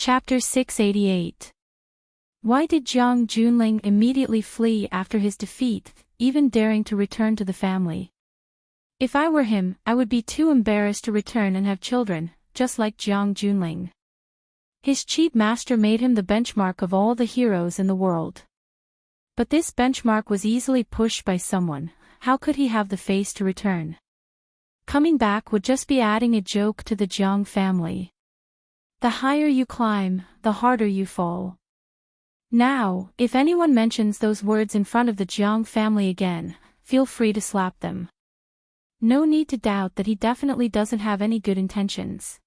Chapter 688. Why did Jiang Junling immediately flee after his defeat, even daring to return to the family? If I were him, I would be too embarrassed to return and have children, just like Jiang Junling. His cheat master made him the benchmark of all the heroes in the world. But this benchmark was easily pushed by someone. How could he have the face to return? Coming back would just be adding a joke to the Jiang family. The higher you climb, the harder you fall. Now, if anyone mentions those words in front of the Jiang family again, feel free to slap them. No need to doubt that he definitely doesn't have any good intentions.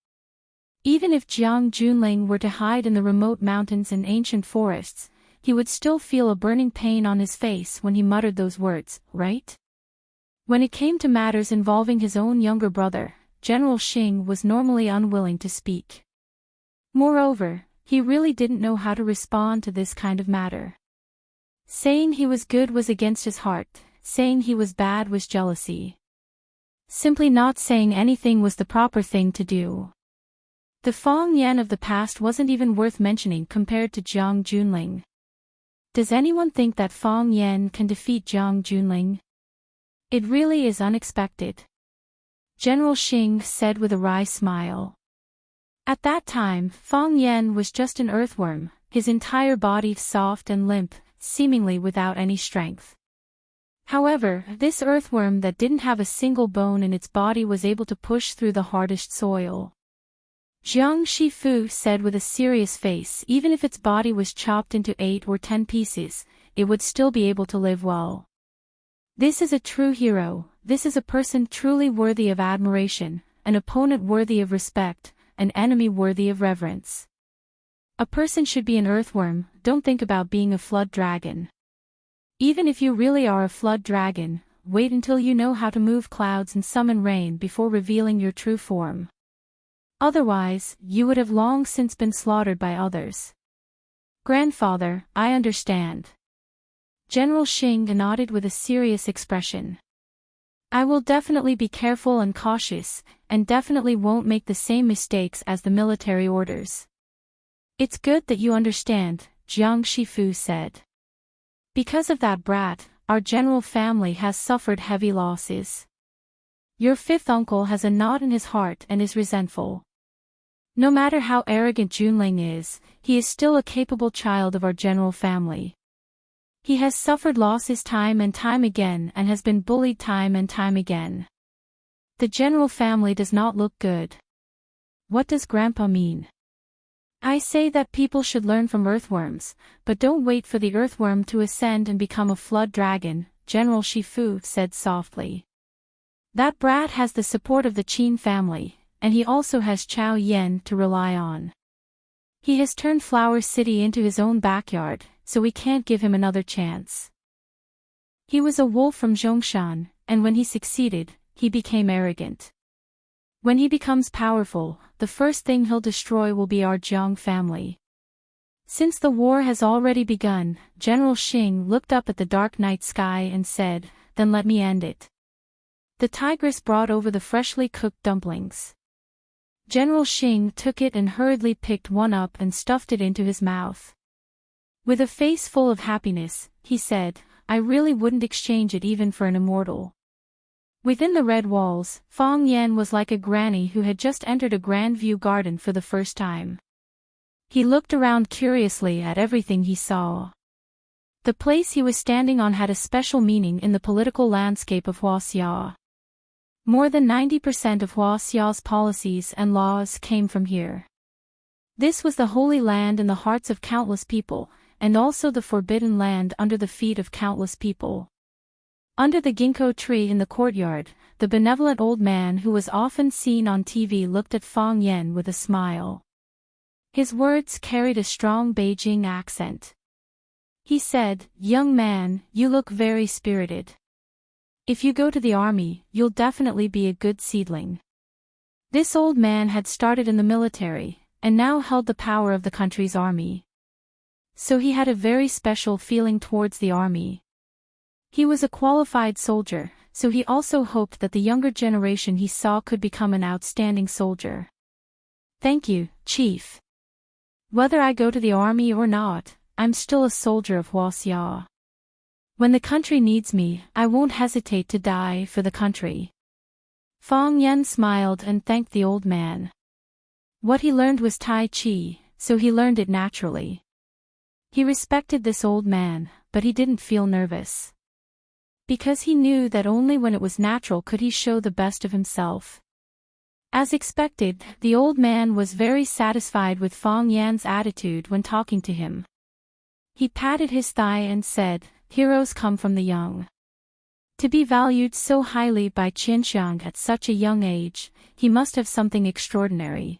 Even if Jiang Junling were to hide in the remote mountains and ancient forests, he would still feel a burning pain on his face when he muttered those words, right? When it came to matters involving his own younger brother, General Xing was normally unwilling to speak. Moreover, he really didn't know how to respond to this kind of matter. Saying he was good was against his heart, saying he was bad was jealousy. Simply not saying anything was the proper thing to do. The Fang Yan of the past wasn't even worth mentioning compared to Jiang Junling. Does anyone think that Fang Yan can defeat Jiang Junling? It really is unexpected. General Xing said with a wry smile. At that time, Fang Yan was just an earthworm, his entire body soft and limp, seemingly without any strength. However, this earthworm that didn't have a single bone in its body was able to push through the hardest soil. Jiang Shifu said with a serious face, even if its body was chopped into 8 or 10 pieces, it would still be able to live well. This is a true hero, this is a person truly worthy of admiration, an opponent worthy of respect, an enemy worthy of reverence. A person should be an earthworm, don't think about being a flood dragon. Even if you really are a flood dragon, wait until you know how to move clouds and summon rain before revealing your true form. Otherwise, you would have long since been slaughtered by others. Grandfather, I understand. General Xing nodded with a serious expression. I will definitely be careful and cautious, and definitely won't make the same mistakes as the military orders. It's good that you understand, Jiang Shifu said. Because of that brat, our general family has suffered heavy losses. Your fifth uncle has a knot in his heart and is resentful. No matter how arrogant Junling is, he is still a capable child of our general family. He has suffered losses time and time again and has been bullied time and time again. The general family does not look good. What does Grandpa mean? I say that people should learn from earthworms, but don't wait for the earthworm to ascend and become a flood dragon, General Shifu said softly. That brat has the support of the Qin family, and he also has Chao Yen to rely on. He has turned Flower City into his own backyard, so we can't give him another chance. He was a wolf from Zhongshan, and when he succeeded, he became arrogant. When he becomes powerful, the first thing he'll destroy will be our Jiang family. Since the war has already begun, General Xing looked up at the dark night sky and said, then let me end it. The tigress brought over the freshly cooked dumplings. General Xing took it and hurriedly picked one up and stuffed it into his mouth. With a face full of happiness, he said, I really wouldn't exchange it even for an immortal. Within the red walls, Fang Yan was like a granny who had just entered a Grand View garden for the first time. He looked around curiously at everything he saw. The place he was standing on had a special meaning in the political landscape of Huaxia. More than 90% of Huaxia's policies and laws came from here. This was the holy land in the hearts of countless people, and also the forbidden land under the feet of countless people. Under the ginkgo tree in the courtyard, the benevolent old man who was often seen on TV looked at Fang Yan with a smile. His words carried a strong Beijing accent. He said, young man, you look very spirited. If you go to the army, you'll definitely be a good seedling. This old man had started in the military, and now held the power of the country's army. So he had a very special feeling towards the army. He was a qualified soldier, so he also hoped that the younger generation he saw could become an outstanding soldier. Thank you, Chief. Whether I go to the army or not, I'm still a soldier of Huaxia. When the country needs me, I won't hesitate to die for the country. Fang Yan smiled and thanked the old man. What he learned was Tai Chi, so he learned it naturally. He respected this old man, but he didn't feel nervous. Because he knew that only when it was natural could he show the best of himself. As expected, the old man was very satisfied with Fang Yan's attitude when talking to him. He patted his thigh and said, "Heroes come from the young." To be valued so highly by Qianxiang at such a young age, he must have something extraordinary.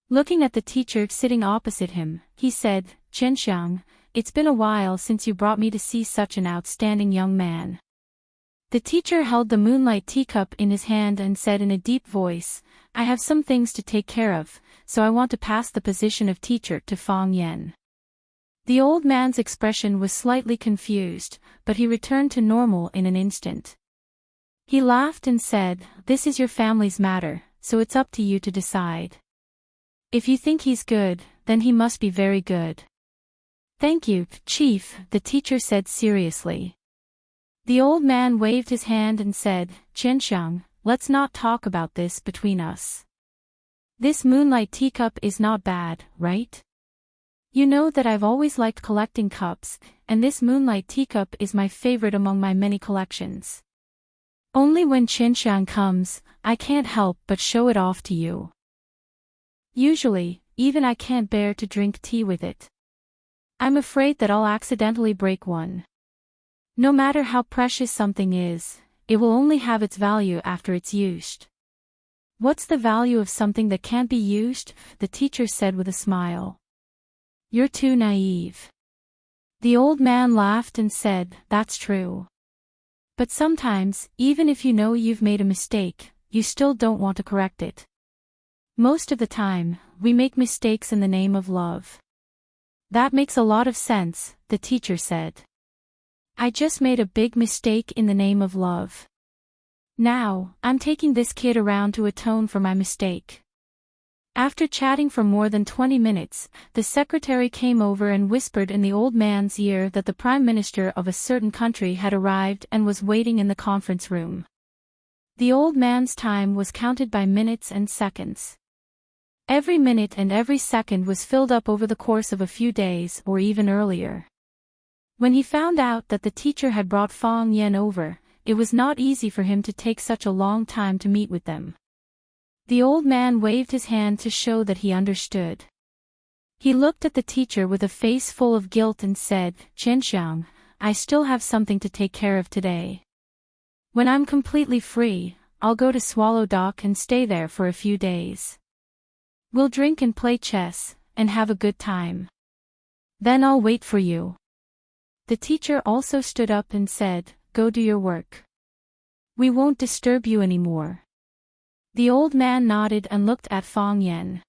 Looking at the teacher sitting opposite him, he said, "Qianxiang, it's been a while since you brought me to see such an outstanding young man." The teacher held the moonlight teacup in his hand and said in a deep voice, "I have some things to take care of, so I want to pass the position of teacher to Fang Yan." The old man's expression was slightly confused, but he returned to normal in an instant. He laughed and said, "This is your family's matter, so it's up to you to decide. If you think he's good, then he must be very good." "Thank you, Chief," the teacher said seriously. The old man waved his hand and said, "Qianxiang, let's not talk about this between us. This moonlight teacup is not bad, right? You know that I've always liked collecting cups, and this moonlight teacup is my favorite among my many collections. Only when Qianxiang comes, I can't help but show it off to you. Usually, even I can't bear to drink tea with it. I'm afraid that I'll accidentally break one. No matter how precious something is, it will only have its value after it's used." "What's the value of something that can't be used?" the teacher said with a smile. "You're too naive." The old man laughed and said, "That's true. But sometimes, even if you know you've made a mistake, you still don't want to correct it. Most of the time, we make mistakes in the name of love." "That makes a lot of sense," the teacher said. "I just made a big mistake in the name of love. Now, I'm taking this kid around to atone for my mistake." After chatting for more than 20 minutes, the secretary came over and whispered in the old man's ear that the prime minister of a certain country had arrived and was waiting in the conference room. The old man's time was counted by minutes and seconds. Every minute and every second was filled up over the course of a few days or even earlier. When he found out that the teacher had brought Fang Yan over, it was not easy for him to take such a long time to meet with them. The old man waved his hand to show that he understood. He looked at the teacher with a face full of guilt and said, "Qianxiang, I still have something to take care of today. When I'm completely free, I'll go to Swallow Dock and stay there for a few days. We'll drink and play chess, and have a good time. Then I'll wait for you." The teacher also stood up and said, "Go do your work. We won't disturb you anymore." The old man nodded and looked at Fang Yan.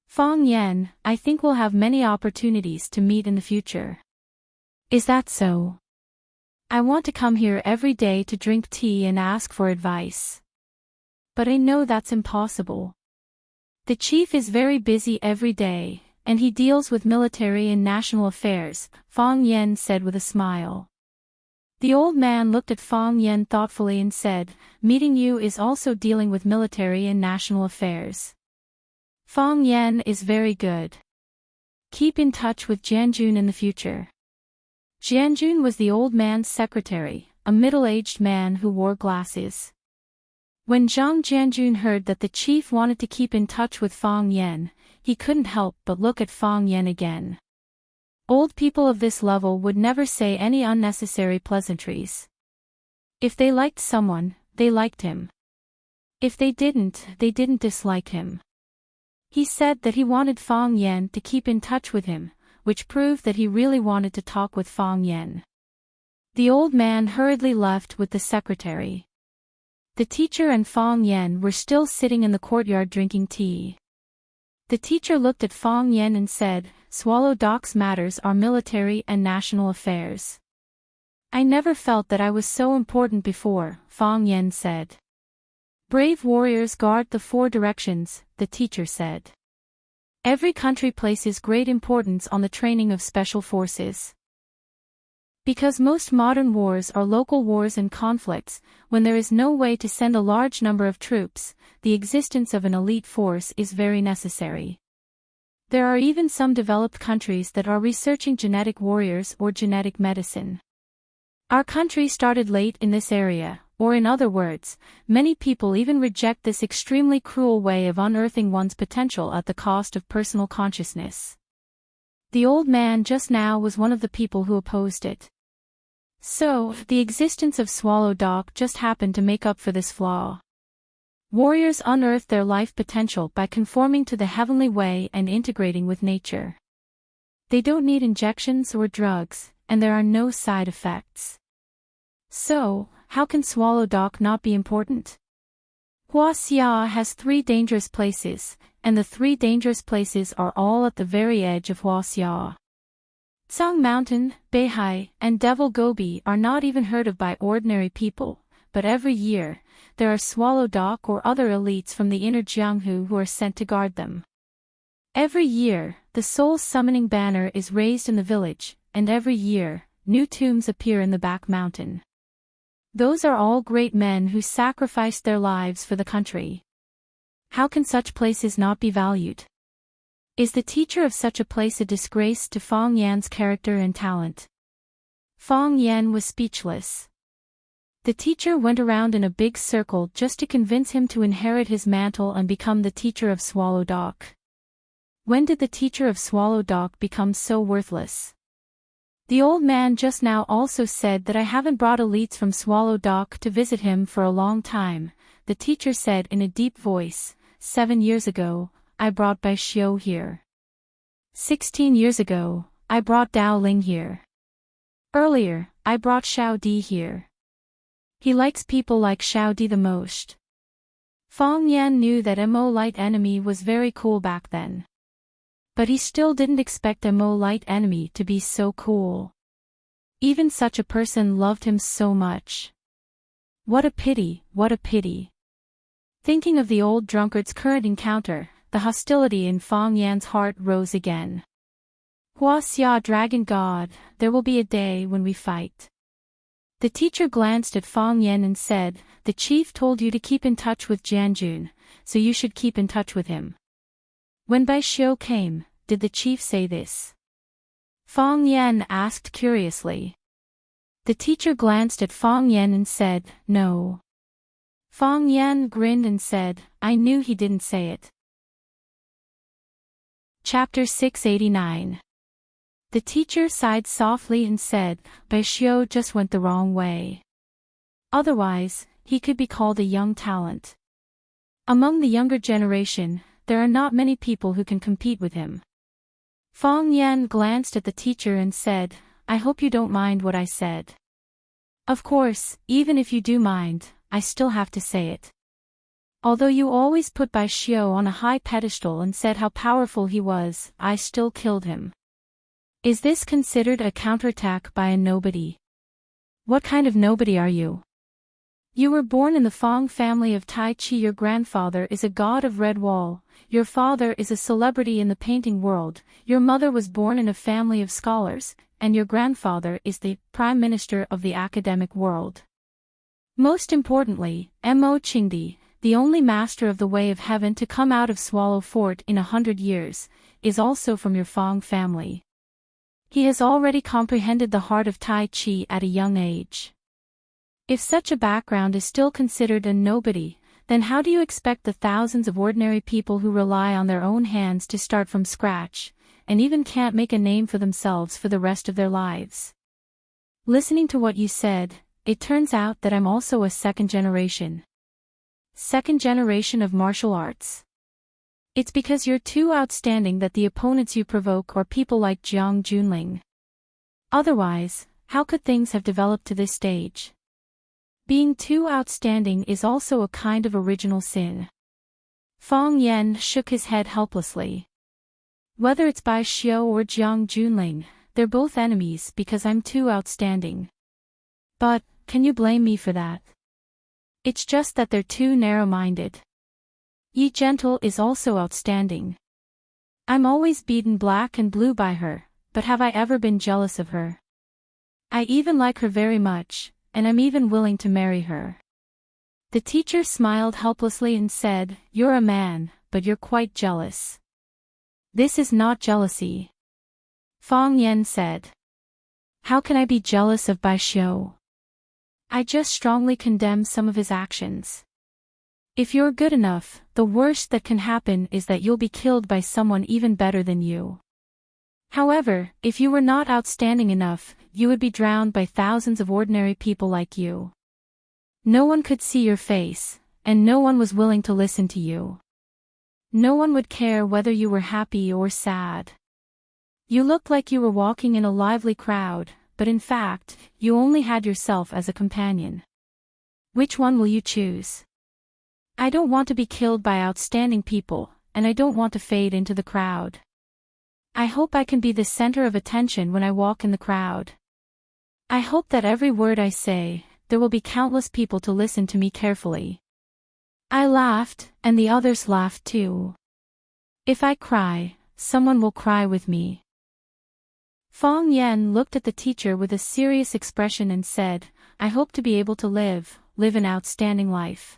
"Fang Yan, I think we'll have many opportunities to meet in the future." "Is that so? I want to come here every day to drink tea and ask for advice. But I know that's impossible. The chief is very busy every day, and he deals with military and national affairs," Fang Yan said with a smile. The old man looked at Fang Yan thoughtfully and said, "Meeting you is also dealing with military and national affairs. Fang Yan is very good. Keep in touch with Jianjun in the future." Jianjun was the old man's secretary, a middle-aged man who wore glasses. When Zhang Jianjun heard that the chief wanted to keep in touch with Fang Yan, he couldn't help but look at Fang Yan again. Old people of this level would never say any unnecessary pleasantries. If they liked someone, they liked him. If they didn't dislike him. He said that he wanted Fang Yan to keep in touch with him, which proved that he really wanted to talk with Fang Yan. The old man hurriedly left with the secretary. The teacher and Fang Yan were still sitting in the courtyard drinking tea. The teacher looked at Fang Yan and said, "Swallow Dock's matters are military and national affairs." "I never felt that I was so important before," Fang Yan said. "Brave warriors guard the four directions," the teacher said. Every country places great importance on the training of special forces. Because most modern wars are local wars and conflicts, when there is no way to send a large number of troops, the existence of an elite force is very necessary. There are even some developed countries that are researching genetic warriors or genetic medicine. Our country started late in this area, or in other words, many people even reject this extremely cruel way of unearthing one's potential at the cost of personal consciousness. The old man just now was one of the people who opposed it. So, the existence of Swallow Dock just happened to make up for this flaw. Warriors unearth their life potential by conforming to the heavenly way and integrating with nature. They don't need injections or drugs, and there are no side effects. So, how can Swallow Dock not be important? Huaxia has 3 dangerous places, and the 3 dangerous places are all at the very edge of Huaxia. Tsang Mountain, Beihai, and Devil Gobi are not even heard of by ordinary people, but every year, there are Swallow Dock or other elites from the inner Jianghu who are sent to guard them. Every year, the soul summoning banner is raised in the village, and every year, new tombs appear in the back mountain. Those are all great men who sacrificed their lives for the country. How can such places not be valued? Is the teacher of such a place a disgrace to Fang Yan's character and talent? Fang Yan was speechless. The teacher went around in a big circle just to convince him to inherit his mantle and become the teacher of Swallow Dock. When did the teacher of Swallow Dock become so worthless? The old man just now also said that I haven't brought elites from Swallow Dock to visit him for a long time, the teacher said in a deep voice. 7 years ago, I brought Bai Xiu here. 16 years ago, I brought Dao Ling here. Earlier, I brought Xiao Di here. He likes people like Xiao Di the most. Fang Yan knew that Mo Light Enemy was very cool back then. But he still didn't expect Mo Light Enemy to be so cool. Even such a person loved him so much. What a pity, what a pity. Thinking of the old drunkard's current encounter, the hostility in Fang Yan's heart rose again. Huaxia Dragon God, there will be a day when we fight. The teacher glanced at Fang Yan and said, the chief told you to keep in touch with Jianjun, so you should keep in touch with him. When Bai Xiu came, did the chief say this? Fang Yan asked curiously. The teacher glanced at Fang Yan and said, no. Fang Yan grinned and said, I knew he didn't say it. Chapter 689. The teacher sighed softly and said, Bai Xiu just went the wrong way. Otherwise, he could be called a young talent. Among the younger generation, there are not many people who can compete with him. Fang Yan glanced at the teacher and said, I hope you don't mind what I said. Of course, even if you do mind, I still have to say it. Although you always put Bai Xiu on a high pedestal and said how powerful he was, I still killed him. Is this considered a counterattack by a nobody? What kind of nobody are you? You were born in the Fang family of Tai Chi. Your grandfather is a god of Red Wall, your father is a celebrity in the painting world, your mother was born in a family of scholars, and your grandfather is the prime minister of the academic world. Most importantly, Mo Qingdi, the only master of the way of heaven to come out of Swallow Fort in 100 years, is also from your Fang family. He has already comprehended the heart of Tai Chi at a young age. If such a background is still considered a nobody, then how do you expect the thousands of ordinary people who rely on their own hands to start from scratch, and even can't make a name for themselves for the rest of their lives? Listening to what you said, it turns out that I'm also a second generation. Second generation of martial arts. It's because you're too outstanding that the opponents you provoke are people like Jiang Junling. Otherwise, how could things have developed to this stage? Being too outstanding is also a kind of original sin. Fang Yan shook his head helplessly. Whether it's Bai Xiu or Jiang Junling, they're both enemies because I'm too outstanding. But, can you blame me for that? It's just that they're too narrow-minded. Yi Gentle is also outstanding. I'm always beaten black and blue by her, but have I ever been jealous of her? I even like her very much, and I'm even willing to marry her. The teacher smiled helplessly and said, You're a man, but you're quite jealous. This is not jealousy. Fang Yen said. How can I be jealous of Bai Xiu? I just strongly condemn some of his actions. If you're good enough, the worst that can happen is that you'll be killed by someone even better than you. However, if you were not outstanding enough, you would be drowned by thousands of ordinary people like you. No one could see your face, and no one was willing to listen to you. No one would care whether you were happy or sad. You looked like you were walking in a lively crowd, but in fact, you only had yourself as a companion. Which one will you choose? I don't want to be killed by outstanding people, and I don't want to fade into the crowd. I hope I can be the center of attention when I walk in the crowd. I hope that every word I say, there will be countless people to listen to me carefully. I laughed, and the others laughed too. If I cry, someone will cry with me. Fang Yen looked at the teacher with a serious expression and said, I hope to be able to live an outstanding life.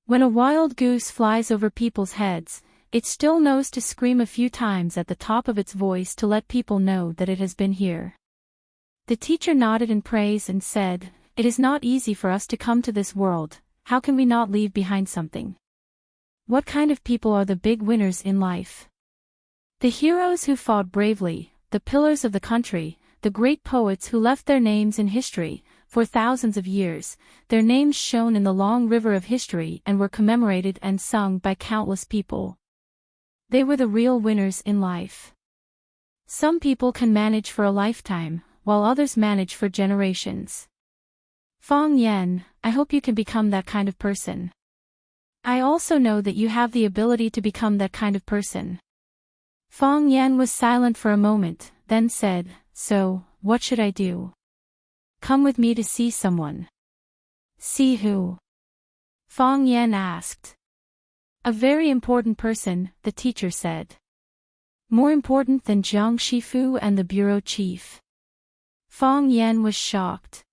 When a wild goose flies over people's heads, it still knows to scream a few times at the top of its voice to let people know that it has been here. The teacher nodded in praise and said, It is not easy for us to come to this world. How can we not leave behind something? What kind of people are the big winners in life? The heroes who fought bravely, the pillars of the country, the great poets who left their names in history, for thousands of years, their names shone in the long river of history and were commemorated and sung by countless people. They were the real winners in life. Some people can manage for a lifetime, while others manage for generations. Fang Yen, I hope you can become that kind of person. I also know that you have the ability to become that kind of person. Fang Yen was silent for a moment, then said, So, what should I do? Come with me to see someone. See who? Fang Yen asked. A very important person, the teacher said. More important than Jiang Shifu and the bureau chief. Fang Yen was shocked.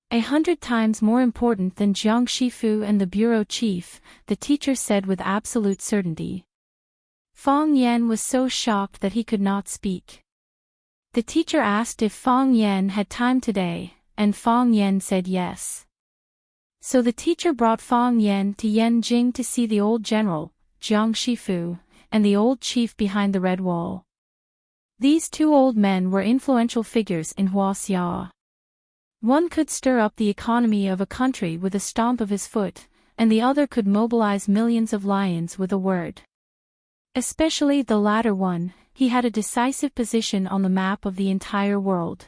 100 times more important than Jiang Shifu and the bureau chief, the teacher said with absolute certainty. Fang Yen was so shocked that he could not speak. The teacher asked if Fang Yen had time today, and Fang Yen said yes. So the teacher brought Fang Yen to Yanjing to see the old general, Jiang Shifu, and the old chief behind the red wall. These two old men were influential figures in Huaxia. One could stir up the economy of a country with a stomp of his foot, and the other could mobilize millions of lions with a word. Especially the latter one, he had a decisive position on the map of the entire world.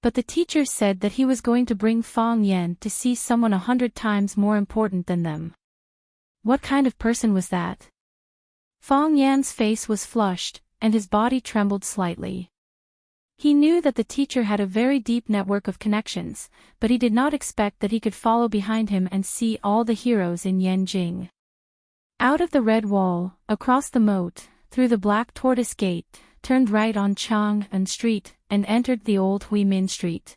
But the teacher said that he was going to bring Fang Yen to see someone 100 times more important than them. What kind of person was that? Fang Yan's face was flushed, and his body trembled slightly. He knew that the teacher had a very deep network of connections, but he did not expect that he could follow behind him and see all the heroes in Yanjing. Out of the red wall, across the moat, through the black tortoise gate, turned right on Chang'an Street, and entered the old Huimin Street.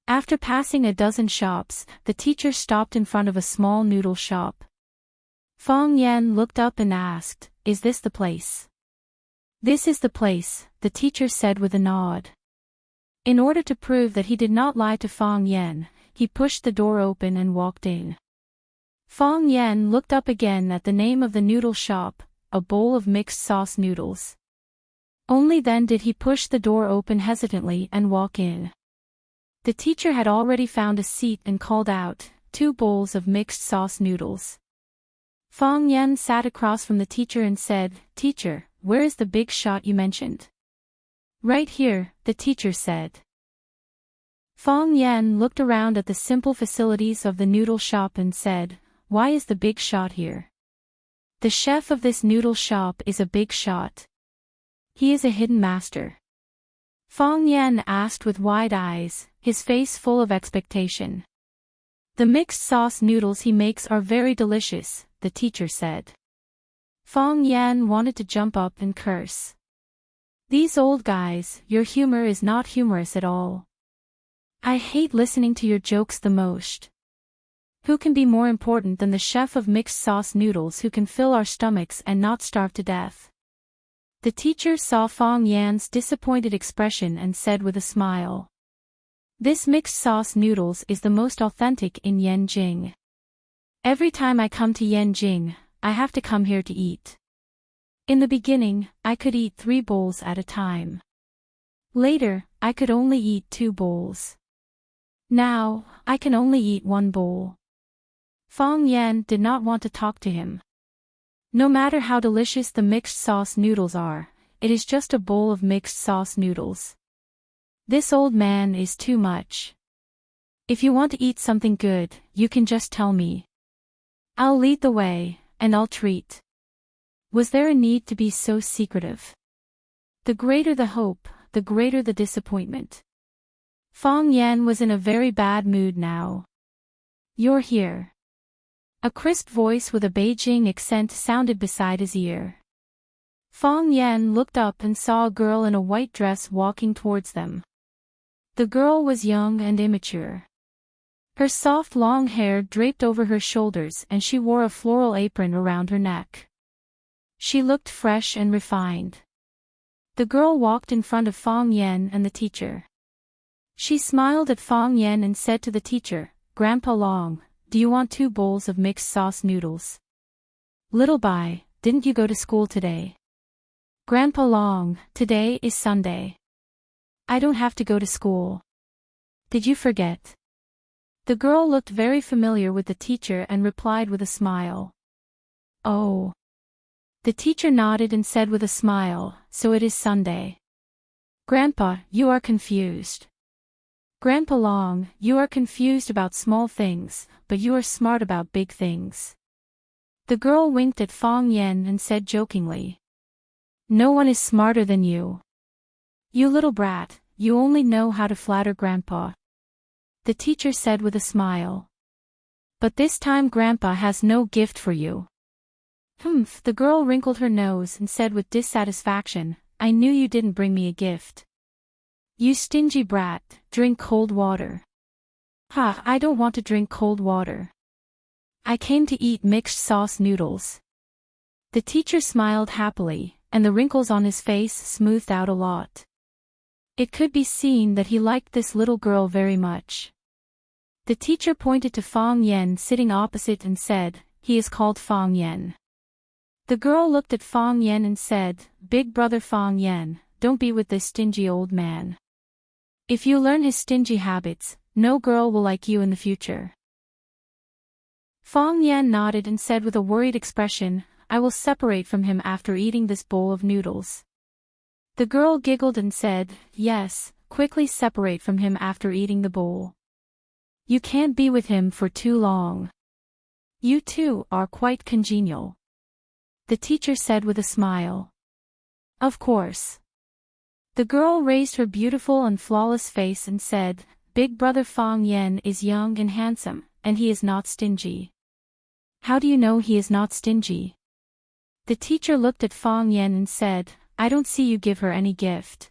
After passing a dozen shops, the teacher stopped in front of a small noodle shop. Fang Yen looked up and asked, Is this the place? This is the place, the teacher said with a nod. In order to prove that he did not lie to Fang Yen, he pushed the door open and walked in. Fang Yen looked up again at the name of the noodle shop, a bowl of mixed sauce noodles. Only then did he push the door open hesitantly and walk in. The teacher had already found a seat and called out, 2 bowls of mixed sauce noodles. Fang Yen sat across from the teacher and said, Teacher, where is the big shot you mentioned? Right here, the teacher said. Fang Yen looked around at the simple facilities of the noodle shop and said, Why is the big shot here? The chef of this noodle shop is a big shot. He is a hidden master. Fang Yen asked with wide eyes, his face full of expectation. The mixed sauce noodles he makes are very delicious, the teacher said. Fong Yan wanted to jump up and curse. These old guys, your humor is not humorous at all. I hate listening to your jokes the most. Who can be more important than the chef of mixed sauce noodles who can fill our stomachs and not starve to death? The teacher saw Fong Yan's disappointed expression and said with a smile. This mixed sauce noodles is the most authentic in Yanjing. Every time I come to Yanjing, I have to come here to eat. In the beginning, I could eat 3 bowls at a time. Later, I could only eat 2 bowls. Now, I can only eat 1 bowl. Fong Yan did not want to talk to him. No matter how delicious the mixed sauce noodles are, it is just a bowl of mixed sauce noodles. This old man is too much. If you want to eat something good, you can just tell me. I'll lead the way, and I'll treat. Was there a need to be so secretive? The greater the hope, the greater the disappointment. Fong Yan was in a very bad mood now. You're here. A crisp voice with a Beijing accent sounded beside his ear. Fong Yan looked up and saw a girl in a white dress walking towards them. The girl was young and immature. Her soft long hair draped over her shoulders and she wore a floral apron around her neck. She looked fresh and refined. The girl walked in front of Fong Yan and the teacher. She smiled at Fong Yan and said to the teacher, Grandpa Long, do you want 2 bowls of mixed sauce noodles? Little Bai, didn't you go to school today? Grandpa Long, today is Sunday. I don't have to go to school. Did you forget? The girl looked very familiar with the teacher and replied with a smile. Oh. The teacher nodded and said with a smile, so it is Sunday. Grandpa, you are confused. Grandpa Long, you are confused about small things, but you are smart about big things. The girl winked at Fong Yan and said jokingly. No one is smarter than you. You little brat, you only know how to flatter Grandpa. The teacher said with a smile. But this time Grandpa has no gift for you. Humph, the girl wrinkled her nose and said with dissatisfaction, I knew you didn't bring me a gift. You stingy brat, drink cold water. Ha, I don't want to drink cold water. I came to eat mixed sauce noodles. The teacher smiled happily, and the wrinkles on his face smoothed out a lot. It could be seen that he liked this little girl very much. The teacher pointed to Fong Yan sitting opposite and said, he is called Fong Yan. The girl looked at Fong Yan and said, Big brother Fong Yan, don't be with this stingy old man. If you learn his stingy habits, no girl will like you in the future. Fong Yan nodded and said with a worried expression, I will separate from him after eating this bowl of noodles. The girl giggled and said, yes, quickly separate from him after eating the bowl. You can't be with him for too long. You two are quite congenial. The teacher said with a smile. Of course. The girl raised her beautiful and flawless face and said, Big brother Fong Yan is young and handsome, and he is not stingy. How do you know he is not stingy? The teacher looked at Fong Yan and said, I don't see you give her any gift.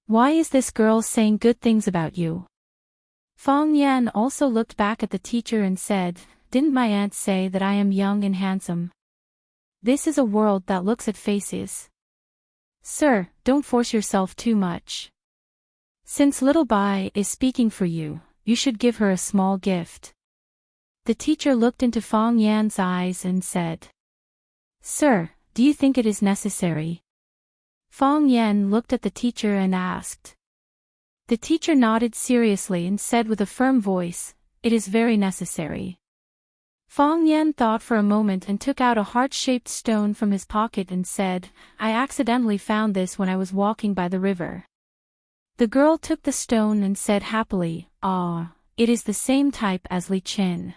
Why is this girl saying good things about you? Fong Yan also looked back at the teacher and said, Didn't my aunt say that I am young and handsome? This is a world that looks at faces. Sir, don't force yourself too much. Since little Bai is speaking for you, you should give her a small gift. The teacher looked into Fong Yan's eyes and said, Sir, do you think it is necessary? Fong Yan looked at the teacher and asked. The teacher nodded seriously and said with a firm voice, It is very necessary. Fong Yan thought for a moment and took out a heart-shaped stone from his pocket and said, I accidentally found this when I was walking by the river. The girl took the stone and said happily, Ah, it is the same type as Li Qin.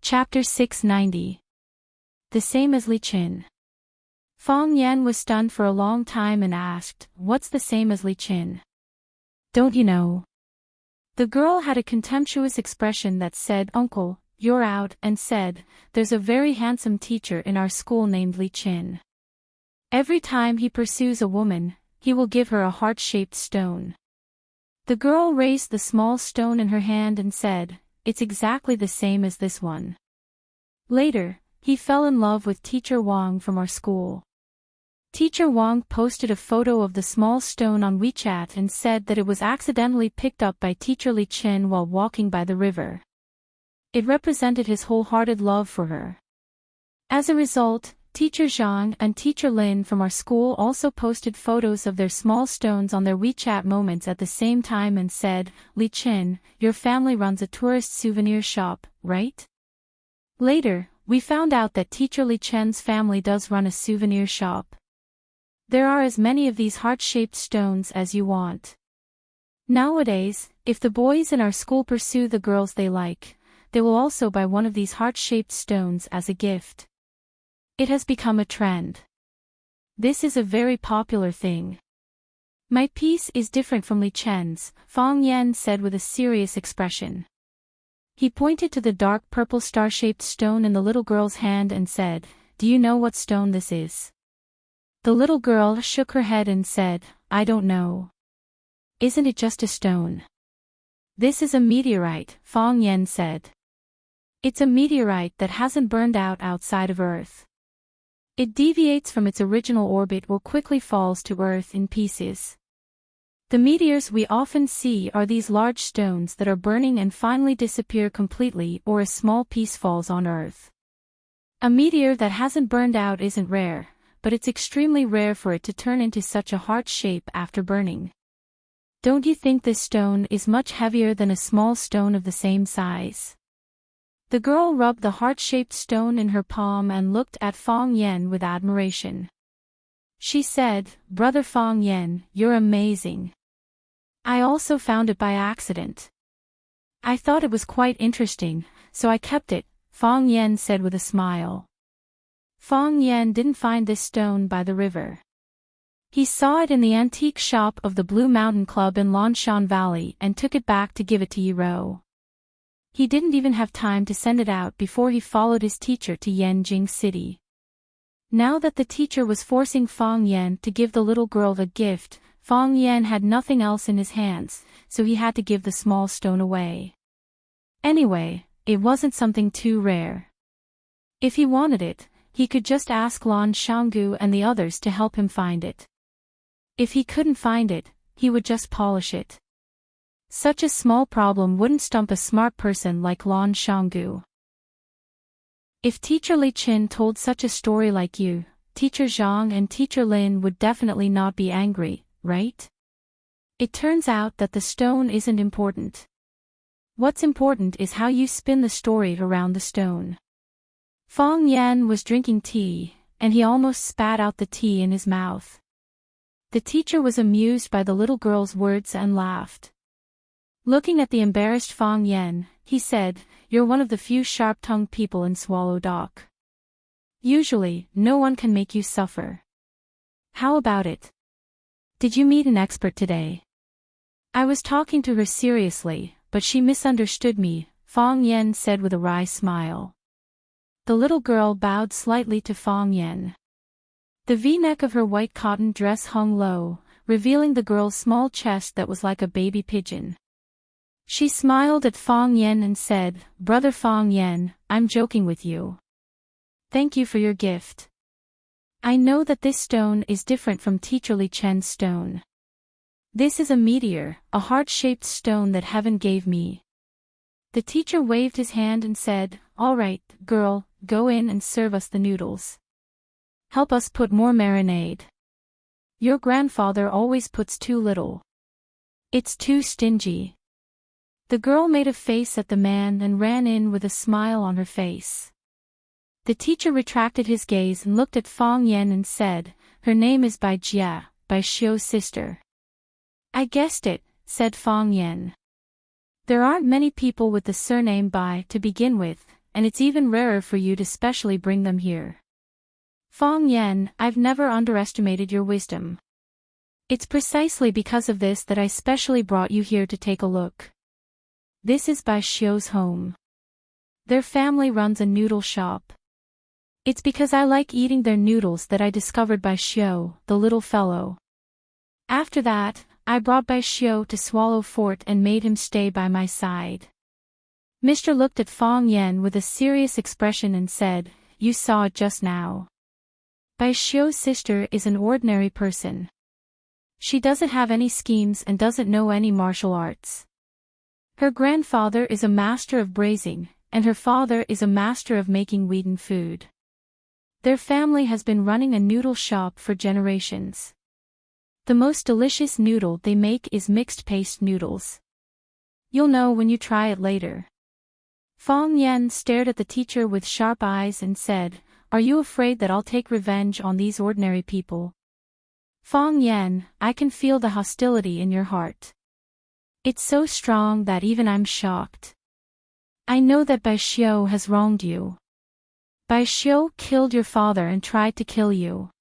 Chapter 690. The same as Li Qin. Fong Yan was stunned for a long time and asked, What's the same as Li Qin? Don't you know? The girl had a contemptuous expression that said, Uncle, "You're out," and said, "There's a very handsome teacher in our school named Li Qin. Every time he pursues a woman, he will give her a heart-shaped stone." The girl raised the small stone in her hand and said, "It's exactly the same as this one." Later, he fell in love with Teacher Wang from our school. Teacher Wang posted a photo of the small stone on WeChat and said that it was accidentally picked up by Teacher Li Qin while walking by the river. It represented his wholehearted love for her. As a result, Teacher Zhang and Teacher Lin from our school also posted photos of their small stones on their WeChat moments at the same time and said, "Li Qin, your family runs a tourist souvenir shop, right?" Later, we found out that Teacher Li Qin's family does run a souvenir shop. There are as many of these heart-shaped stones as you want. Nowadays, if the boys in our school pursue the girls they like, they will also buy one of these heart-shaped stones as a gift. It has become a trend. This is a very popular thing. "My piece is different from Li Chen's," Fang Yan said with a serious expression. He pointed to the dark purple star-shaped stone in the little girl's hand and said, "Do you know what stone this is?" The little girl shook her head and said, "I don't know." "Isn't it just a stone?" "This is a meteorite," Fang Yan said. "It's a meteorite that hasn't burned out outside of Earth. It deviates from its original orbit or quickly falls to Earth in pieces. The meteors we often see are these large stones that are burning and finally disappear completely, or a small piece falls on Earth. A meteor that hasn't burned out isn't rare, but it's extremely rare for it to turn into such a heart shape after burning. Don't you think this stone is much heavier than a small stone of the same size?" The girl rubbed the heart-shaped stone in her palm and looked at Fang Yan with admiration. She said, "Brother Fang Yan, you're amazing. I also found it by accident. I thought it was quite interesting, so I kept it," Fang Yan said with a smile. Fang Yan didn't find this stone by the river. He saw it in the antique shop of the Blue Mountain Club in Lanshan Valley and took it back to give it to Yiro. He didn't even have time to send it out before he followed his teacher to Yanjing City. Now that the teacher was forcing Fang Yan to give the little girl the gift, Fang Yan had nothing else in his hands, so he had to give the small stone away. Anyway, it wasn't something too rare. If he wanted it, he could just ask Lan Shanggu and the others to help him find it. If he couldn't find it, he would just polish it. Such a small problem wouldn't stump a smart person like Lan Shanggu. If Teacher Li Qin told such a story like you, Teacher Zhang and Teacher Lin would definitely not be angry, right? It turns out that the stone isn't important. What's important is how you spin the story around the stone. Fang Yan was drinking tea, and he almost spat out the tea in his mouth. The teacher was amused by the little girl's words and laughed. Looking at the embarrassed Fang Yan, he said, "You're one of the few sharp-tongued people in Swallow Dock. Usually, no one can make you suffer. How about it? Did you meet an expert today?" "I was talking to her seriously, but she misunderstood me," Fang Yan said with a wry smile. The little girl bowed slightly to Fang Yan. The V-neck of her white cotton dress hung low, revealing the girl's small chest that was like a baby pigeon. She smiled at Fang Yan and said, "Brother Fang Yan, I'm joking with you. Thank you for your gift. I know that this stone is different from Teacher Li Chen's stone. This is a meteor, a heart-shaped stone that heaven gave me." The teacher waved his hand and said, "All right, girl, go in and serve us the noodles. Help us put more marinade. Your grandfather always puts too little. It's too stingy." The girl made a face at the man and ran in with a smile on her face. The teacher retracted his gaze and looked at Fang Yan and said, "Her name is Bai Jia, Bai Xiu's sister." "I guessed it," said Fang Yan. "There aren't many people with the surname Bai to begin with, and it's even rarer for you to specially bring them here. Fang Yan, I've never underestimated your wisdom. It's precisely because of this that I specially brought you here to take a look. This is Bai Xiu's home. Their family runs a noodle shop. It's because I like eating their noodles that I discovered Bai Xiu, the little fellow. After that, I brought Bai Xiu to Swallow Fort and made him stay by my side. Mr. looked at Fong Yen with a serious expression and said, "You saw it just now. Bai Xiu's sister is an ordinary person. She doesn't have any schemes and doesn't know any martial arts. Her grandfather is a master of braising, and her father is a master of making wheaten food. Their family has been running a noodle shop for generations. The most delicious noodle they make is mixed paste noodles. You'll know when you try it later." Fong Yen stared at the teacher with sharp eyes and said, "Are you afraid that I'll take revenge on these ordinary people?" "Fong Yen, I can feel the hostility in your heart. It's so strong that even I'm shocked. I know that Bai Xiu has wronged you. Bai Xiu killed your father and tried to kill you.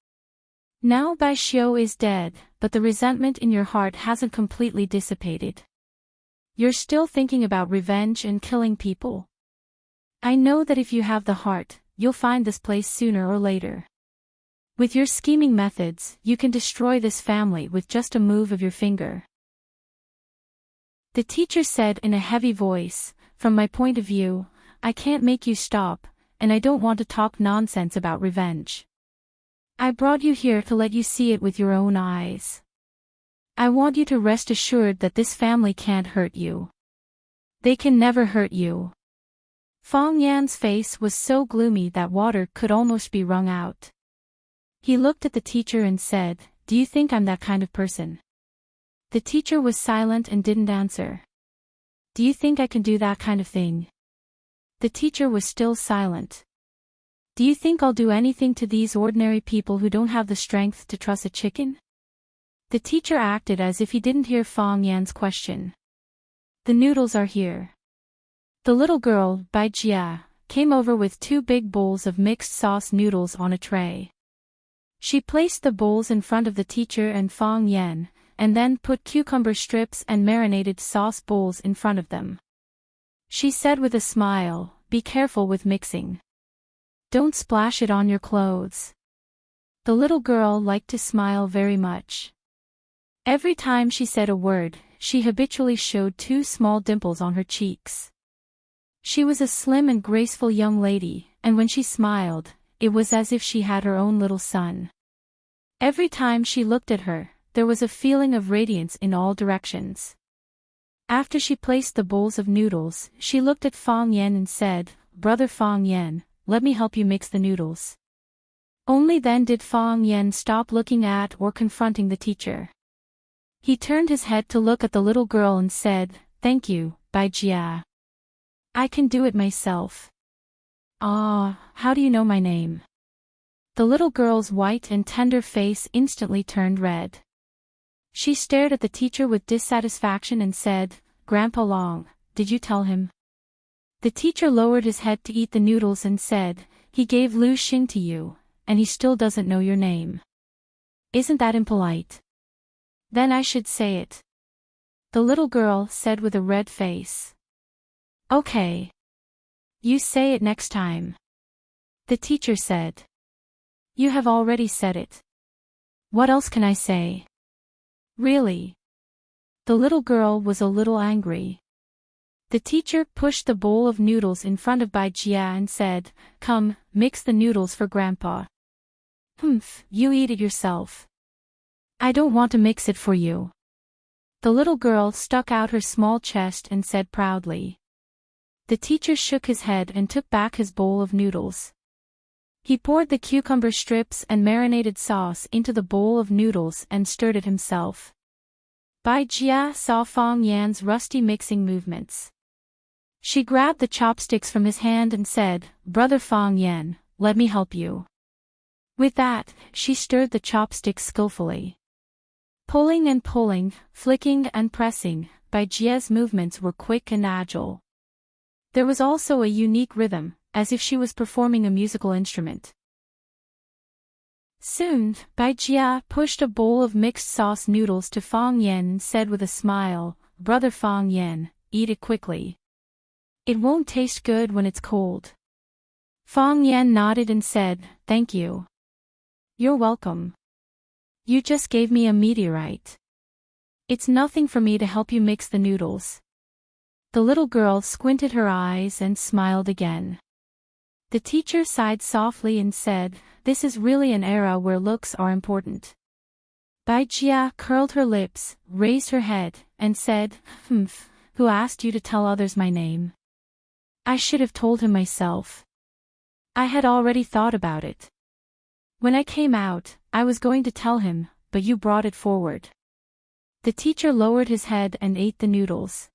Now Bai Xiu is dead, but the resentment in your heart hasn't completely dissipated. You're still thinking about revenge and killing people. I know that if you have the heart, you'll find this place sooner or later. With your scheming methods, you can destroy this family with just a move of your finger." The teacher said in a heavy voice, "From my point of view, I can't make you stop, and I don't want to talk nonsense about revenge. I brought you here to let you see it with your own eyes. I want you to rest assured that this family can't hurt you. They can never hurt you." Fong Yan's face was so gloomy that water could almost be wrung out. He looked at the teacher and said, "Do you think I'm that kind of person?" The teacher was silent and didn't answer. "Do you think I can do that kind of thing?" The teacher was still silent. "Do you think I'll do anything to these ordinary people who don't have the strength to truss a chicken?" The teacher acted as if he didn't hear Fong Yan's question. "The noodles are here." The little girl, Bai Jia, came over with 2 big bowls of mixed sauce noodles on a tray. She placed the bowls in front of the teacher and Fong Yan, and then put cucumber strips and marinated sauce bowls in front of them. She said with a smile, "Be careful with mixing. Don't splash it on your clothes." The little girl liked to smile very much. Every time she said a word, she habitually showed 2 small dimples on her cheeks. She was a slim and graceful young lady, and when she smiled, it was as if she had her own little son. Every time she looked at her, there was a feeling of radiance in all directions. After she placed the bowls of noodles, she looked at Fong Yen and said, "Brother Fong Yen, let me help you mix the noodles." Only then did Fong Yen stop looking at or confronting the teacher. He turned his head to look at the little girl and said, "Thank you, Bai Jia. I can do it myself." "Ah, how do you know my name?" The little girl's white and tender face instantly turned red. She stared at the teacher with dissatisfaction and said, "Grandpa Long, did you tell him?" The teacher lowered his head to eat the noodles and said, "He gave Lu Xing to you, and he still doesn't know your name. Isn't that impolite?" "Then I should say it," the little girl said with a red face. "Okay. You say it next time," the teacher said. "You have already said it. What else can I say?" "Really?" The little girl was a little angry. The teacher pushed the bowl of noodles in front of Bai Jia and said, "Come, mix the noodles for Grandpa." "Humph, you eat it yourself. I don't want to mix it for you." The little girl stuck out her small chest and said proudly. The teacher shook his head and took back his bowl of noodles. He poured the cucumber strips and marinated sauce into the bowl of noodles and stirred it himself. Bai Jia saw Fong Yan's rusty mixing movements. She grabbed the chopsticks from his hand and said, "Brother Fong Yan, let me help you." With that, she stirred the chopsticks skillfully. Pulling and pulling, flicking and pressing, Bai Jia's movements were quick and agile. There was also a unique rhythm, as if she was performing a musical instrument. Soon, Bai Jia pushed a bowl of mixed sauce noodles to Fong Yan and said with a smile, "Brother Fong Yan, eat it quickly. It won't taste good when it's cold. Fong Yan nodded and said, "Thank you." "You're welcome. You just gave me a meteorite. It's nothing for me to help you mix the noodles." The little girl squinted her eyes and smiled again. The teacher sighed softly and said, "This is really an era where looks are important." Bai Jia curled her lips, raised her head, and said, "Humph, who asked you to tell others my name? I should have told him myself. I had already thought about it. When I came out, I was going to tell him, but you brought it forward." The teacher lowered his head and ate the noodles.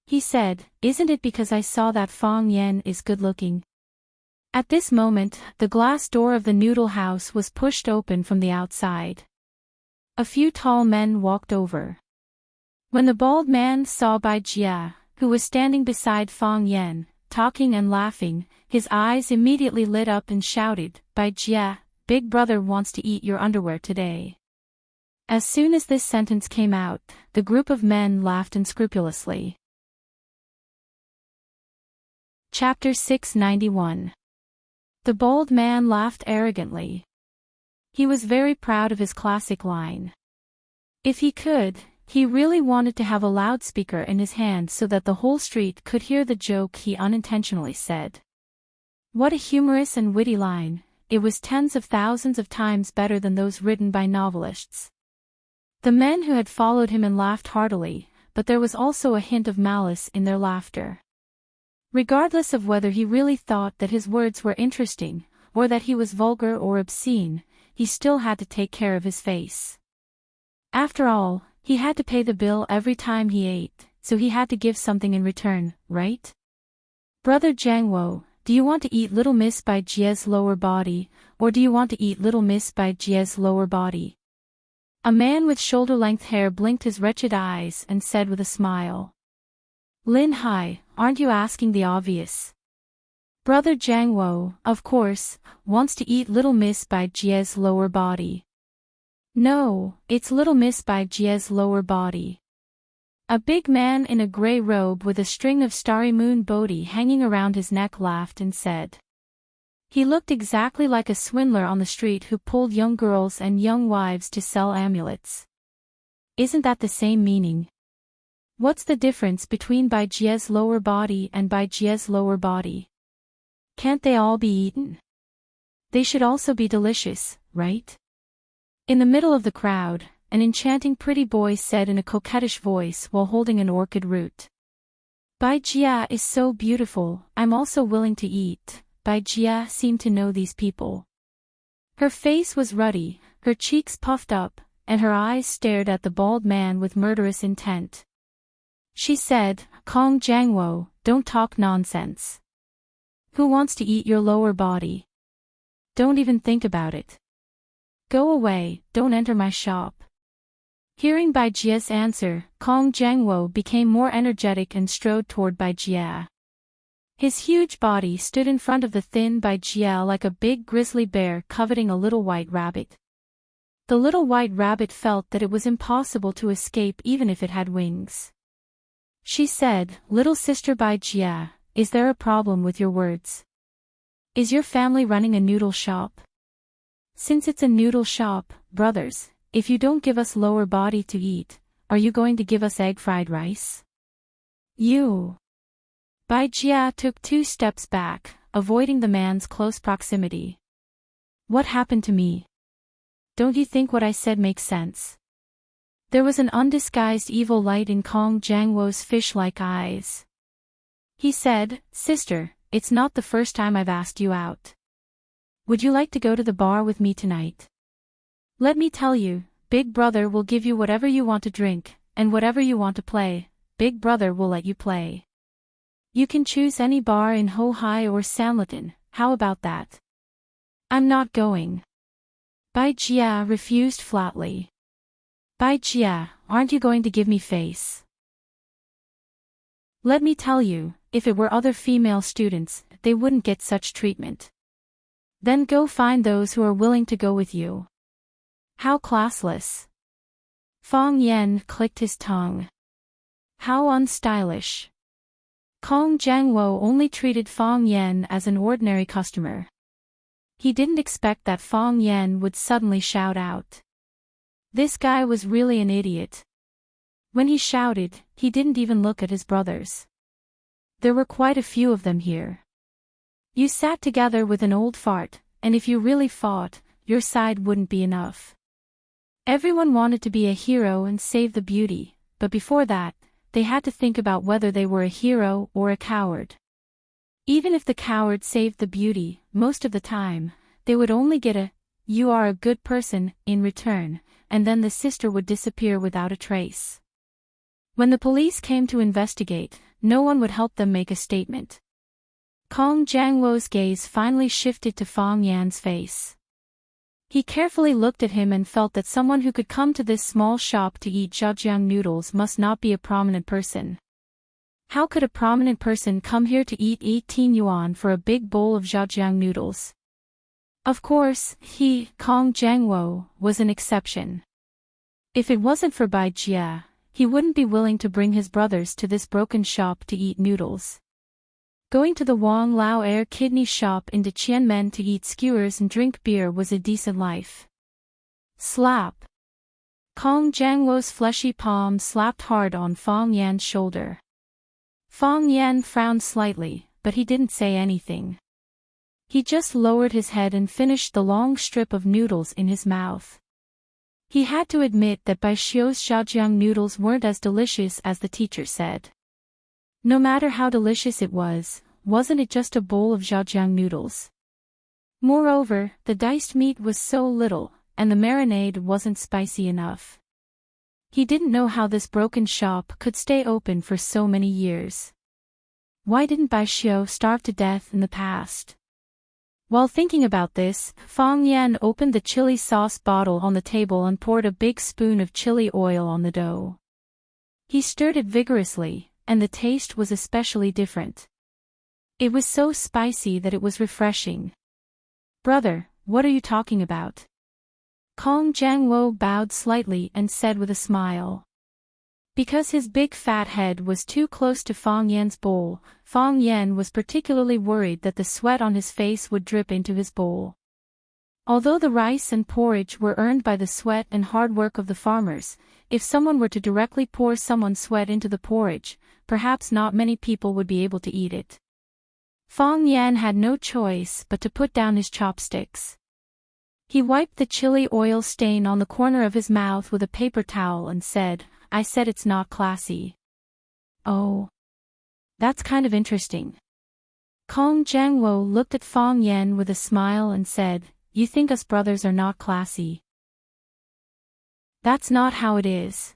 He said, "Isn't it because I saw that Fong Yan is good-looking?" At this moment, the glass door of the noodle house was pushed open from the outside. A few tall men walked over. When the bald man saw Bai Jia, who was standing beside Fong Yan, talking and laughing, his eyes immediately lit up and shouted, "Bai Jia, Big Brother wants to eat your underwear today." As soon as this sentence came out, the group of men laughed unscrupulously. Chapter 691. The bald man laughed arrogantly. He was very proud of his classic line. If he could, he really wanted to have a loudspeaker in his hand so that the whole street could hear the joke he unintentionally said. What a humorous and witty line! It was tens of thousands of times better than those written by novelists. The men who had followed him and laughed heartily, but there was also a hint of malice in their laughter. Regardless of whether he really thought that his words were interesting, or that he was vulgar or obscene, he still had to take care of his face. After all, he had to pay the bill every time he ate, so he had to give something in return, right? "Brother Jiangwo, do you want to eat Little Miss Bai Jia's lower body, or do you want to eat Little Miss Bai Jia's lower body?" A man with shoulder-length hair blinked his wretched eyes and said with a smile. "Lin Hai, aren't you asking the obvious? Brother Jiangwo, of course, wants to eat Little Miss Bai Jia's lower body." "No, it's Little Miss Bai Jia's lower body." A big man in a gray robe with a string of starry moon bodhi hanging around his neck laughed and said. He looked exactly like a swindler on the street who pulled young girls and young wives to sell amulets. Isn't that the same meaning? What's the difference between Bai Jia's lower body and Bai Jia's lower body? Can't they all be eaten? They should also be delicious, right? In the middle of the crowd, an enchanting pretty boy said in a coquettish voice while holding an orchid root. "Bai Jia is so beautiful, I'm also willing to eat." Bai Jia seemed to know these people. Her face was ruddy, her cheeks puffed up, and her eyes stared at the bald man with murderous intent. She said, "Kong Jiangwo, don't talk nonsense. Who wants to eat your lower body? Don't even think about it. Go away, don't enter my shop." Hearing Bai Jia's answer, Kong Jiangwo became more energetic and strode toward Bai Jia. His huge body stood in front of the thin Bai Jia like a big grizzly bear coveting a little white rabbit. The little white rabbit felt that it was impossible to escape even if it had wings. She said, "Little sister Bai Jia, is there a problem with your words? Is your family running a noodle shop? Since it's a noodle shop, brothers, if you don't give us lower body to eat, are you going to give us egg fried rice?" You. Bai Jia took 2 steps back, avoiding the man's close proximity. "What happened to me? Don't you think what I said makes sense?" There was an undisguised evil light in Kong Jiangwo's fish-like eyes. He said, "Sister, it's not the first time I've asked you out. Would you like to go to the bar with me tonight? Let me tell you, Big Brother will give you whatever you want to drink, and whatever you want to play, Big Brother will let you play. You can choose any bar in Hohai or Sanlitun, how about that?" "I'm not going." Bai Jia refused flatly. "Bai Jia, aren't you going to give me face?" "Let me tell you, if it were other female students, they wouldn't get such treatment. Then go find those who are willing to go with you." How classless. Fong Yan clicked his tongue. How unstylish. Kong Jiangwo only treated Fang Yan as an ordinary customer. He didn't expect that Fang Yan would suddenly shout out. This guy was really an idiot. When he shouted, he didn't even look at his brothers. There were quite a few of them here. You sat together with an old fart, and if you really fought, your side wouldn't be enough. Everyone wanted to be a hero and save the beauty, but before that, they had to think about whether they were a hero or a coward. Even if the coward saved the beauty, most of the time, they would only get a, "You are a good person," in return, and then the sister would disappear without a trace. When the police came to investigate, no one would help them make a statement. Kong Jiangwo's gaze finally shifted to Fang Yan's face. He carefully looked at him and felt that someone who could come to this small shop to eat zhejiang noodles must not be a prominent person. How could a prominent person come here to eat 18 yuan for a big bowl of zhejiang noodles? Of course, he, Kong Jiangwo, was an exception. If it wasn't for Bai Jia, he wouldn't be willing to bring his brothers to this broken shop to eat noodles. Going to the Wang Lao Air kidney shop in Tianmen to eat skewers and drink beer was a decent life. Slap. Kong Jiangwo's fleshy palm slapped hard on Fang Yan's shoulder. Fang Yan frowned slightly, but he didn't say anything. He just lowered his head and finished the long strip of noodles in his mouth. He had to admit that Bai Xiu's zhejiang noodles weren't as delicious as the teacher said. No matter how delicious it was, wasn't it just a bowl of zhejiang noodles? Moreover, the diced meat was so little, and the marinade wasn't spicy enough. He didn't know how this broken shop could stay open for so many years. Why didn't Bai Xiu starve to death in the past? While thinking about this, Fang Yan opened the chili sauce bottle on the table and poured a big spoon of chili oil on the dough. He stirred it vigorously, and the taste was especially different. It was so spicy that it was refreshing. "Brother, what are you talking about?" Kong Jiangwo bowed slightly and said with a smile. Because his big fat head was too close to Fang Yan's bowl, Fang Yan was particularly worried that the sweat on his face would drip into his bowl. Although the rice and porridge were earned by the sweat and hard work of the farmers, if someone were to directly pour someone's sweat into the porridge, perhaps not many people would be able to eat it. Fang Yan had no choice but to put down his chopsticks. He wiped the chili oil stain on the corner of his mouth with a paper towel and said, "I said it's not classy." "Oh. That's kind of interesting." Kong Jiangwo looked at Fang Yan with a smile and said, "You think us brothers are not classy? That's not how it is."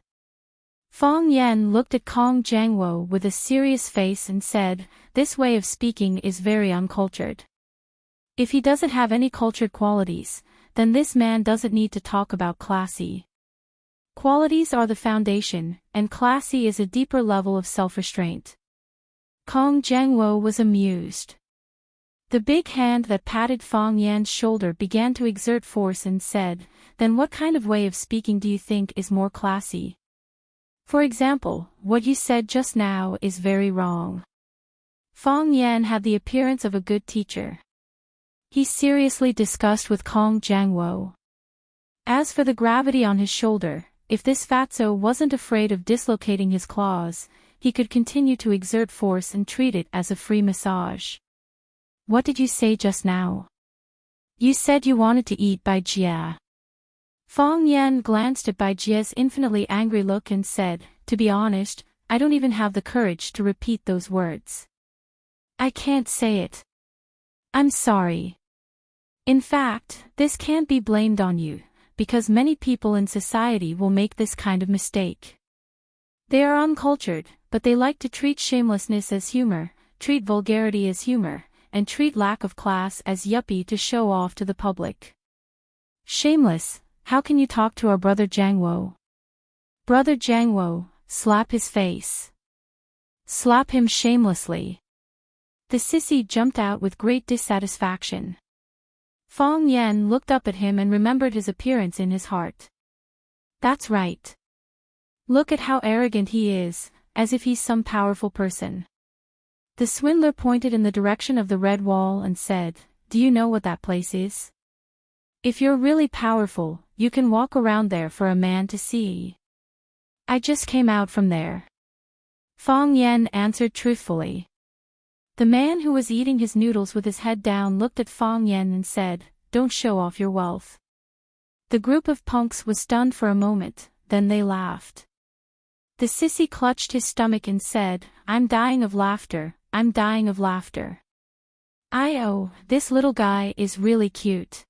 Fang Yan looked at Kong Jiangwo with a serious face and said, "This way of speaking is very uncultured. If he doesn't have any cultured qualities, then this man doesn't need to talk about classy. Qualities are the foundation, and classy is a deeper level of self-restraint." Kong Jiangwo was amused. The big hand that patted Fang Yan's shoulder began to exert force and said, "Then what kind of way of speaking do you think is more classy? For example, what you said just now is very wrong." Fang Yan had the appearance of a good teacher. He seriously discussed with Kong Jiangwo. As for the gravity on his shoulder, if this fatso wasn't afraid of dislocating his claws, he could continue to exert force and treat it as a free massage. "What did you say just now?" "You said you wanted to eat Bai Jia." Fang Yan glanced at Bai Jia's infinitely angry look and said, "To be honest, I don't even have the courage to repeat those words. I can't say it. I'm sorry. In fact, this can't be blamed on you, because many people in society will make this kind of mistake. They are uncultured, but they like to treat shamelessness as humor, treat vulgarity as humor, and treat lack of class as yuppie to show off to the public. Shameless, how can you talk to our brother Jiangwo? Brother Jiangwo, slap his face. Slap him shamelessly." The sissy jumped out with great dissatisfaction. Fang Yan looked up at him and remembered his appearance in his heart. "That's right. Look at how arrogant he is, as if he's some powerful person. The swindler pointed in the direction of the red wall and said, "Do you know what that place is? If you're really powerful, you can walk around there for a man to see." "I just came out from there," Fong Yen answered truthfully. The man who was eating his noodles with his head down looked at Fong Yen and said, "Don't show off your wealth." The group of punks was stunned for a moment, then they laughed. The sissy clutched his stomach and said, "I'm dying of laughter, I'm dying of laughter. Oh, this little guy is really cute.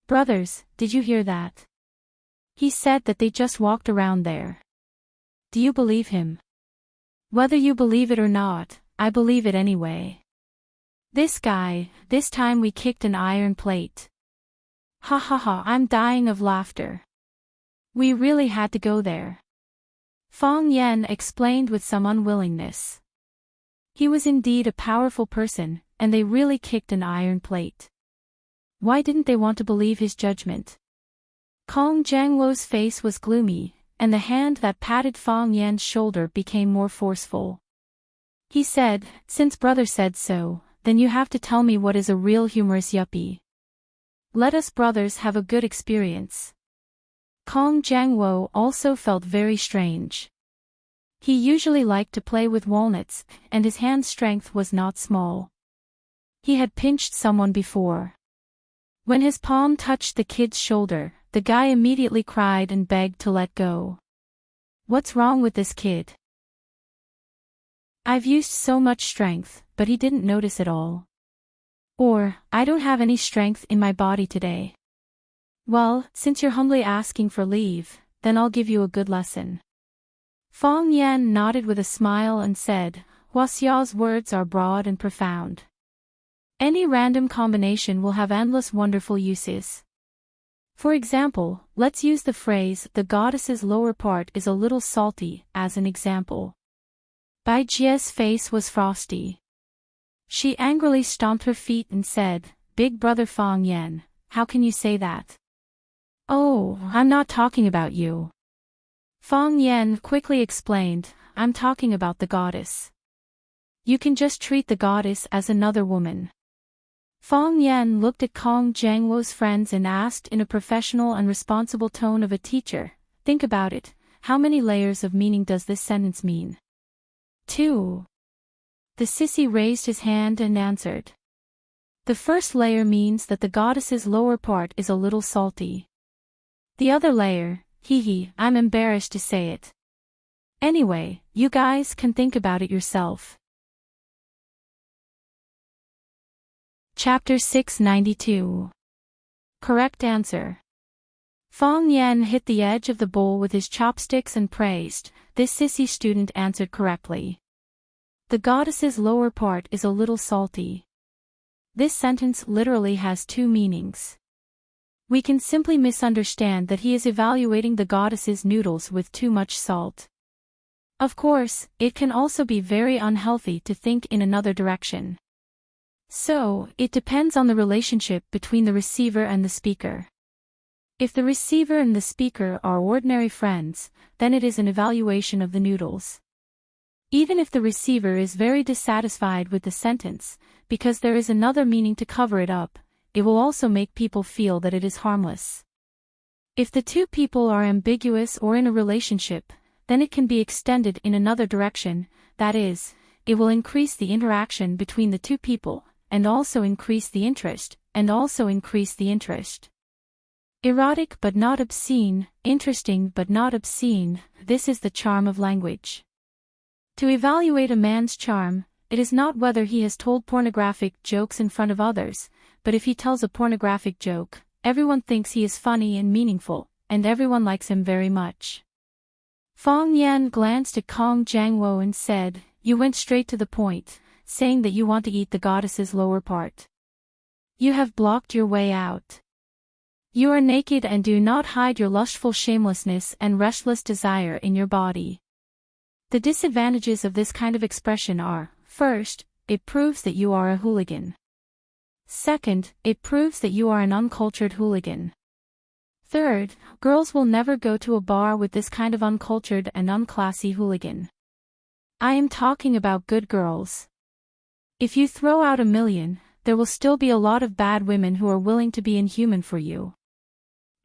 Brothers, did you hear that? He said that they just walked around there. Do you believe him?" "Whether you believe it or not, I believe it anyway. This guy, this time we kicked an iron plate. Ha ha ha, I'm dying of laughter. We really had to go there." Fong Yen explained with some unwillingness. He was indeed a powerful person, and they really kicked an iron plate. Why didn't they want to believe his judgment? Kong Jiangluo's face was gloomy, and the hand that patted Fong Yen's shoulder became more forceful. He said, "Since brother said so, then you have to tell me what is a real humorous yuppie. Let us brothers have a good experience." Kong Jiangluo also felt very strange. He usually liked to play with walnuts, and his hand strength was not small. He had pinched someone before. When his palm touched the kid's shoulder, the guy immediately cried and begged to let go. "What's wrong with this kid? I've used so much strength, but he didn't notice at all." Or, "I don't have any strength in my body today." "Well, since you're humbly asking for leave, then I'll give you a good lesson." Fong Yen nodded with a smile and said, "Hua Xiao's words are broad and profound. Any random combination will have endless wonderful uses. For example, let's use the phrase, 'the goddess's lower part is a little salty,' as an example." Bai Jie's face was frosty. She angrily stomped her feet and said, "Big brother Fong Yen, how can you say that?" "Oh, I'm not talking about you." Fong Yen quickly explained, "I'm talking about the goddess. You can just treat the goddess as another woman." Fong Yen looked at Kong Jiangluo's friends and asked in a professional and responsible tone of a teacher, "Think about it, how many layers of meaning does this sentence mean?" "2. The sissy raised his hand and answered. "The first layer means that the goddess's lower part is a little salty. The other layer, I'm embarrassed to say it. Anyway, you guys can think about it yourself." Chapter 692. Correct answer. Fong Yen hit the edge of the bowl with his chopsticks and praised, "This sissy student answered correctly. The goddess's lower part is a little salty." This sentence literally has two meanings. We can simply misunderstand that he is evaluating the goddess's noodles with too much salt. Of course, it can also be very unhealthy to think in another direction. So, it depends on the relationship between the receiver and the speaker. If the receiver and the speaker are ordinary friends, then it is an evaluation of the noodles. Even if the receiver is very dissatisfied with the sentence, because there is another meaning to cover it up, it will also make people feel that it is harmless. If the two people are ambiguous or in a relationship, then it can be extended in another direction, that is, it will increase the interaction between the two people, and also increase the interest, Erotic but not obscene, interesting but not obscene, this is the charm of language. To evaluate a man's charm, it is not whether he has told pornographic jokes in front of others, but if he tells a pornographic joke, everyone thinks he is funny and meaningful, and everyone likes him very much. Fong Yan glanced at Kong Jiangluo and said, "You went straight to the point, saying that you want to eat the goddess's lower part. You have blocked your way out. You are naked and do not hide your lustful shamelessness and restless desire in your body." The disadvantages of this kind of expression are, first, it proves that you are a hooligan. Second, it proves that you are an uncultured hooligan. Third, girls will never go to a bar with this kind of uncultured and unclassy hooligan. I am talking about good girls. If you throw out 1 million, there will still be a lot of bad women who are willing to be inhuman for you.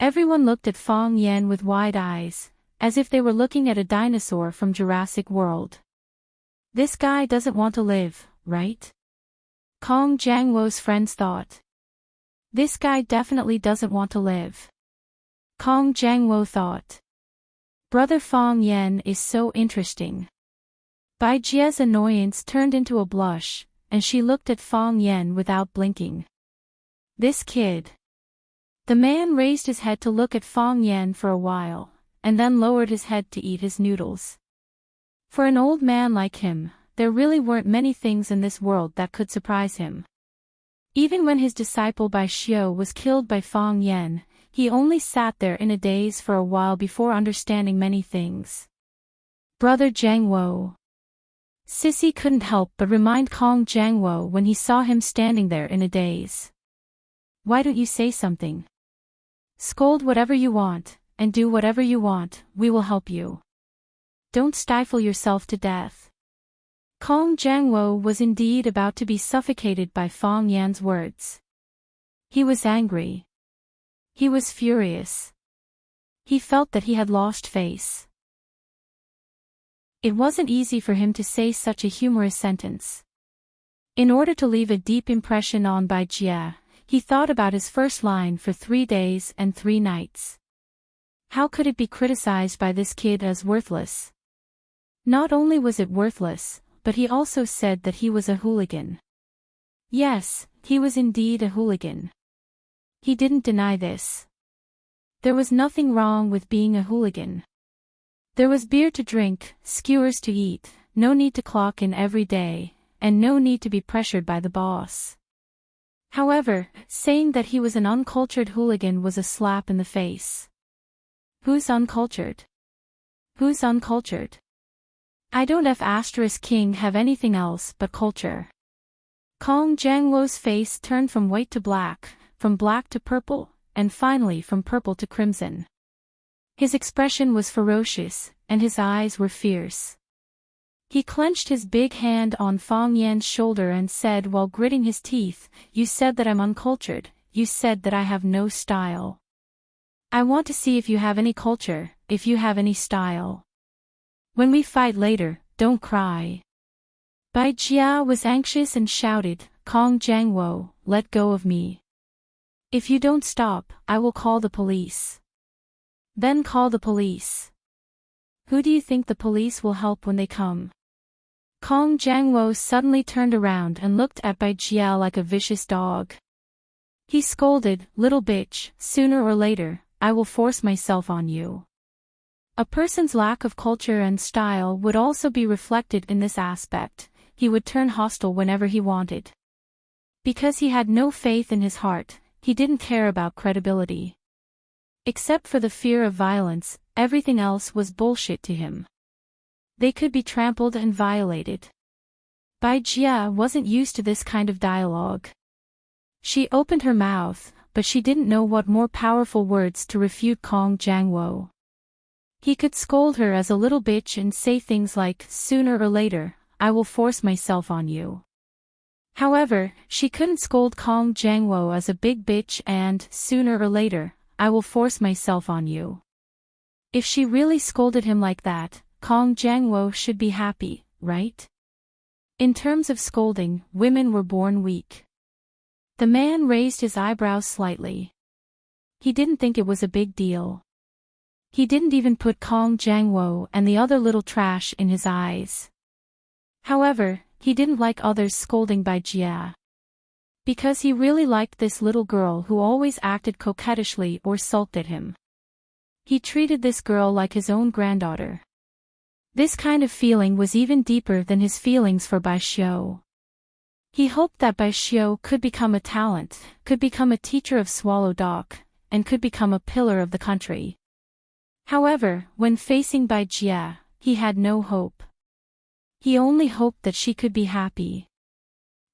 Everyone looked at Fong Yan with wide eyes, as if they were looking at a dinosaur from Jurassic World. This guy doesn't want to live, right? Kong Jangwo's friends thought. This guy definitely doesn't want to live. Kong Jangwo thought. Brother Fong Yan is so interesting. Bai Jie's annoyance turned into a blush, and she looked at Fong Yan without blinking. This kid. The man raised his head to look at Fong Yan for a while, and then lowered his head to eat his noodles. For an old man like him, there really weren't many things in this world that could surprise him. Even when his disciple Bai Xiu was killed by Fong Yan, he only sat there in a daze for a while before understanding many things. Brother Jangwo. Sissy couldn't help but remind Kong Jangwo when he saw him standing there in a daze. Why don't you say something? Scold whatever you want, and do whatever you want, we will help you. Don't stifle yourself to death. Kong Jangwo was indeed about to be suffocated by Fong Yan's words. He was angry. He was furious. He felt that he had lost face. It wasn't easy for him to say such a humorous sentence. In order to leave a deep impression on Bai Jie, he thought about his first line for 3 days and 3 nights. How could it be criticized by this kid as worthless? Not only was it worthless, but he also said that he was a hooligan. Yes, he was indeed a hooligan. He didn't deny this. There was nothing wrong with being a hooligan. There was beer to drink, skewers to eat, no need to clock in every day, and no need to be pressured by the boss. However, saying that he was an uncultured hooligan was a slap in the face. Who's uncultured? Who's uncultured? I don't King have anything else but culture. Kong Jangwo's face turned from white to black, from black to purple, and finally from purple to crimson. His expression was ferocious, and his eyes were fierce. He clenched his big hand on Fong Yan's shoulder and said while gritting his teeth, "You said that I'm uncultured, you said that I have no style. I want to see if you have any culture, if you have any style. When we fight later, don't cry." Bai Jie was anxious and shouted, "Kong Jangwo, let go of me. If you don't stop, I will call the police." Then call the police. Who do you think the police will help when they come? Kong Jangwo suddenly turned around and looked at Bai Jie like a vicious dog. He scolded, "Little bitch, sooner or later, I will force myself on you." A person's lack of culture and style would also be reflected in this aspect. He would turn hostile whenever he wanted. Because he had no faith in his heart, he didn't care about credibility. Except for the fear of violence, everything else was bullshit to him. They could be trampled and violated. Bai Jie wasn't used to this kind of dialogue. She opened her mouth, but she didn't know what more powerful words to refute Kong Jangwo. He could scold her as a little bitch and say things like, "Sooner or later, I will force myself on you." However, she couldn't scold Kong Jangwo as a big bitch and, "Sooner or later, I will force myself on you." If she really scolded him like that, Kong Jangwo should be happy, right? In terms of scolding, women were born weak. The man raised his eyebrows slightly. He didn't think it was a big deal. He didn't even put Kong Jangwo and the other little trash in his eyes. However, he didn't like others scolding Bai Jie. Because he really liked this little girl who always acted coquettishly or sulked at him. He treated this girl like his own granddaughter. This kind of feeling was even deeper than his feelings for Bai Xiu. He hoped that Bai Xiu could become a talent, could become a teacher of Swallow Dock, and could become a pillar of the country. However, when facing Bai Jie, he had no hope. He only hoped that she could be happy.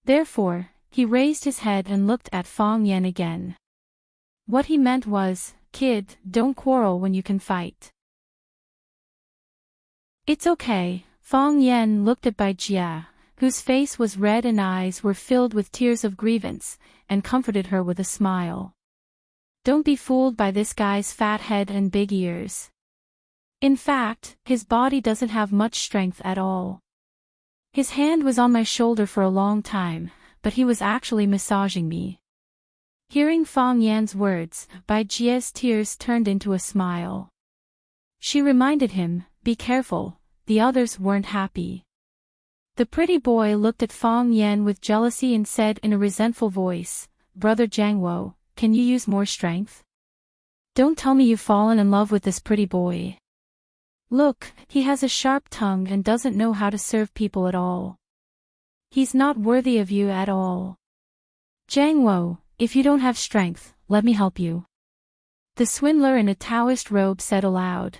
Therefore, he raised his head and looked at Fong Yan again. What he meant was, "Kid, don't quarrel when you can fight." "It's okay." Fong Yan looked at Bai Jie, whose face was red and eyes were filled with tears of grievance, and comforted her with a smile. Don't be fooled by this guy's fat head and big ears. In fact, his body doesn't have much strength at all. His hand was on my shoulder for a long time, but he was actually massaging me. Hearing Fang Yan's words, Bai Jie's tears turned into a smile. She reminded him, be careful, the others weren't happy. The pretty boy looked at Fang Yan with jealousy and said in a resentful voice, Brother Jiangwo, can you use more strength? Don't tell me you've fallen in love with this pretty boy. Look, he has a sharp tongue and doesn't know how to serve people at all. He's not worthy of you at all. Jiangwo, if you don't have strength, let me help you. The swindler in a Taoist robe said aloud.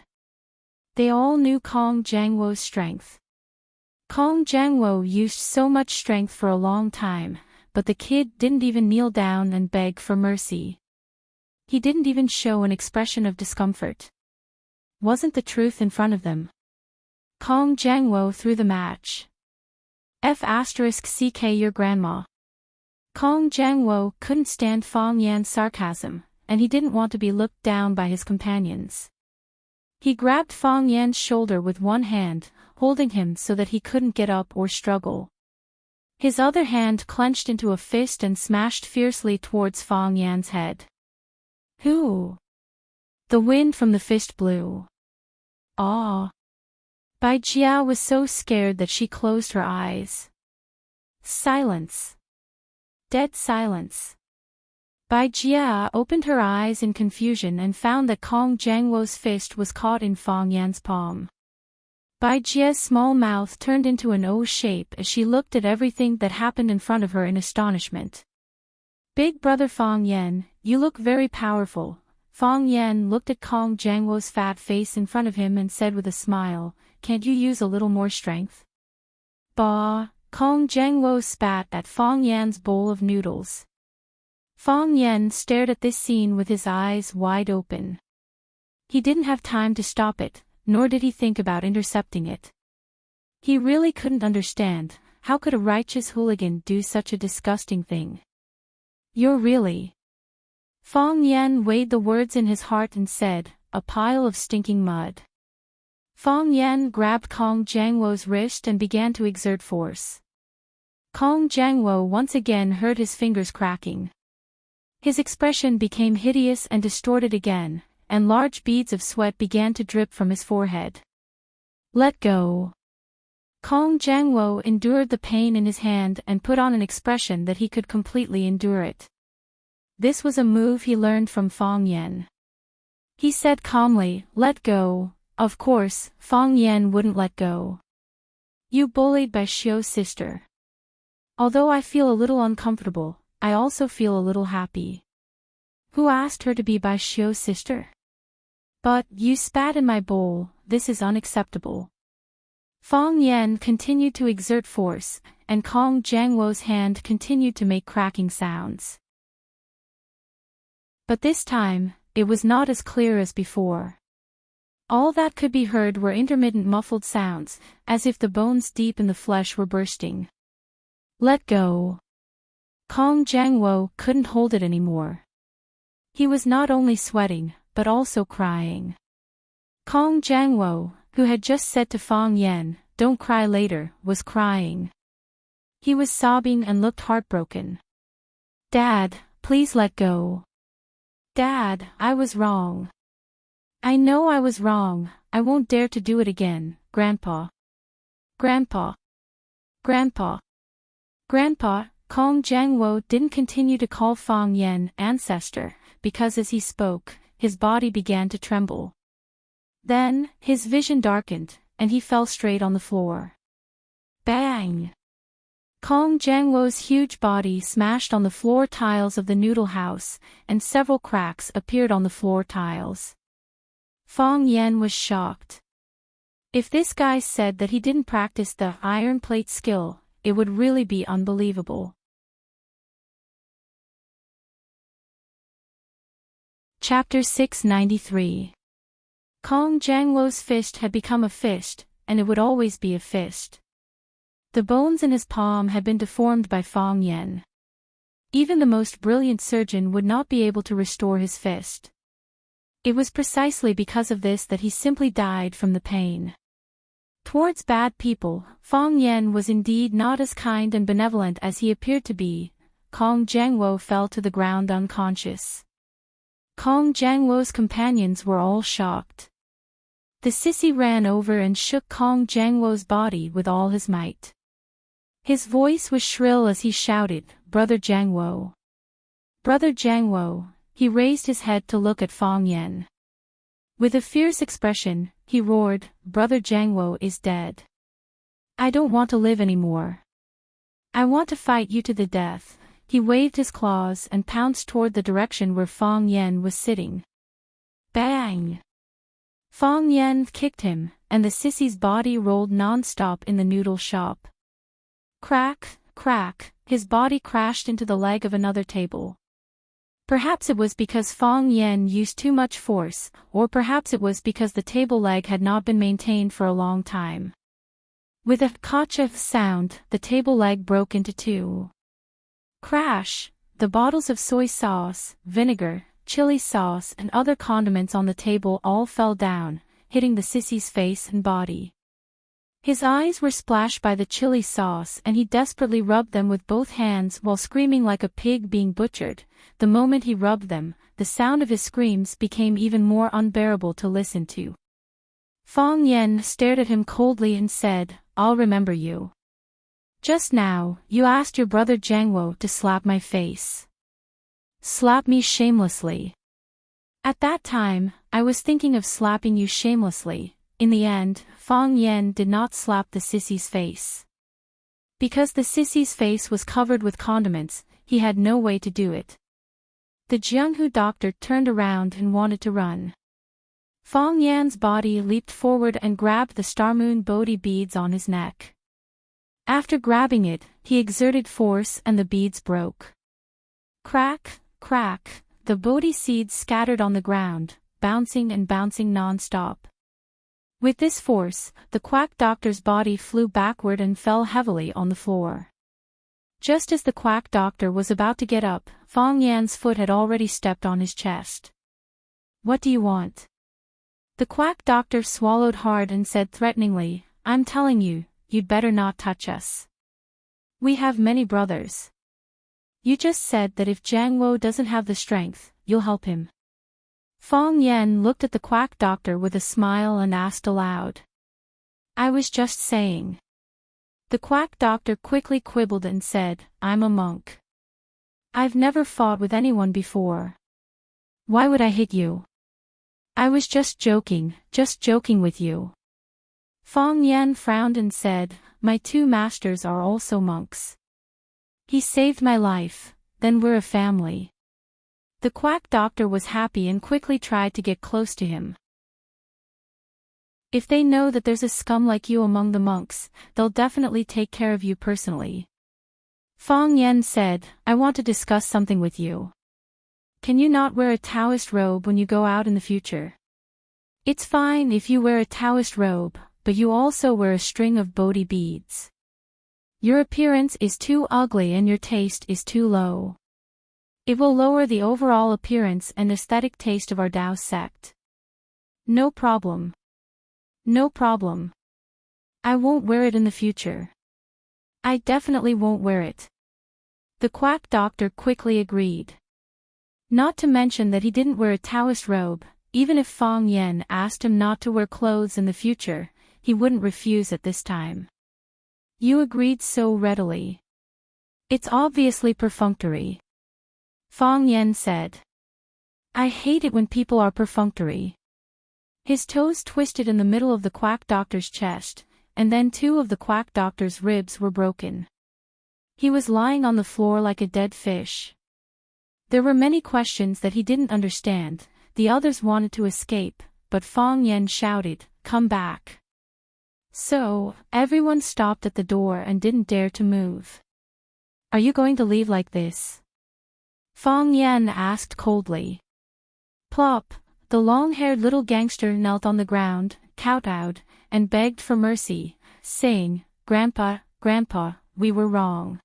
They all knew Kong Jiangwo's strength. Kong Jiangwo used so much strength for a long time, but the kid didn't even kneel down and beg for mercy. He didn't even show an expression of discomfort. Wasn't the truth in front of them? Kong Jiangwo threw the match. F***ck your grandma. Kong Jiangwo couldn't stand Fang Yan's sarcasm, and he didn't want to be looked down by his companions. He grabbed Fang Yan's shoulder with one hand, holding him so that he couldn't get up or struggle. His other hand clenched into a fist and smashed fiercely towards Fang Yan's head. Who? The wind from the fist blew. Ah! Bai Jia was so scared that she closed her eyes. Silence. Dead silence. Bai Jia opened her eyes in confusion and found that Kong Jiangwo's fist was caught in Fang Yan's palm. Bai Jia's small mouth turned into an O shape as she looked at everything that happened in front of her in astonishment. Big brother Fang Yan, you look very powerful. Fang Yan looked at Kong Jiangwo's fat face in front of him and said with a smile, can't you use a little more strength? Bah! Kong Jiangwo spat at Fang Yan's bowl of noodles. Fang Yan stared at this scene with his eyes wide open. He didn't have time to stop it, nor did he think about intercepting it. He really couldn't understand, how could a righteous hooligan do such a disgusting thing? You're really... Fang Yan weighed the words in his heart and said, a pile of stinking mud. Fang Yan grabbed Kong Jiangwo's wrist and began to exert force. Kong Jiangwo once again heard his fingers cracking. His expression became hideous and distorted again, and large beads of sweat began to drip from his forehead. Let go. Kong Jiangwo endured the pain in his hand and put on an expression that he could completely endure it. This was a move he learned from Fang Yan. He said calmly, let go. Of course, Fang Yan wouldn't let go. You bullied Bai Xiu's sister. Although I feel a little uncomfortable, I also feel a little happy. Who asked her to be Bai Xiu's sister? But, you spat in my bowl, this is unacceptable. Fang Yan continued to exert force, and Kong Jiangwo's hand continued to make cracking sounds. But this time, it was not as clear as before. All that could be heard were intermittent muffled sounds, as if the bones deep in the flesh were bursting. Let go. Kong Jiangwo couldn't hold it anymore. He was not only sweating, but also crying. Kong Jiangwo, who had just said to Fang Yan, don't cry later, was crying. He was sobbing and looked heartbroken. Dad, please let go. Dad, I was wrong. I know I was wrong, I won't dare to do it again, Grandpa. Grandpa. Grandpa. Grandpa. Kong Jiangwo didn't continue to call Fang Yan ancestor, because as he spoke, his body began to tremble. Then, his vision darkened, and he fell straight on the floor. Bang! Kong Jiangwo's huge body smashed on the floor tiles of the noodle house, and several cracks appeared on the floor tiles. Fang Yan was shocked. If this guy said that he didn't practice the iron plate skill, it would really be unbelievable. Chapter 693. Kong Jiangwo's fist had become a fist, and it would always be a fist. The bones in his palm had been deformed by Fong Yen. Even the most brilliant surgeon would not be able to restore his fist. It was precisely because of this that he simply died from the pain. Towards bad people, Fong Yen was indeed not as kind and benevolent as he appeared to be. Kong Jiangwo fell to the ground unconscious. Kong Jiangwo's companions were all shocked. The sissy ran over and shook Kong Jiangwo's body with all his might. His voice was shrill as he shouted, "Brother Jiangwo! Brother Jiangwo!" He raised his head to look at Fong Yen. With a fierce expression, he roared, "Brother Jiangwo is dead. I don't want to live anymore. I want to fight you to the death." He waved his claws and pounced toward the direction where Fong Yen was sitting. Bang! Fong Yen kicked him, and the sissy's body rolled non-stop in the noodle shop. Crack, crack, his body crashed into the leg of another table. Perhaps it was because Fong Yen used too much force, or perhaps it was because the table leg had not been maintained for a long time. With a kacha sound, the table leg broke into two. Crash! The bottles of soy sauce, vinegar, chili sauce and other condiments on the table all fell down, hitting the sissy's face and body. His eyes were splashed by the chili sauce and he desperately rubbed them with both hands while screaming like a pig being butchered. The moment he rubbed them, the sound of his screams became even more unbearable to listen to. Fong Yen stared at him coldly and said, "I'll remember you. Just now, you asked your brother Jiangwo to slap my face. Slap me shamelessly. At that time, I was thinking of slapping you shamelessly." In the end, Fong Yen did not slap the sissy's face. Because the sissy's face was covered with condiments, he had no way to do it. The Jianghu doctor turned around and wanted to run. Fong Yan's body leaped forward and grabbed the star moon Bodhi beads on his neck. After grabbing it, he exerted force and the beads broke. Crack, crack, the Bodhi seeds scattered on the ground, bouncing and bouncing non-stop. With this force, the quack doctor's body flew backward and fell heavily on the floor. Just as the quack doctor was about to get up, Fong Yan's foot had already stepped on his chest. "What do you want?" The quack doctor swallowed hard and said threateningly, "I'm telling you, you'd better not touch us. We have many brothers. You just said that if Jiangwo doesn't have the strength, you'll help him." Fong Yen looked at the quack doctor with a smile and asked aloud, "I was just saying." The quack doctor quickly quibbled and said, "I'm a monk. I've never fought with anyone before. Why would I hit you? I was just joking with you." Fong Yen frowned and said, "My two masters are also monks. He saved my life, then we're a family." The quack doctor was happy and quickly tried to get close to him. "If they know that there's a scum like you among the monks, they'll definitely take care of you personally." Fong Yen said, "I want to discuss something with you. Can you not wear a Taoist robe when you go out in the future? It's fine if you wear a Taoist robe, but you also wear a string of Bodhi beads. Your appearance is too ugly and your taste is too low. It will lower the overall appearance and aesthetic taste of our Tao sect." "No problem. No problem. I won't wear it in the future. I definitely won't wear it." The quack doctor quickly agreed. Not to mention that he didn't wear a Taoist robe. Even if Fong Yen asked him not to wear clothes in the future, he wouldn't refuse at this time. "You agreed so readily. It's obviously perfunctory," Fong Yen said. "I hate it when people are perfunctory." His toes twisted in the middle of the quack doctor's chest, and then two of the quack doctor's ribs were broken. He was lying on the floor like a dead fish. There were many questions that he didn't understand. The others wanted to escape, but Fong Yen shouted, "Come back." So, everyone stopped at the door and didn't dare to move. "Are you going to leave like this?" Fong Yen asked coldly. Plop, the long-haired little gangster knelt on the ground, kowtowed, and begged for mercy, saying, "Grandpa, Grandpa, we were wrong.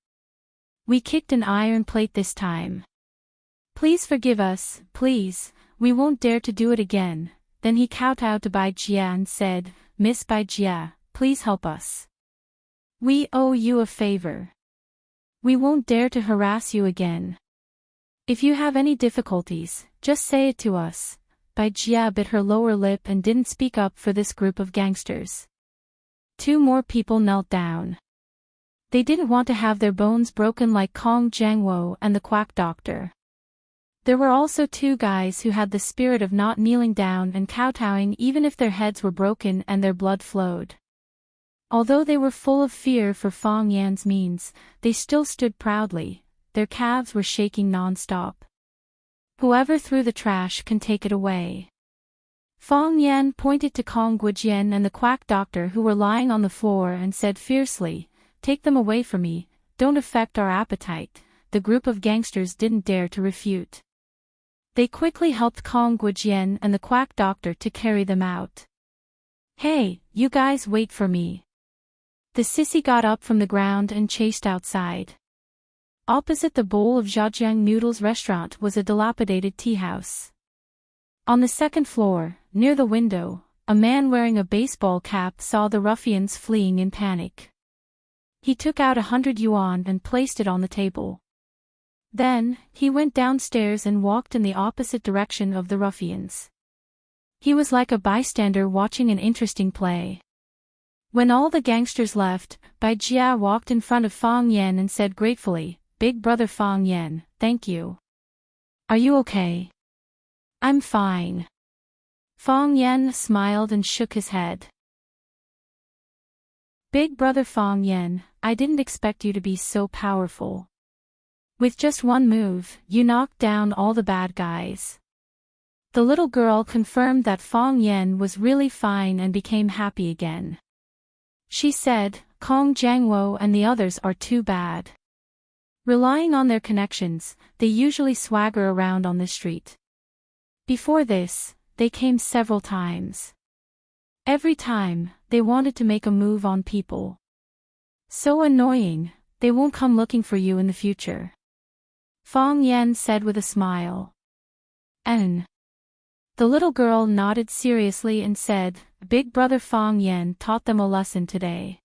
We kicked an iron plate this time. Please forgive us, please, we won't dare to do it again." Then he kowtowed to Bai Jia and said, "Miss Bai Jia, please help us. We owe you a favor. We won't dare to harass you again. If you have any difficulties, just say it to us." Bai Jia bit her lower lip and didn't speak up for this group of gangsters. 2 more people knelt down. They didn't want to have their bones broken like Kong Jiangwo and the quack doctor. There were also 2 guys who had the spirit of not kneeling down and kowtowing even if their heads were broken and their blood flowed. Although they were full of fear for Fong Yan's means, they still stood proudly. Their calves were shaking non-stop. "Whoever threw the trash can take it away." Fong Yan pointed to Kong Guijian and the quack doctor who were lying on the floor and said fiercely, "Take them away from me, don't affect our appetite." The group of gangsters didn't dare to refute. They quickly helped Kong Guijian and the quack doctor to carry them out. "Hey, you guys wait for me." The sissy got up from the ground and chased outside. Opposite the Bowl of Zhajiang Noodles restaurant was a dilapidated tea house. On the 2nd floor, near the window, a man wearing a baseball cap saw the ruffians fleeing in panic. He took out 100 yuan and placed it on the table. Then, he went downstairs and walked in the opposite direction of the ruffians. He was like a bystander watching an interesting play. When all the gangsters left, Bai Jia walked in front of Fong Yan and said gratefully, "Big brother Fong Yan, thank you. Are you okay?" "I'm fine." Fong Yan smiled and shook his head. "Big brother Fong Yan, I didn't expect you to be so powerful. With just one move, you knocked down all the bad guys." The little girl confirmed that Fong Yan was really fine and became happy again. She said, "Kong Jiangwo and the others are too bad. Relying on their connections, they usually swagger around on the street. Before this, they came several times. Every time, they wanted to make a move on people. So annoying, they won't come looking for you in the future." Fong Yan said with a smile. "And?" The little girl nodded seriously and said, "Big brother Fong Yan taught them a lesson today.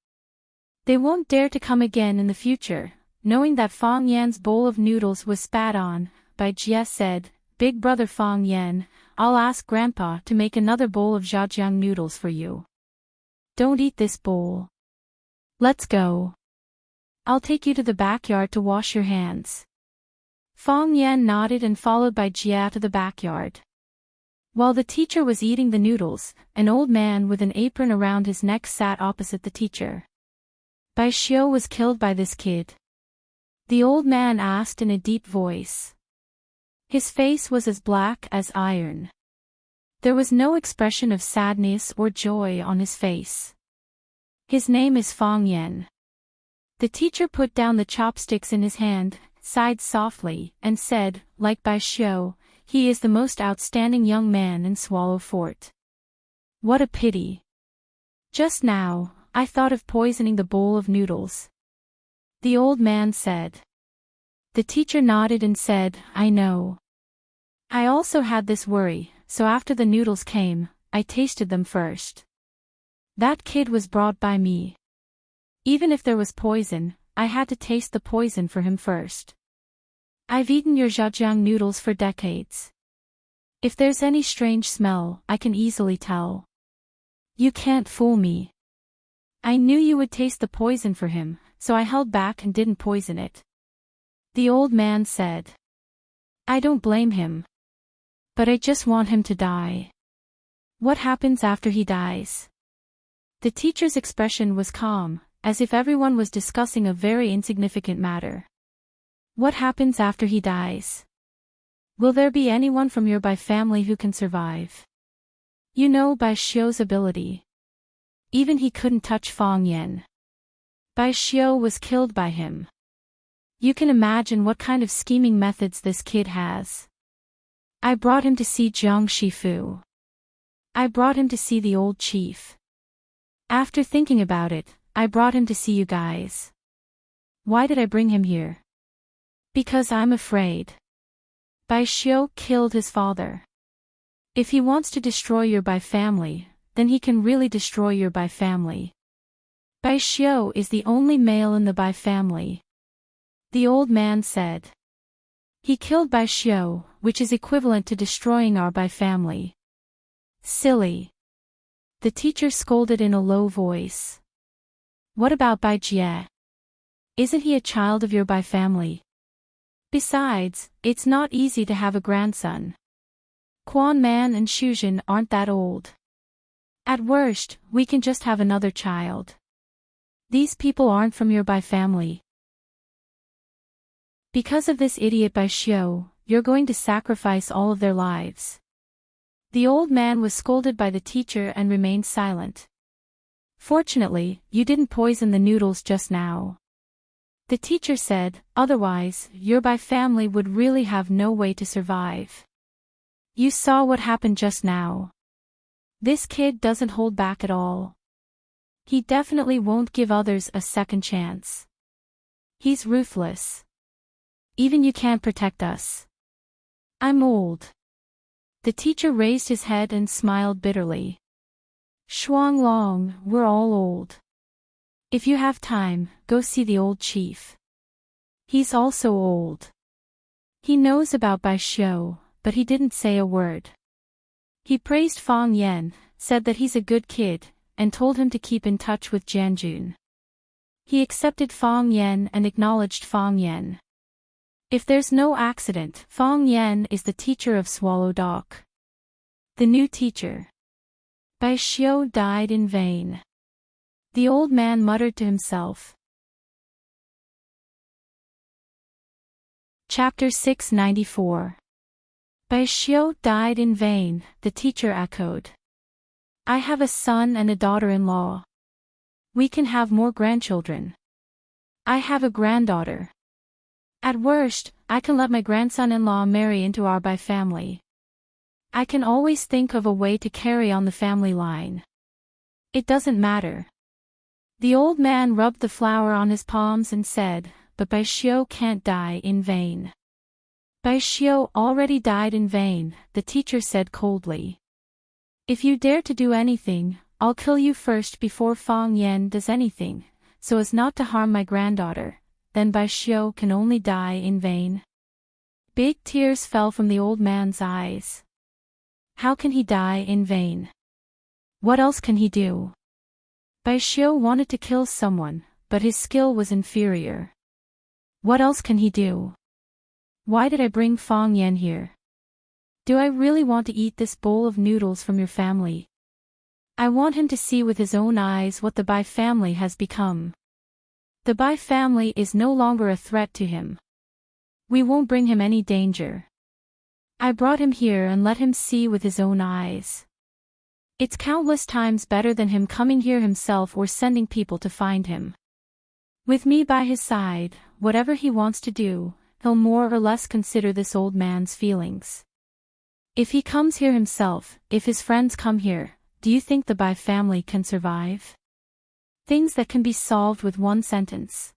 They won't dare to come again in the future." Knowing that Fong Yan's bowl of noodles was spat on, Bai Jia said, "Big brother Fong Yan, I'll ask Grandpa to make another bowl of Zhajiang noodles for you. Don't eat this bowl. Let's go. I'll take you to the backyard to wash your hands." Fong Yan nodded and followed Bai Jia to the backyard. While the teacher was eating the noodles, an old man with an apron around his neck sat opposite the teacher. "Bai Xiu was killed by this kid?" the old man asked in a deep voice. His face was as black as iron. There was no expression of sadness or joy on his face. "His name is Fong Yan." The teacher put down the chopsticks in his hand, sighed softly, and said, "Like Bai Xiu, he is the most outstanding young man in Swallow Fort. What a pity. Just now, I thought of poisoning the bowl of noodles," the old man said. The teacher nodded and said, "I know. I also had this worry, so after the noodles came, I tasted them first. That kid was brought by me. Even if there was poison, I had to taste the poison for him first. I've eaten your Zhajiang noodles for decades. If there's any strange smell, I can easily tell. You can't fool me. I knew you would taste the poison for him, so I held back and didn't poison it," the old man said. "I don't blame him. But I just want him to die." "What happens after he dies?" The teacher's expression was calm, as if everyone was discussing a very insignificant matter. "What happens after he dies? Will there be anyone from your Bai family who can survive? You know Bai Xiu's ability. Even he couldn't touch Fong Yan. Bai Xiu was killed by him. You can imagine what kind of scheming methods this kid has. I brought him to see Jiang Shifu. I brought him to see the old chief. After thinking about it, I brought him to see you guys. Why did I bring him here? Because I'm afraid. Bai Xiu killed his father. If he wants to destroy your Bai family, then he can really destroy your Bai family. Bai Xiu is the only male in the Bai family. The old man said. He killed Bai Xiu, which is equivalent to destroying our Bai family. Silly. The teacher scolded in a low voice. What about Bai Jie? Isn't he a child of your Bai family? Besides, it's not easy to have a grandson. Quan Man and Shuzhen aren't that old. At worst, we can just have another child. These people aren't from your Bai family. Because of this idiot Bai Xiu, you're going to sacrifice all of their lives. The old man was scolded by the teacher and remained silent. Fortunately, you didn't poison the noodles just now. The teacher said, otherwise, your Bai family would really have no way to survive. You saw what happened just now. This kid doesn't hold back at all. He definitely won't give others a second chance. He's ruthless. Even you can't protect us. I'm old. The teacher raised his head and smiled bitterly. Shuanglong, we're all old. If you have time, go see the old chief. He's also old. He knows about Bai Xiu, but he didn't say a word. He praised Fang Yan, said that he's a good kid, and told him to keep in touch with Jianjun. He accepted Fang Yan and acknowledged Fang Yan. If there's no accident, Fang Yan is the teacher of Swallow Dock. The new teacher. Bai Xiu died in vain. The old man muttered to himself. Chapter 694. Bai Xiu died in vain, the teacher echoed. I have a son and a daughter-in-law. We can have more grandchildren. I have a granddaughter. At worst, I can let my grandson-in-law marry into our Bai family. I can always think of a way to carry on the family line. It doesn't matter. The old man rubbed the flour on his palms and said, but Bai Xiu can't die in vain. Bai Xiu already died in vain, the teacher said coldly. If you dare to do anything, I'll kill you first before Fang Yan does anything, so as not to harm my granddaughter, then Bai Xiu can only die in vain. Big tears fell from the old man's eyes. How can he die in vain? What else can he do? Bai Xiu wanted to kill someone, but his skill was inferior. What else can he do? Why did I bring Fang Yan here? Do I really want to eat this bowl of noodles from your family? I want him to see with his own eyes what the Bai family has become. The Bai family is no longer a threat to him. We won't bring him any danger. I brought him here and let him see with his own eyes. It's countless times better than him coming here himself or sending people to find him. With me by his side, whatever he wants to do, he'll more or less consider this old man's feelings. If he comes here himself, if his friends come here, do you think the Bai family can survive? Things that can be solved with one sentence.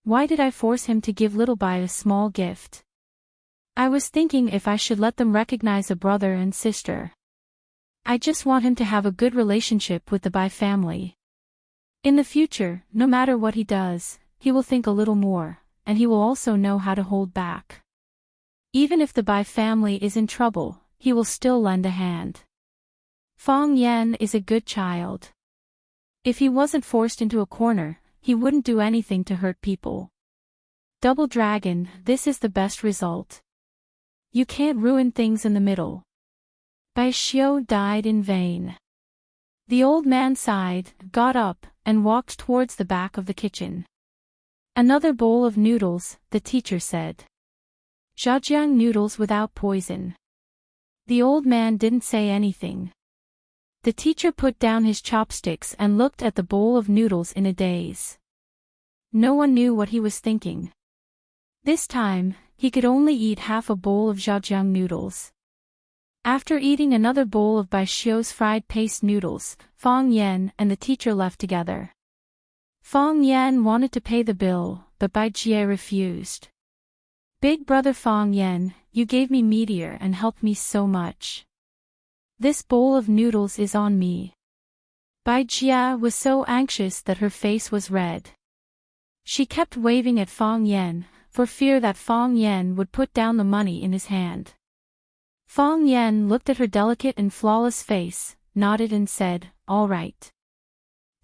Why did I force him to give little Bai a small gift? I was thinking if I should let them recognize a brother and sister. I just want him to have a good relationship with the Bai family. In the future, no matter what he does, he will think a little more, and he will also know how to hold back. Even if the Bai family is in trouble, he will still lend a hand. Fang Yan is a good child. If he wasn't forced into a corner, he wouldn't do anything to hurt people. Double Dragon, this is the best result. You can't ruin things in the middle. Bai Xiu died in vain. The old man sighed, got up, and walked towards the back of the kitchen. Another bowl of noodles, the teacher said. Zhejiang noodles without poison. The old man didn't say anything. The teacher put down his chopsticks and looked at the bowl of noodles in a daze. No one knew what he was thinking. This time, he could only eat half a bowl of zhejiang noodles. After eating another bowl of Bai Xiu's fried paste noodles, Fang Yan and the teacher left together. Fong Yan wanted to pay the bill, but Bai Jie refused. Big brother Fong Yan, you gave me meteor and helped me so much. This bowl of noodles is on me. Bai Jie was so anxious that her face was red. She kept waving at Fong Yan, for fear that Fong Yan would put down the money in his hand. Fong Yan looked at her delicate and flawless face, nodded and said, "All right.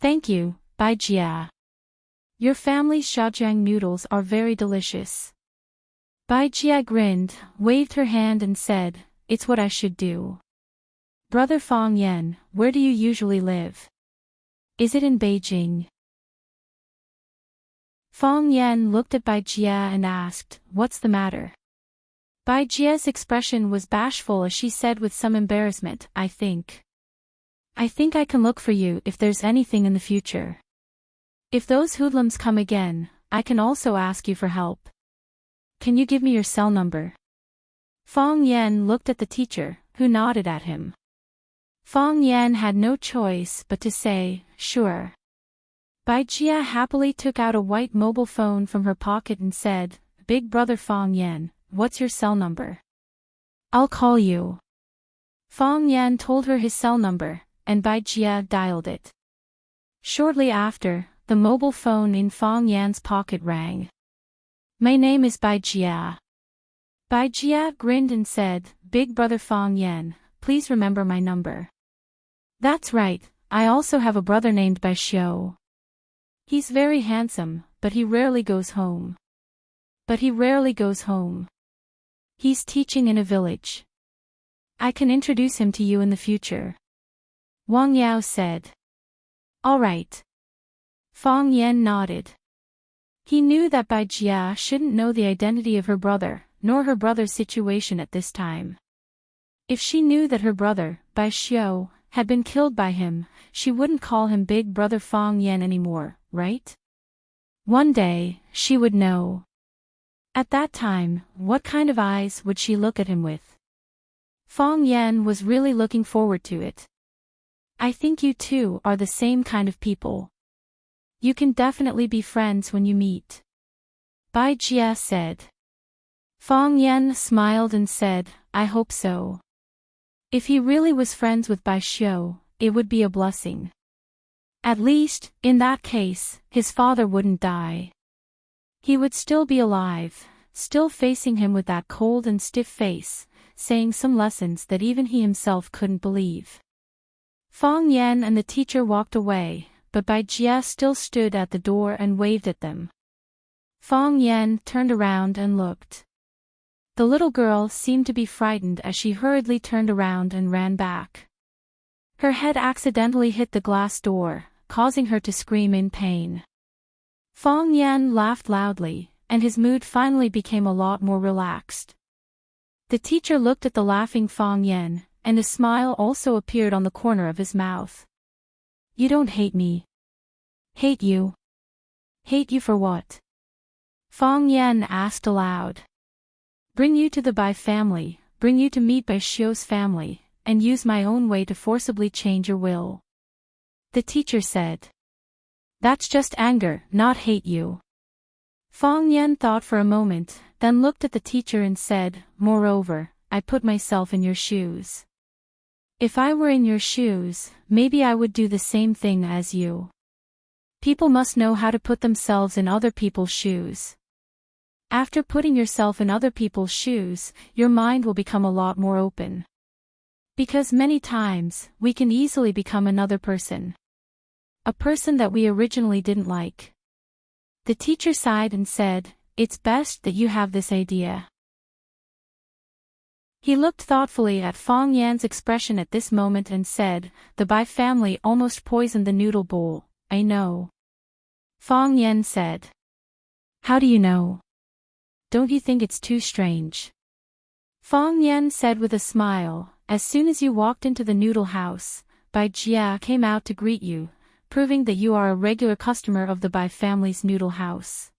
Thank you, Bai Jie. Your family's Shaojiang noodles are very delicious." Bai Jie grinned, waved her hand and said, "It's what I should do." "Brother Fong Yan, where do you usually live? Is it in Beijing?" Fong Yan looked at Bai Jie and asked, "What's the matter?" Bai Jie's expression was bashful as she said with some embarrassment, I think I can look for you if there's anything in the future. If those hoodlums come again, I can also ask you for help. Can you give me your cell number?" Fong Yan looked at the teacher, who nodded at him. Fong Yan had no choice but to say, "Sure." Bai Jie happily took out a white mobile phone from her pocket and said, "Big brother Fong Yan, what's your cell number? I'll call you." Fong Yan told her his cell number, and Bai Jie dialed it. Shortly after, the mobile phone in Fong Yan's pocket rang. "My name is Bai Jie." Bai Jie grinned and said, "Big brother Fong Yan, please remember my number." "That's right, I also have a brother named Bai Xiu. He's very handsome, but he rarely goes home. He's teaching in a village. I can introduce him to you in the future." Wang Yao said. "All right." Fong Yan nodded. He knew that Bai Jie shouldn't know the identity of her brother, nor her brother's situation at this time. If she knew that her brother, Bai Xiu, had been killed by him, she wouldn't call him Big Brother Fong Yan anymore, right? One day, she would know. At that time, what kind of eyes would she look at him with? Fong Yan was really looking forward to it. "I think you two are the same kind of people. You can definitely be friends when you meet," Bai Jie said. Fong Yan smiled and said, "I hope so." If he really was friends with Bai Xiu, it would be a blessing. At least, in that case, his father wouldn't die. He would still be alive, still facing him with that cold and stiff face, saying some lessons that even he himself couldn't believe. Fong Yan and the teacher walked away, but Bai Jie still stood at the door and waved at them. Fong Yan turned around and looked. The little girl seemed to be frightened as she hurriedly turned around and ran back. Her head accidentally hit the glass door, causing her to scream in pain. Fong Yan laughed loudly, and his mood finally became a lot more relaxed. The teacher looked at the laughing Fong Yan, and a smile also appeared on the corner of his mouth. "You don't hate me." "Hate you? Hate you for what?" Fong Yan asked aloud. "Bring you to the Bai family, bring you to meet Bai Xiu's family, and use my own way to forcibly change your will," the teacher said. "That's just anger, not hate you." Fong Yan thought for a moment, then looked at the teacher and said, "Moreover, I put myself in your shoes. If I were in your shoes, maybe I would do the same thing as you. People must know how to put themselves in other people's shoes. After putting yourself in other people's shoes, your mind will become a lot more open. Because many times, we can easily become another person. A person that we originally didn't like." The teacher sighed and said, "It's best that you have this idea." He looked thoughtfully at Fong Yan's expression at this moment and said, "The Bai family almost poisoned the noodle bowl, I know." Fong Yan said. "How do you know? Don't you think it's too strange?" Fong Yan said with a smile, "As soon as you walked into the noodle house, Bai Jie came out to greet you, proving that you are a regular customer of the Bai family's noodle house.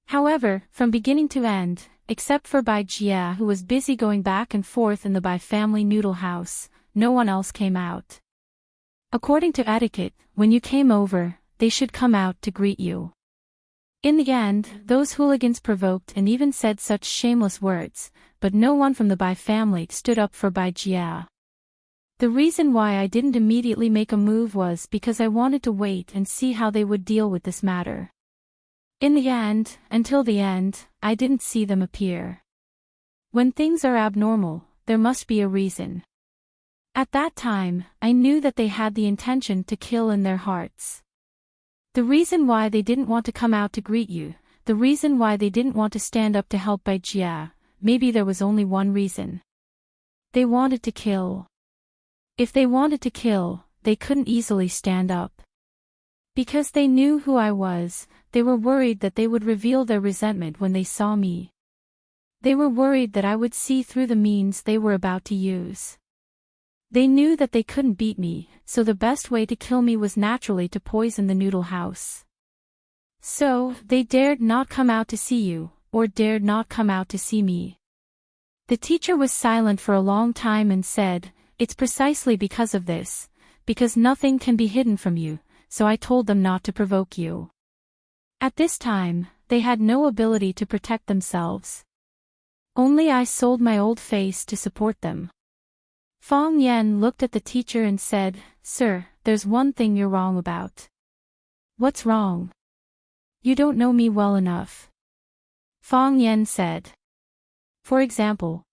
However, from beginning to end, except for Bai Jie who was busy going back and forth in the Bai family noodle house, no one else came out. According to etiquette, when you came over, they should come out to greet you. In the end, those hooligans provoked and even said such shameless words, but no one from the Bai family stood up for Bai Jia. The reason why I didn't immediately make a move was because I wanted to wait and see how they would deal with this matter. In the end, until the end, I didn't see them appear. When things are abnormal, there must be a reason. At that time, I knew that they had the intention to kill in their hearts. The reason why they didn't want to come out to greet you, the reason why they didn't want to stand up to help Bai Jia, maybe there was only one reason. They wanted to kill. If they wanted to kill, they couldn't easily stand up. Because they knew who I was, they were worried that they would reveal their resentment when they saw me. They were worried that I would see through the means they were about to use. They knew that they couldn't beat me, so the best way to kill me was naturally to poison the noodle house. So, they dared not come out to see you, or dared not come out to see me. The teacher was silent for a long time and said, "It's precisely because of this, because nothing can be hidden from you, so I told them not to provoke you." At this time, they had no ability to protect themselves. Only I sold my old face to support them. Fong Yen looked at the teacher and said, "Sir, there's one thing you're wrong about." "What's wrong?" "You don't know me well enough." Fong Yen said. "For example,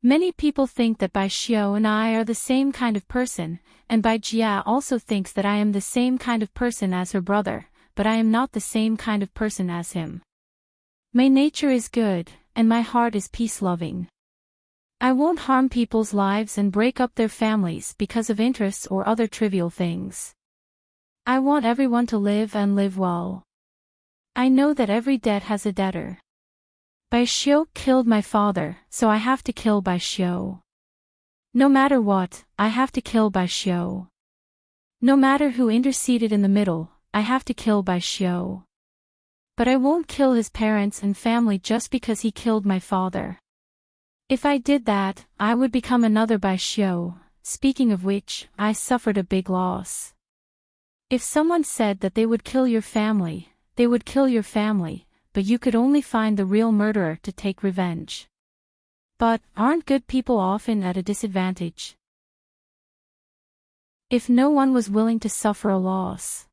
many people think that Bai Xiao and I are the same kind of person, and Bai Jia also thinks that I am the same kind of person as her brother, but I am not the same kind of person as him. My nature is good, and my heart is peace-loving. I won't harm people's lives and break up their families because of interests or other trivial things. I want everyone to live and live well. I know that every debt has a debtor. Bai Xiao killed my father, so I have to kill Bai Xiao. No matter what, I have to kill Bai Xiao. No matter who interceded in the middle, I have to kill Bai Xiao. But I won't kill his parents and family just because he killed my father. If I did that, I would become another Bai Xiao, speaking of which, I suffered a big loss. If someone said that they would kill your family, they would kill your family, but you could only find the real murderer to take revenge. But, aren't good people often at a disadvantage? If no one was willing to suffer a loss.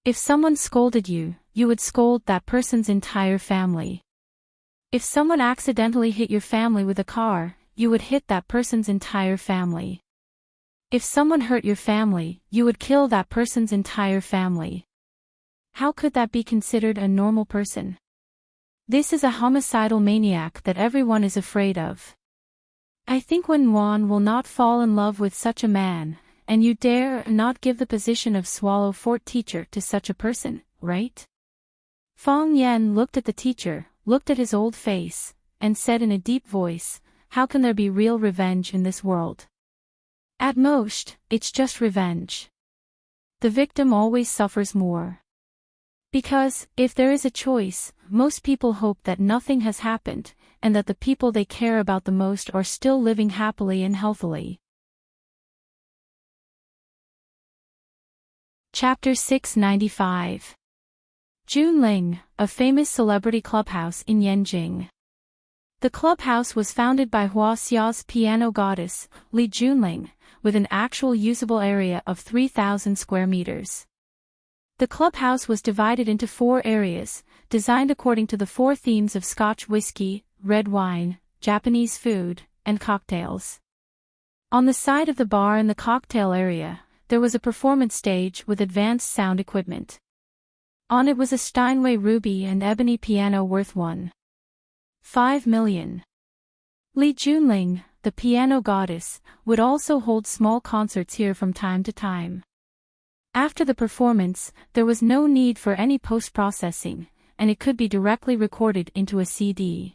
If someone scolded you, you would scold that person's entire family. If someone accidentally hit your family with a car, you would hit that person's entire family. If someone hurt your family, you would kill that person's entire family. How could that be considered a normal person? This is a homicidal maniac that everyone is afraid of. I think Wen Wan will not fall in love with such a man, and you dare not give the position of Swallow Fort teacher to such a person, right? Fong Yen looked at the teacher, looked at his old face, and said in a deep voice, "How can there be real revenge in this world? At most, it's just revenge. The victim always suffers more. Because, if there is a choice, most people hope that nothing has happened, and that the people they care about the most are still living happily and healthily." Chapter 695. Junling, a famous celebrity clubhouse in Yanjing. The clubhouse was founded by Hua Xiao's piano goddess, Li Junling, with an actual usable area of 3,000 square meters. The clubhouse was divided into 4 areas, designed according to the 4 themes of Scotch whiskey, red wine, Japanese food, and cocktails. On the side of the bar in the cocktail area, there was a performance stage with advanced sound equipment. On it was a Steinway ruby and ebony piano worth 1.5 million. Li Junling, the piano goddess, would also hold small concerts here from time to time. After the performance, there was no need for any post-processing, and it could be directly recorded into a CD.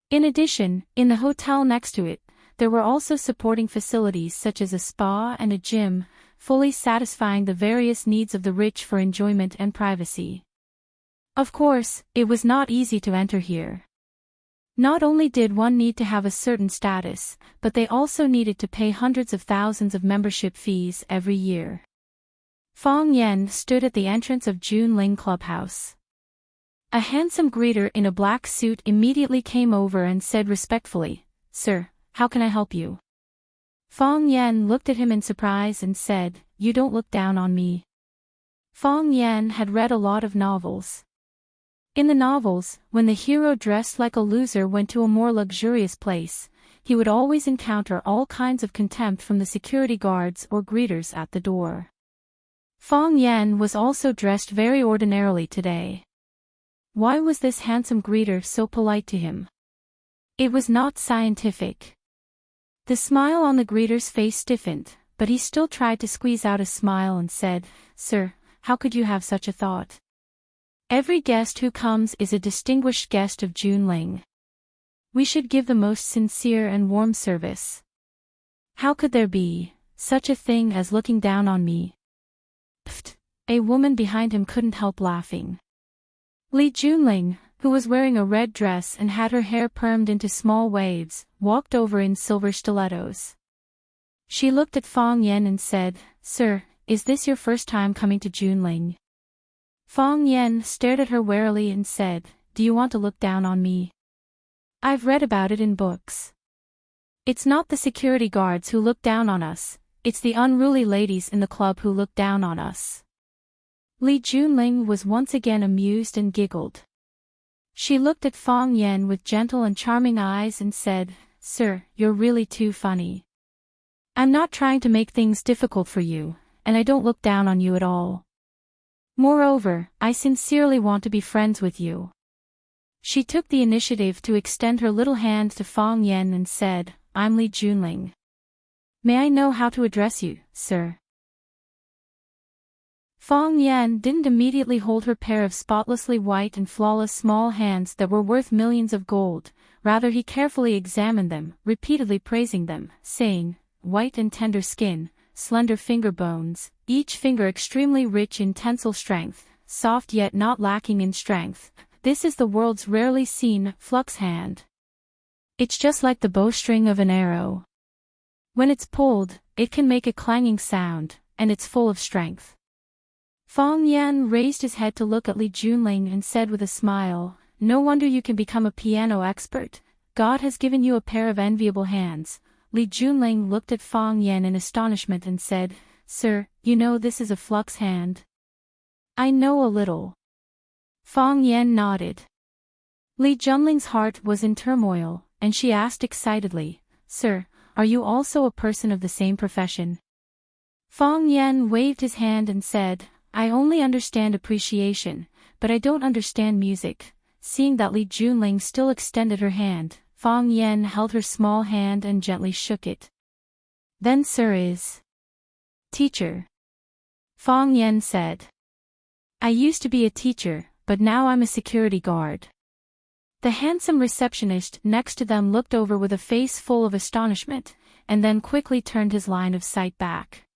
In addition, in the hotel next to it, there were also supporting facilities such as a spa and a gym, fully satisfying the various needs of the rich for enjoyment and privacy. Of course, it was not easy to enter here. Not only did one need to have a certain status, but they also needed to pay hundreds of thousands of membership fees every year. Fong Yen stood at the entrance of Junling Clubhouse. A handsome greeter in a black suit immediately came over and said respectfully, "Sir, how can I help you?" Fong Yen looked at him in surprise and said, "You don't look down on me." Fong Yen had read a lot of novels. In the novels, when the hero dressed like a loser went to a more luxurious place, he would always encounter all kinds of contempt from the security guards or greeters at the door. Fong Yen was also dressed very ordinarily today. Why was this handsome greeter so polite to him? It was not scientific. The smile on the greeter's face stiffened, but he still tried to squeeze out a smile and said, "Sir, how could you have such a thought? Every guest who comes is a distinguished guest of Junling. We should give the most sincere and warm service. How could there be such a thing as looking down on me?" Pfft! A woman behind him couldn't help laughing. Li Junling, who was wearing a red dress and had her hair permed into small waves, walked over in silver stilettos. She looked at Fong Yen and said, "Sir, is this your first time coming to Junling?" Fong Yen stared at her warily and said, "Do you want to look down on me? I've read about it in books. It's not the security guards who look down on us, it's the unruly ladies in the club who look down on us." Li Junling was once again amused and giggled. She looked at Fong Yen with gentle and charming eyes and said, "Sir, you're really too funny. I'm not trying to make things difficult for you, and I don't look down on you at all. Moreover, I sincerely want to be friends with you." She took the initiative to extend her little hand to Fong Yen and said, "I'm Li Junling. May I know how to address you, sir?" Fong Yen didn't immediately hold her pair of spotlessly white and flawless small hands that were worth millions of gold, rather he carefully examined them, repeatedly praising them, saying, "White and tender skin, slender finger bones, each finger extremely rich in tensile strength, soft yet not lacking in strength. This is the world's rarely seen flux hand. It's just like the bowstring of an arrow. When it's pulled, it can make a clanging sound, and it's full of strength." Fong Yen raised his head to look at Li Junling and said with a smile, "No wonder you can become a piano expert. God has given you a pair of enviable hands." Li Junling looked at Fong Yen in astonishment and said, "Sir, you know this is a flux hand?" "I know a little." Fong Yen nodded. Li Junling's heart was in turmoil, and she asked excitedly, "Sir, are you also a person of the same profession?" Fong Yen waved his hand and said, "I only understand appreciation, but I don't understand music." Seeing that Li Junling still extended her hand, Fong Yen held her small hand and gently shook it. "Then sir is teacher," Fong Yen said. "I used to be a teacher, but now I'm a security guard." The handsome receptionist next to them looked over with a face full of astonishment, and then quickly turned his line of sight back.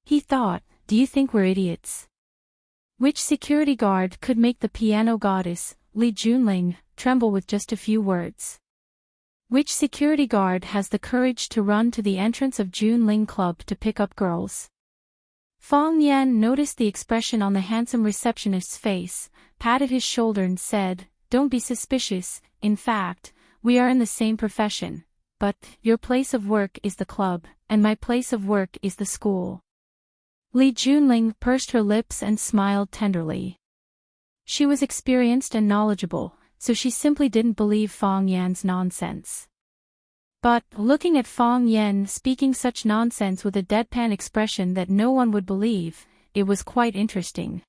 He thought, "Do you think we're idiots? Which security guard could make the piano goddess, Li Junling, tremble with just a few words? Which security guard has the courage to run to the entrance of Junling Club to pick up girls?" Fong Yen noticed the expression on the handsome receptionist's face, patted his shoulder and said, "Don't be suspicious, in fact, we are in the same profession, but your place of work is the club, and my place of work is the school." Li Junling pursed her lips and smiled tenderly. She was experienced and knowledgeable, so she simply didn't believe Fong Yan's nonsense. But, looking at Fong Yen speaking such nonsense with a deadpan expression that no one would believe, it was quite interesting.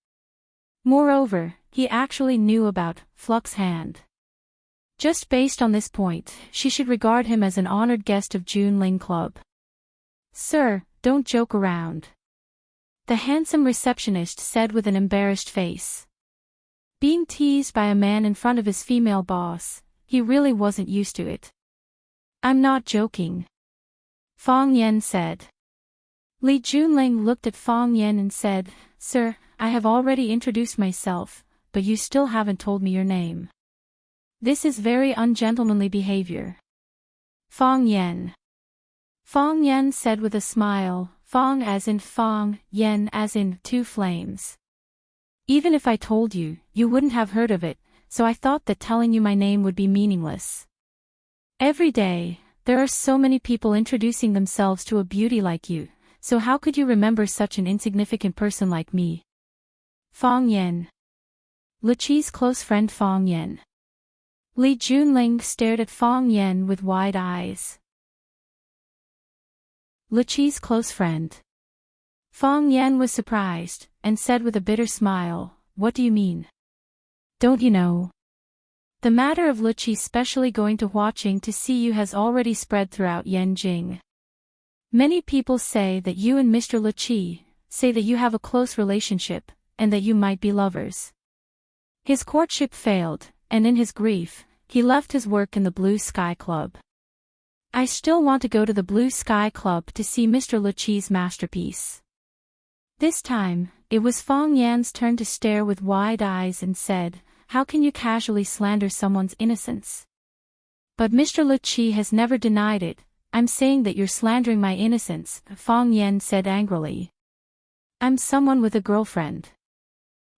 Moreover, he actually knew about flux hand. Just based on this point, she should regard him as an honored guest of Junling Club. "Sir, don't joke around," the handsome receptionist said with an embarrassed face. Being teased by a man in front of his female boss, he really wasn't used to it. "I'm not joking," Fong Yen said. Li Junling looked at Fong Yen and said, "Sir, I have already introduced myself, but you still haven't told me your name. This is very ungentlemanly behavior." "Fong Yen," Fong Yen said with a smile, Fong as in Fong, Yen as in two flames. Even if I told you, you wouldn't have heard of it, so I thought that telling you my name would be meaningless. Every day, there are so many people introducing themselves to a beauty like you, so how could you remember such an insignificant person like me? Fong Yen. Luqi's close friend Fong Yen. Li Junling stared at Fong Yen with wide eyes. Luqi's close friend. Fong Yen was surprised, and said with a bitter smile, "What do you mean? Don't you know? The matter of Luqi specially going to watching to see you has already spread throughout Yanjing. Many people say that you and Mr. Luqi, say that you have a close relationship, and that you might be lovers." His courtship failed, and in his grief, he left his work in the Blue Sky Club. I still want to go to the Blue Sky Club to see Mr. Luqi's masterpiece. This time, it was Fong Yan's turn to stare with wide eyes and said, "How can you casually slander someone's innocence?" "But Mr. Luqi has never denied it. I'm saying that you're slandering my innocence," Fong Yan said angrily. "I'm someone with a girlfriend."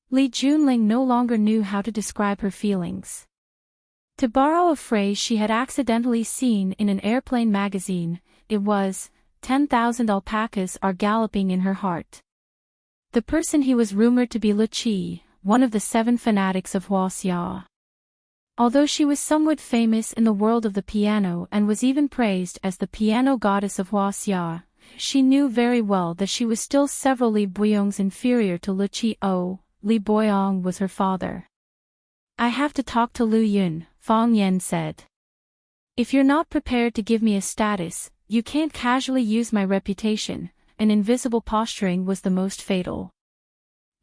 Li Junling no longer knew how to describe her feelings. To borrow a phrase she had accidentally seen in an airplane magazine, it was, 10,000 alpacas are galloping in her heart. The person he was rumored to be Luqi, one of the 7 fanatics of Huaxia. Although she was somewhat famous in the world of the piano and was even praised as the piano goddess of Huaxia, she knew very well that she was still several Li Boyongs inferior to Luqi. Li Boyong was her father. "I have to talk to Lu Yun," Fong Yan said. "If you're not prepared to give me a status, you can't casually use my reputation," and invisible posturing was the most fatal.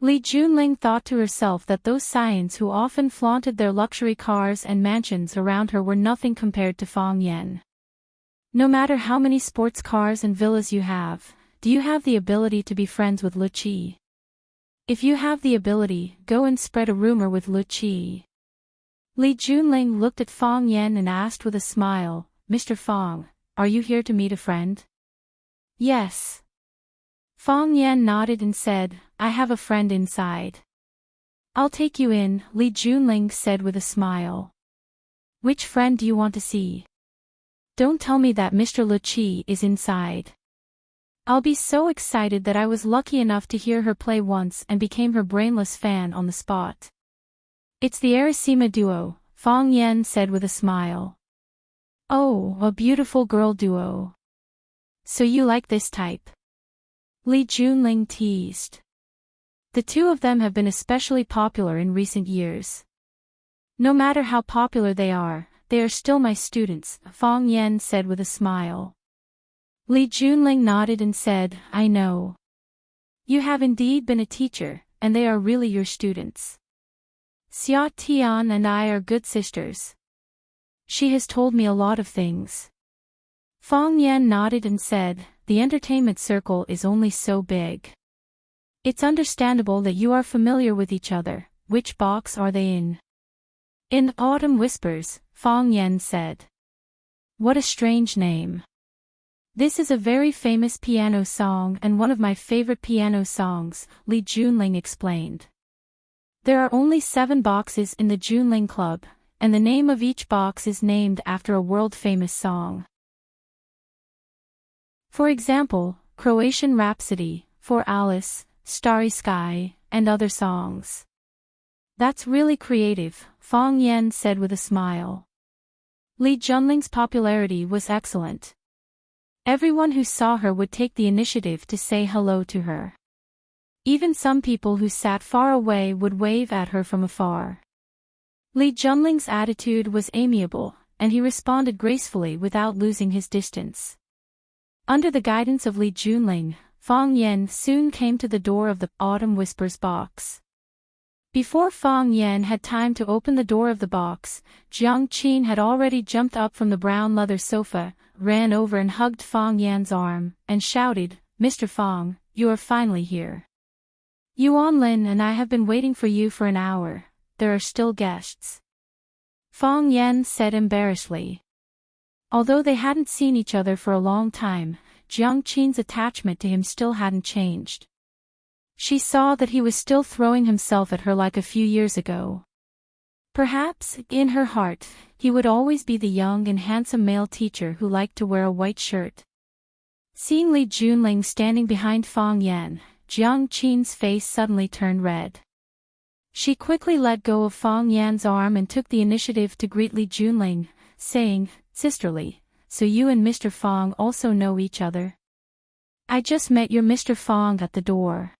Li Junling thought to herself that those scions who often flaunted their luxury cars and mansions around her were nothing compared to Fong Yan. No matter how many sports cars and villas you have, do you have the ability to be friends with Luqi? If you have the ability, go and spread a rumor with Luqi. Li Junling looked at Fong Yan and asked with a smile, "Mr. Fong, are you here to meet a friend?" "Yes." Fong Yan nodded and said, "I have a friend inside." "I'll take you in," Li Junling said with a smile. "Which friend do you want to see? Don't tell me that Mr. Luqi is inside. I'll be so excited that I was lucky enough to hear her play once and became her brainless fan on the spot." "It's the Arasima duo," Fong Yan said with a smile. "Oh, a beautiful girl duo. So you like this type?" Li Junling teased. "The two of them have been especially popular in recent years." "No matter how popular they are still my students," Fong Yan said with a smile. Li Junling nodded and said, "I know. You have indeed been a teacher, and they are really your students. Xia Tian and I are good sisters. She has told me a lot of things." Fong Yan nodded and said, "The entertainment circle is only so big. It's understandable that you are familiar with each other. Which box are they in?" "In Autumn Whispers," Fong Yan said. "What a strange name. This is a very famous piano song and one of my favorite piano songs," Li Junling explained. "There are only 7 boxes in the Junling Club, and the name of each box is named after a world-famous song. For example, Croatian Rhapsody, For Alice, Starry Sky, and other songs." "That's really creative," Fong Yan said with a smile. Li Junling's popularity was excellent. Everyone who saw her would take the initiative to say hello to her. Even some people who sat far away would wave at her from afar. Li Junling's attitude was amiable, and he responded gracefully without losing his distance. Under the guidance of Li Junling, Fong Yan soon came to the door of the Autumn Whispers box. Before Fong Yan had time to open the door of the box, Jiang Qin had already jumped up from the brown leather sofa, ran over and hugged Fong Yan's arm, and shouted, "Mr. Fong, you are finally here. Yuan Lin and I have been waiting for you for an hour. There are still guests." Fong Yan said embarrassedly. Although they hadn't seen each other for a long time, Jiang Qin's attachment to him still hadn't changed. She saw that he was still throwing himself at her like a few years ago. Perhaps, in her heart, he would always be the young and handsome male teacher who liked to wear a white shirt. Seeing Li Junling standing behind Fang Yan, Jiang Qin's face suddenly turned red. She quickly let go of Fang Yan's arm and took the initiative to greet Li Junling, saying, "Sisterly, so you and Mr. Fang also know each other? I just met your Mr. Fang at the door."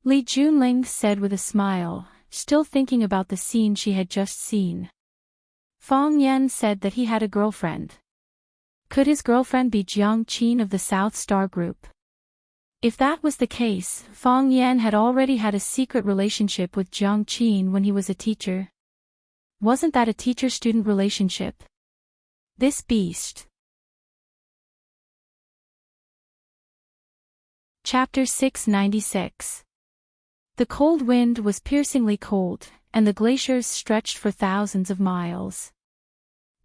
Li Junling said with a smile, still thinking about the scene she had just seen. Fang Yan said that he had a girlfriend. Could his girlfriend be Jiang Qin of the South Star Group? If that was the case, Fang Yan had already had a secret relationship with Jiang Qin when he was a teacher. Wasn't that a teacher-student relationship? This beast. Chapter 696. The cold wind was piercingly cold, and the glaciers stretched for thousands of miles.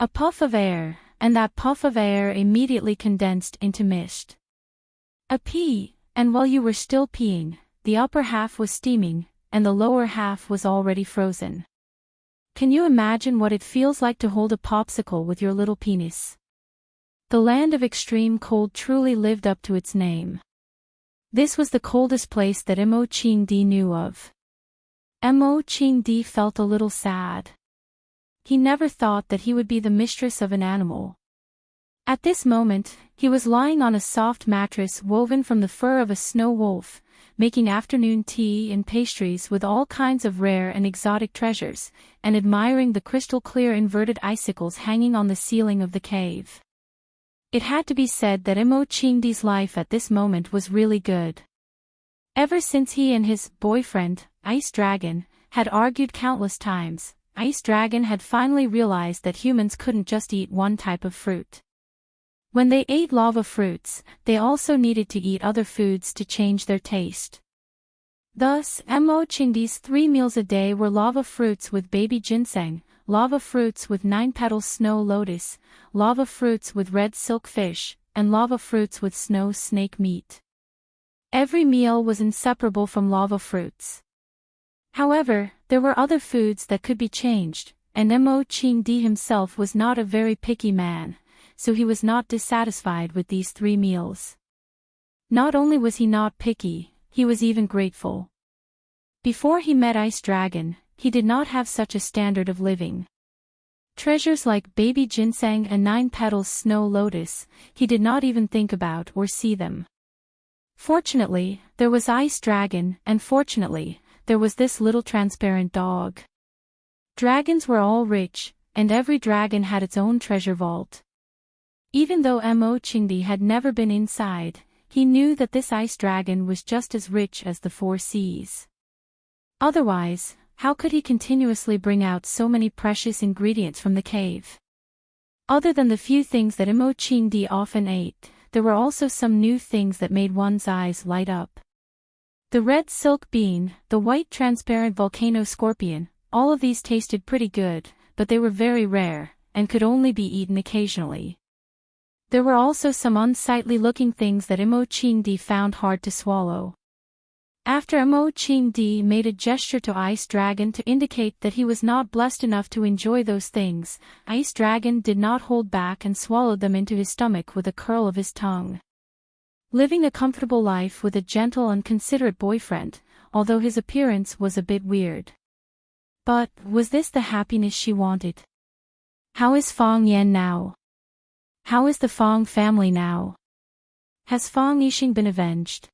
A puff of air, and that puff of air immediately condensed into mist. A pee, and while you were still peeing, the upper half was steaming, and the lower half was already frozen. Can you imagine what it feels like to hold a popsicle with your little penis? The land of extreme cold truly lived up to its name. This was the coldest place that Mo Qingdi knew of. Mo Qingdi felt a little sad. He never thought that he would be the mistress of an animal. At this moment, he was lying on a soft mattress woven from the fur of a snow wolf, making afternoon tea and pastries with all kinds of rare and exotic treasures, and admiring the crystal-clear inverted icicles hanging on the ceiling of the cave. It had to be said that Mo Qingdi's life at this moment was really good. Ever since he and his boyfriend, Ice Dragon, had argued countless times, Ice Dragon had finally realized that humans couldn't just eat one type of fruit. When they ate lava fruits, they also needed to eat other foods to change their taste. Thus, Mo Qingdi's 3 meals a day were lava fruits with baby ginseng, lava fruits with 9-petal snow lotus, lava fruits with red silk fish, and lava fruits with snow snake meat. Every meal was inseparable from lava fruits. However, there were other foods that could be changed, and Mo Qingdi himself was not a very picky man, so he was not dissatisfied with these 3 meals. Not only was he not picky, he was even grateful. Before he met Ice Dragon, he did not have such a standard of living. Treasures like baby ginseng and 9-petal snow lotus, he did not even think about or see them. Fortunately, there was Ice Dragon, and fortunately, there was this little transparent dog. Dragons were all rich, and every dragon had its own treasure vault. Even though Mo Qingdi had never been inside, he knew that this Ice Dragon was just as rich as the 4 seas. Otherwise, how could he continuously bring out so many precious ingredients from the cave? Other than the few things that Mo Qingdi often ate, there were also some new things that made one's eyes light up. The red silk bean, the white transparent volcano scorpion, all of these tasted pretty good, but they were very rare, and could only be eaten occasionally. There were also some unsightly-looking things that Mo Qingdi found hard to swallow. After Mo Qingdi made a gesture to Ice Dragon to indicate that he was not blessed enough to enjoy those things, Ice Dragon did not hold back and swallowed them into his stomach with a curl of his tongue. Living a comfortable life with a gentle and considerate boyfriend, although his appearance was a bit weird. But, was this the happiness she wanted? How is Fang Yan now? How is the Fang family now? Has Fang Yixing been avenged?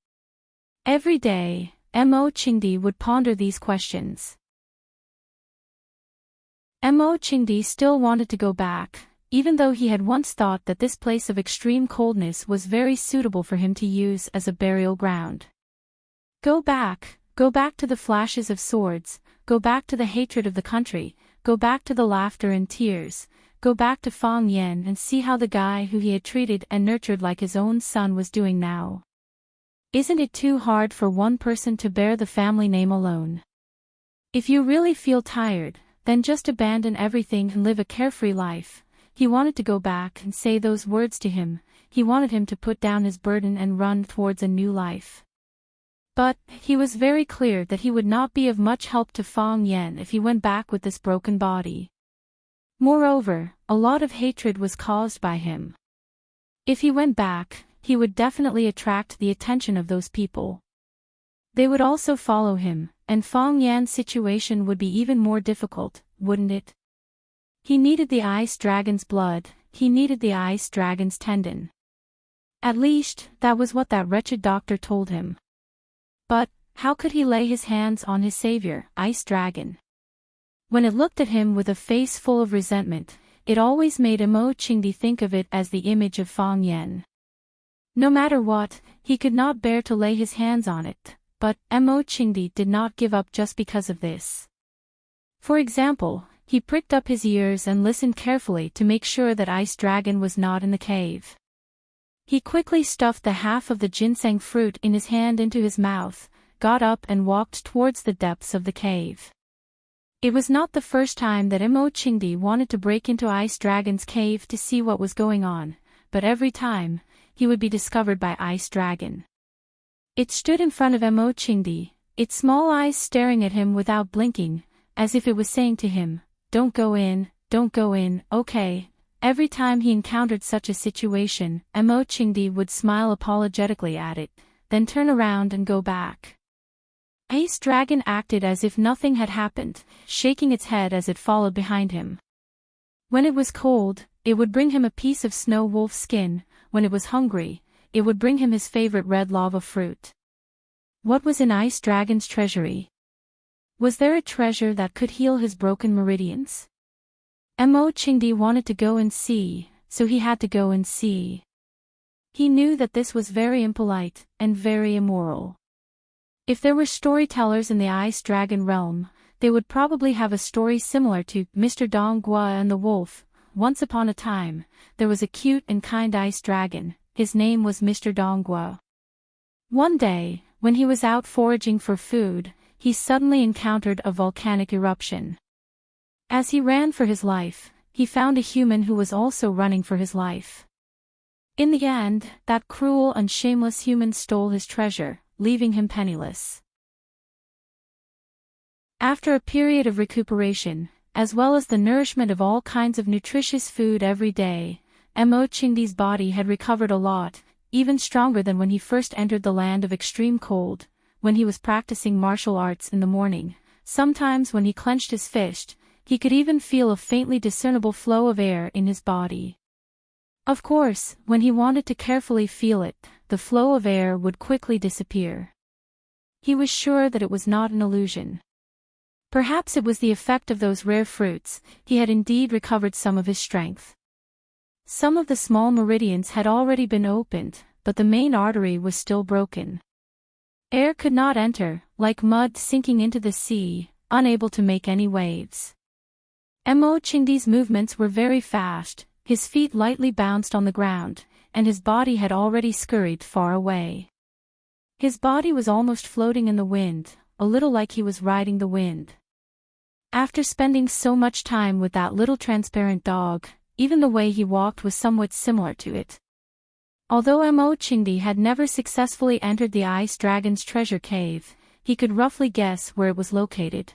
Every day, Mo Qingdi would ponder these questions. Mo Qingdi still wanted to go back, even though he had once thought that this place of extreme coldness was very suitable for him to use as a burial ground. Go back to the flashes of swords, go back to the hatred of the country, go back to the laughter and tears, go back to Fang Yan and see how the guy who he had treated and nurtured like his own son was doing now. Isn't it too hard for one person to bear the family name alone? If you really feel tired, then just abandon everything and live a carefree life. He wanted to go back and say those words to him, he wanted him to put down his burden and run towards a new life. But he was very clear that he would not be of much help to Fong Yan if he went back with this broken body. Moreover, a lot of hatred was caused by him. If he went back, he would definitely attract the attention of those people. They would also follow him, and Fong Yan's situation would be even more difficult, wouldn't it? He needed the ice dragon's blood, he needed the ice dragon's tendon. At least, that was what that wretched doctor told him. But, how could he lay his hands on his savior, Ice Dragon? When it looked at him with a face full of resentment, it always made Mo Qingdi think of it as the image of Fong Yan. No matter what, he could not bear to lay his hands on it, but Mo Qingdi did not give up just because of this. For example, he pricked up his ears and listened carefully to make sure that Ice Dragon was not in the cave. He quickly stuffed the half of the ginseng fruit in his hand into his mouth, got up and walked towards the depths of the cave. It was not the first time that Mo Qingdi wanted to break into Ice Dragon's cave to see what was going on, but every time, he would be discovered by Ice Dragon. It stood in front of Mo Qingdi, its small eyes staring at him without blinking, as if it was saying to him, don't go in, okay." Every time he encountered such a situation, Mo Qingdi would smile apologetically at it, then turn around and go back. Ice Dragon acted as if nothing had happened, shaking its head as it followed behind him. When it was cold, it would bring him a piece of snow wolf skin, when it was hungry, it would bring him his favorite red lava fruit. What was in Ice Dragon's treasury? Was there a treasure that could heal his broken meridians? Mo Qingdi wanted to go and see, so he had to go and see. He knew that this was very impolite, and very immoral. If there were storytellers in the Ice Dragon realm, they would probably have a story similar to Mr. Donghua and the Wolf. Once upon a time, there was a cute and kind ice dragon, his name was Mr. Donghua. One day, when he was out foraging for food, he suddenly encountered a volcanic eruption. As he ran for his life, he found a human who was also running for his life. In the end, that cruel and shameless human stole his treasure, leaving him penniless. After a period of recuperation, as well as the nourishment of all kinds of nutritious food every day, Mo Qingdi's body had recovered a lot, even stronger than when he first entered the land of extreme cold, when he was practicing martial arts in the morning. Sometimes when he clenched his fist, he could even feel a faintly discernible flow of air in his body. Of course, when he wanted to carefully feel it, the flow of air would quickly disappear. He was sure that it was not an illusion. Perhaps it was the effect of those rare fruits, he had indeed recovered some of his strength. Some of the small meridians had already been opened, but the main artery was still broken. Air could not enter, like mud sinking into the sea, unable to make any waves. Mo Qingdi's movements were very fast, his feet lightly bounced on the ground, and his body had already scurried far away. His body was almost floating in the wind, a little like he was riding the wind. After spending so much time with that little transparent dog, even the way he walked was somewhat similar to it. Although Mo Qingdi had never successfully entered the Ice Dragon's treasure cave, he could roughly guess where it was located.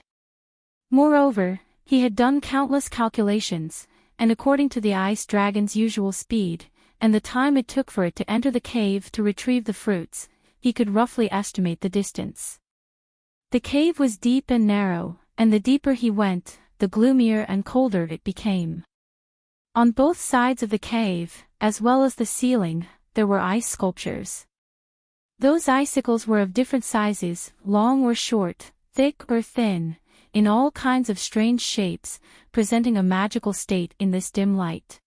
Moreover, he had done countless calculations, and according to the Ice Dragon's usual speed, and the time it took for it to enter the cave to retrieve the fruits, he could roughly estimate the distance. The cave was deep and narrow, and the deeper he went, the gloomier and colder it became. On both sides of the cave, as well as the ceiling, there were ice sculptures. Those icicles were of different sizes, long or short, thick or thin, in all kinds of strange shapes, presenting a magical state in this dim light.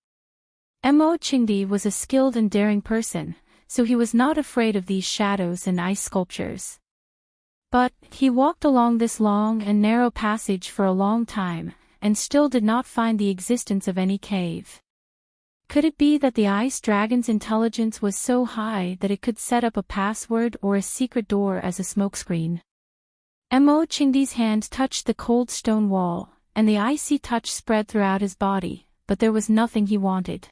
Mo Qingdi was a skilled and daring person, so he was not afraid of these shadows and ice sculptures. But he walked along this long and narrow passage for a long time, and still did not find the existence of any cave. Could it be that the Ice Dragon's intelligence was so high that it could set up a password or a secret door as a smokescreen? Mo Qingdi's hand touched the cold stone wall, and the icy touch spread throughout his body, but there was nothing he wanted.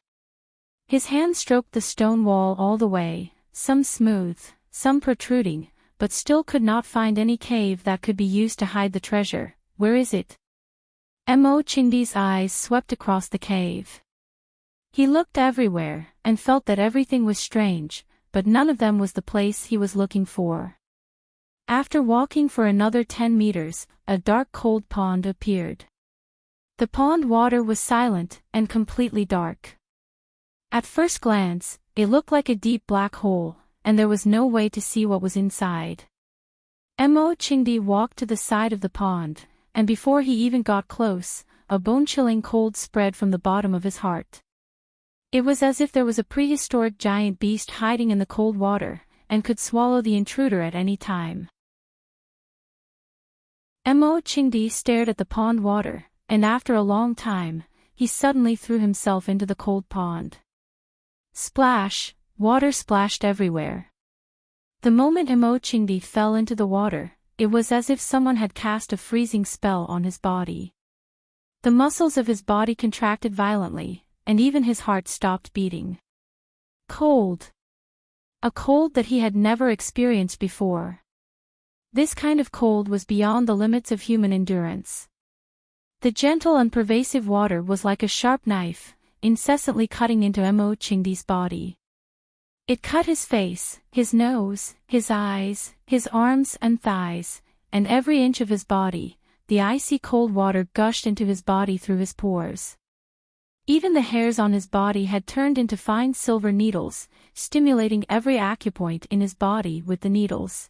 His hand stroked the stone wall all the way, some smooth, some protruding, but still could not find any cave that could be used to hide the treasure. Where is it? Mo Chingdi's eyes swept across the cave. He looked everywhere, and felt that everything was strange, but none of them was the place he was looking for. After walking for another 10 meters, a dark cold pond appeared. The pond water was silent and completely dark. At first glance, it looked like a deep black hole, and there was no way to see what was inside. Mo Chingdi walked to the side of the pond, and before he even got close, a bone-chilling cold spread from the bottom of his heart. It was as if there was a prehistoric giant beast hiding in the cold water, and could swallow the intruder at any time. Mo Chingdi stared at the pond water, and after a long time, he suddenly threw himself into the cold pond. Splash, water splashed everywhere. The moment Mo Chingdi fell into the water, it was as if someone had cast a freezing spell on his body. The muscles of his body contracted violently, and even his heart stopped beating. Cold. A cold that he had never experienced before. This kind of cold was beyond the limits of human endurance. The gentle and pervasive water was like a sharp knife, incessantly cutting into Mo Chingdi's body. It cut his face, his nose, his eyes, his arms and thighs, and every inch of his body. The icy cold water gushed into his body through his pores. Even the hairs on his body had turned into fine silver needles, stimulating every acupoint in his body with the needles.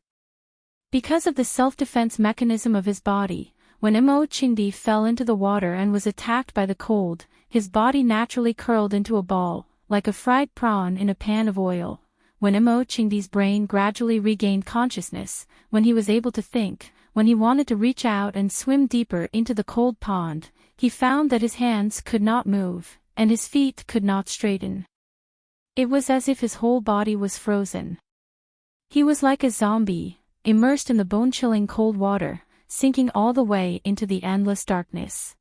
Because of the self-defense mechanism of his body, when Mo Chingdi fell into the water and was attacked by the cold, his body naturally curled into a ball, like a fried prawn in a pan of oil. When Mo Chingdi's brain gradually regained consciousness, when he was able to think, when he wanted to reach out and swim deeper into the cold pond, he found that his hands could not move, and his feet could not straighten. It was as if his whole body was frozen. He was like a zombie, immersed in the bone-chilling cold water, sinking all the way into the endless darkness.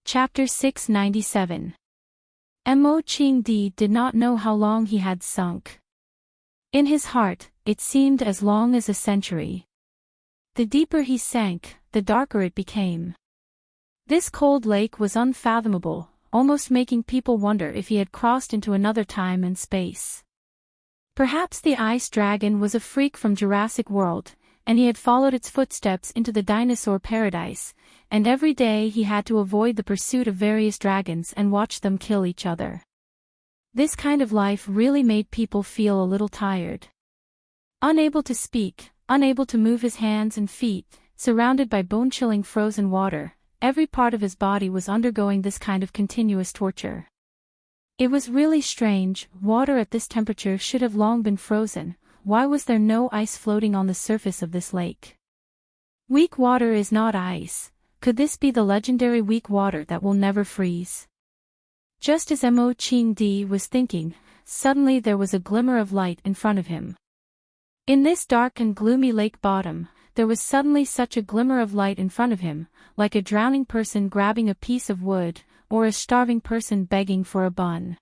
Chapter 697. Mo Chingdi did not know how long he had sunk. In his heart, it seemed as long as a century. The deeper he sank, the darker it became. This cold lake was unfathomable, almost making people wonder if he had crossed into another time and space. Perhaps the ice dragon was a freak from Jurassic World, and he had followed its footsteps into the dinosaur paradise, and every day he had to avoid the pursuit of various dragons and watch them kill each other. This kind of life really made people feel a little tired. Unable to speak, unable to move his hands and feet, surrounded by bone-chilling frozen water, every part of his body was undergoing this kind of continuous torture. It was really strange. Water at this temperature should have long been frozen. Why was there no ice floating on the surface of this lake? Weak water is not ice. Could this be the legendary weak water that will never freeze? Just as Mo Chingdi was thinking, suddenly there was a glimmer of light in front of him. In this dark and gloomy lake bottom, there was suddenly such a glimmer of light in front of him, like a drowning person grabbing a piece of wood, or a starving person begging for a bun.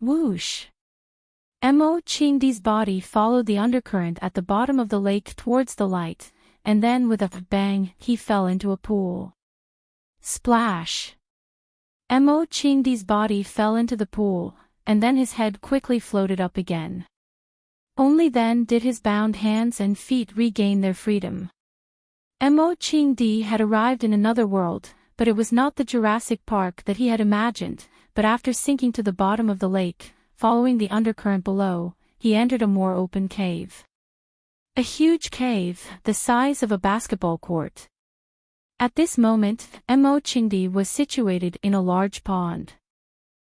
Whoosh! Mo Chingdi's body followed the undercurrent at the bottom of the lake towards the light, and then with a bang, he fell into a pool. Splash! Mo Chingdi's body fell into the pool, and then his head quickly floated up again. Only then did his bound hands and feet regain their freedom. Mo Chingdi had arrived in another world, but it was not the Jurassic Park that he had imagined, but after sinking to the bottom of the lake, following the undercurrent below, he entered a more open cave. A huge cave, the size of a basketball court. At this moment, Mo Chingdi was situated in a large pond.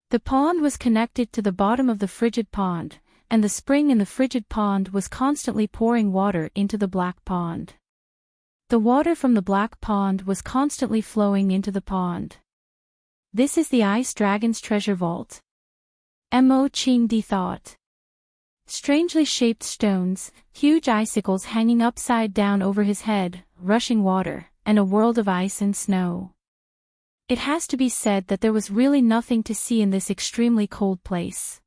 The pond was connected to the bottom of the frigid pond, and the spring in the frigid pond was constantly pouring water into the black pond. The water from the black pond was constantly flowing into the pond. This is the ice dragon's treasure vault. Mo Chingdi thought. Strangely shaped stones, huge icicles hanging upside down over his head, rushing water, and a world of ice and snow. It has to be said that there was really nothing to see in this extremely cold place.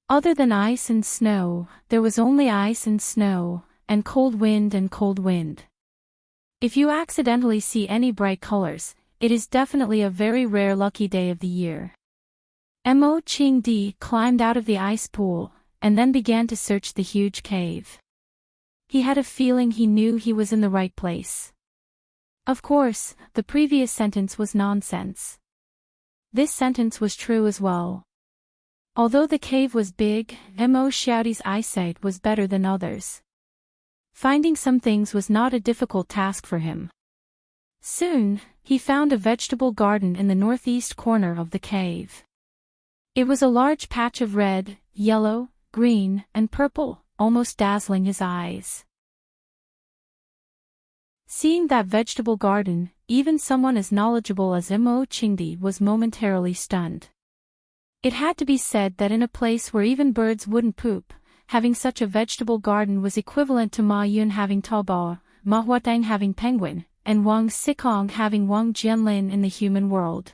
Other than ice and snow, there was only ice and snow, and cold wind and cold wind. If you accidentally see any bright colors, it is definitely a very rare lucky day of the year. Mo Ching-di climbed out of the ice pool, and then began to search the huge cave. He had a feeling he knew he was in the right place. Of course, the previous sentence was nonsense. This sentence was true as well. Although the cave was big, Mo Xiaoti's eyesight was better than others. Finding some things was not a difficult task for him. Soon, he found a vegetable garden in the northeast corner of the cave. It was a large patch of red, yellow, green, and purple, almost dazzling his eyes. Seeing that vegetable garden, even someone as knowledgeable as Mo Chingdi was momentarily stunned. It had to be said that in a place where even birds wouldn't poop, having such a vegetable garden was equivalent to Ma Yun having Taobao, Ma Huatang having penguin, and Wang Xikong having Wang Jianlin in the human world.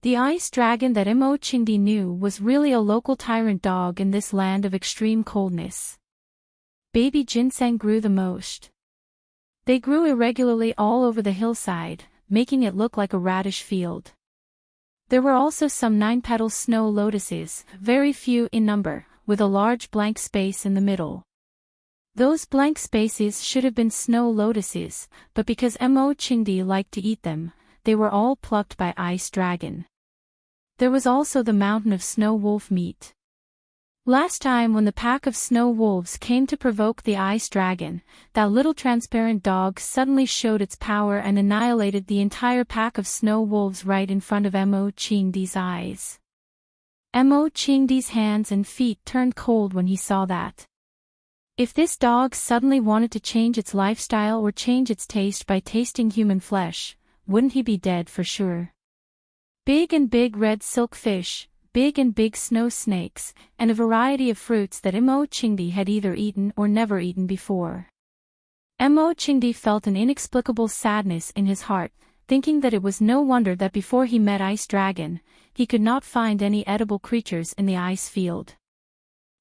The ice dragon that Mo Chingdi knew was really a local tyrant dog in this land of extreme coldness. Baby ginseng grew the most. They grew irregularly all over the hillside, making it look like a radish field. There were also some 9-petal snow lotuses, very few in number, with a large blank space in the middle. Those blank spaces should have been snow lotuses, but because Mo Chingdi liked to eat them, they were all plucked by Ice Dragon. There was also the mountain of snow wolf meat. Last time when the pack of snow wolves came to provoke the Ice Dragon, that little transparent dog suddenly showed its power and annihilated the entire pack of snow wolves right in front of Mo Chingdi's eyes. Mo Chingdi's hands and feet turned cold when he saw that. If this dog suddenly wanted to change its lifestyle or change its taste by tasting human flesh, wouldn't he be dead for sure? Big and big red silk fish, big and big snow snakes, and a variety of fruits that Mo Chingdi had either eaten or never eaten before. Mo Chingdi felt an inexplicable sadness in his heart, thinking that it was no wonder that before he met Ice Dragon, he could not find any edible creatures in the ice field.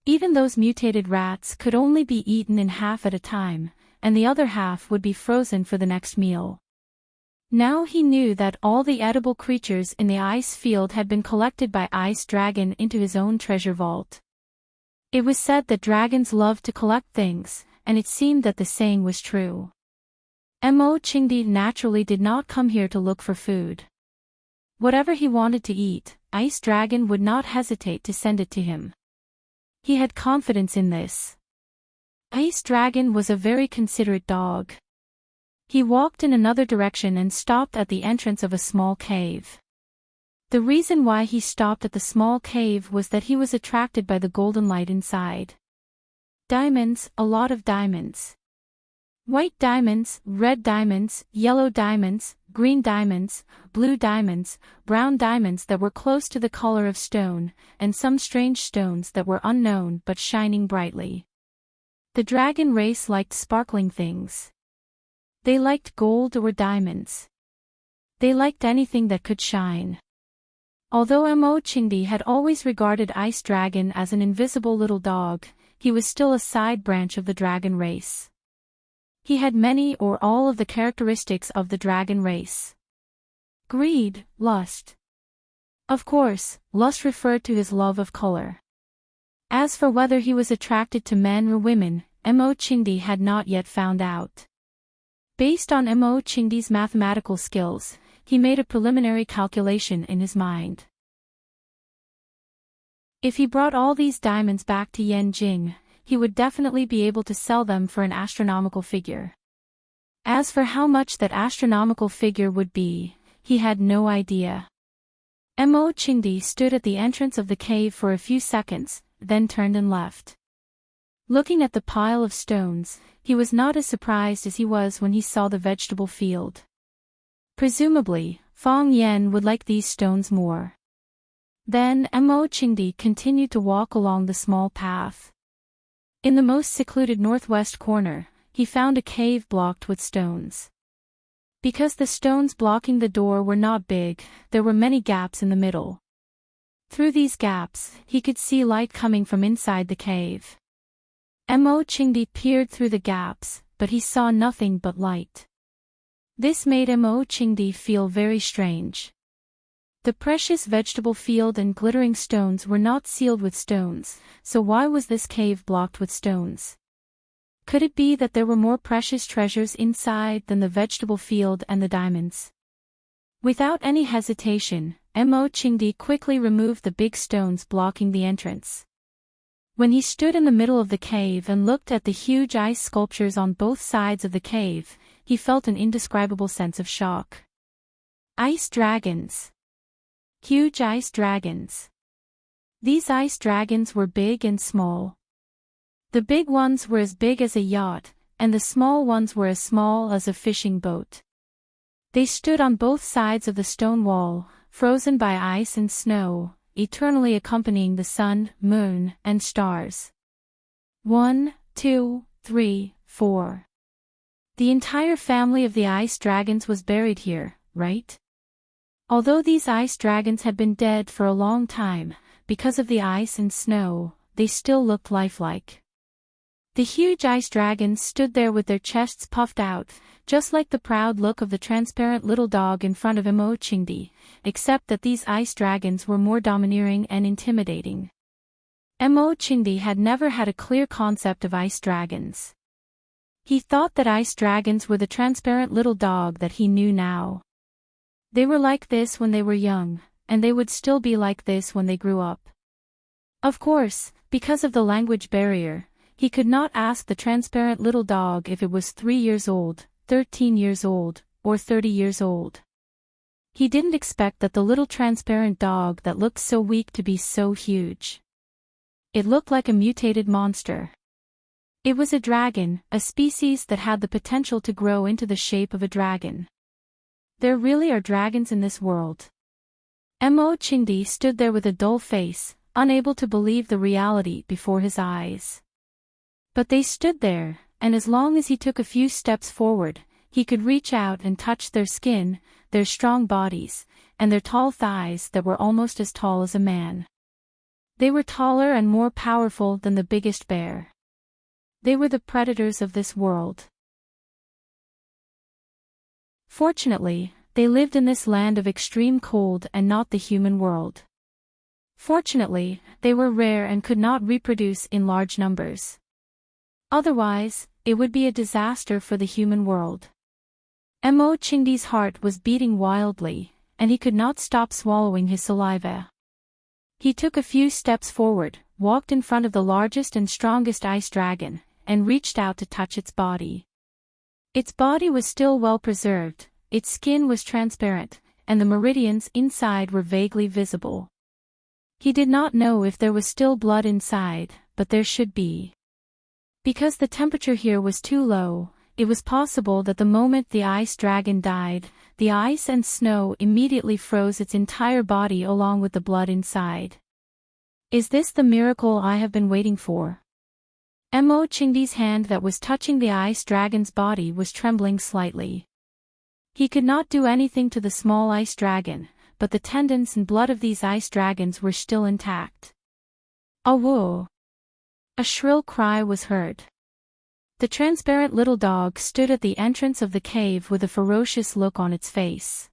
Even those mutated rats could only be eaten in half at a time, and the other half would be frozen for the next meal. Now he knew that all the edible creatures in the ice field had been collected by Ice Dragon into his own treasure vault. It was said that dragons loved to collect things, and it seemed that the saying was true. Mo Chingdi naturally did not come here to look for food. Whatever he wanted to eat, Ice Dragon would not hesitate to send it to him. He had confidence in this. Ice Dragon was a very considerate dog. He walked in another direction and stopped at the entrance of a small cave. The reason why he stopped at the small cave was that he was attracted by the golden light inside. Diamonds, a lot of diamonds. White diamonds, red diamonds, yellow diamonds, green diamonds, blue diamonds, brown diamonds that were close to the color of stone, and some strange stones that were unknown but shining brightly. The dragon race liked sparkling things. They liked gold or diamonds. They liked anything that could shine. Although Mo Chingdi had always regarded Ice Dragon as an invisible little dog, he was still a side branch of the dragon race. He had many or all of the characteristics of the dragon race. Greed, lust. Of course, lust referred to his love of color. As for whether he was attracted to men or women, Mo Chingdi had not yet found out. Based on Mo Chingdi's mathematical skills, he made a preliminary calculation in his mind. If he brought all these diamonds back to Yanjing, he would definitely be able to sell them for an astronomical figure. As for how much that astronomical figure would be, he had no idea. Mo Chingdi stood at the entrance of the cave for a few seconds, then turned and left. Looking at the pile of stones, he was not as surprised as he was when he saw the vegetable field. Presumably, Fang Yan would like these stones more. Then Mo Chingdi continued to walk along the small path. In the most secluded northwest corner, he found a cave blocked with stones. Because the stones blocking the door were not big, there were many gaps in the middle. Through these gaps, he could see light coming from inside the cave. Mo Chingdi peered through the gaps, but he saw nothing but light. This made Mo Chingdi feel very strange. The precious vegetable field and glittering stones were not sealed with stones, so why was this cave blocked with stones? Could it be that there were more precious treasures inside than the vegetable field and the diamonds? Without any hesitation, Mo Chingdi quickly removed the big stones blocking the entrance. When he stood in the middle of the cave and looked at the huge ice sculptures on both sides of the cave, he felt an indescribable sense of shock. Ice dragons. Huge ice dragons. These ice dragons were big and small. The big ones were as big as a yacht, and the small ones were as small as a fishing boat. They stood on both sides of the stone wall, frozen by ice and snow, eternally accompanying the sun, moon, and stars. 1, 2, 3, 4. The entire family of the ice dragons was buried here, right? Although these ice dragons had been dead for a long time, because of the ice and snow, they still looked lifelike. The huge ice dragons stood there with their chests puffed out, just like the proud look of the transparent little dog in front of Mo Chingdi, except that these ice dragons were more domineering and intimidating. Mo Chingdi had never had a clear concept of ice dragons. He thought that ice dragons were the transparent little dog that he knew now. They were like this when they were young, and they would still be like this when they grew up. Of course, because of the language barrier, he could not ask the transparent little dog if it was 3 years old, 13 years old, or 30 years old. He didn't expect that the little transparent dog that looked so weak to be so huge. It looked like a mutated monster. It was a dragon, a species that had the potential to grow into the shape of a dragon. There really are dragons in this world. Mo Chingdi stood there with a dull face, unable to believe the reality before his eyes. But they stood there, and as long as he took a few steps forward, he could reach out and touch their skin, their strong bodies, and their tall thighs that were almost as tall as a man. They were taller and more powerful than the biggest bear. They were the predators of this world. Fortunately, they lived in this land of extreme cold and not the human world. Fortunately, they were rare and could not reproduce in large numbers. Otherwise, it would be a disaster for the human world. Mo Chingdi's heart was beating wildly, and he could not stop swallowing his saliva. He took a few steps forward, walked in front of the largest and strongest ice dragon, and reached out to touch its body. Its body was still well preserved, its skin was transparent, and the meridians inside were vaguely visible. He did not know if there was still blood inside, but there should be. Because the temperature here was too low, it was possible that the moment the ice dragon died, the ice and snow immediately froze its entire body along with the blood inside. Is this the miracle I have been waiting for? Mo Chingdi's hand that was touching the ice dragon's body was trembling slightly. He could not do anything to the small ice dragon, but the tendons and blood of these ice dragons were still intact. "Awoo!" A shrill cry was heard. The transparent little dog stood at the entrance of the cave with a ferocious look on its face.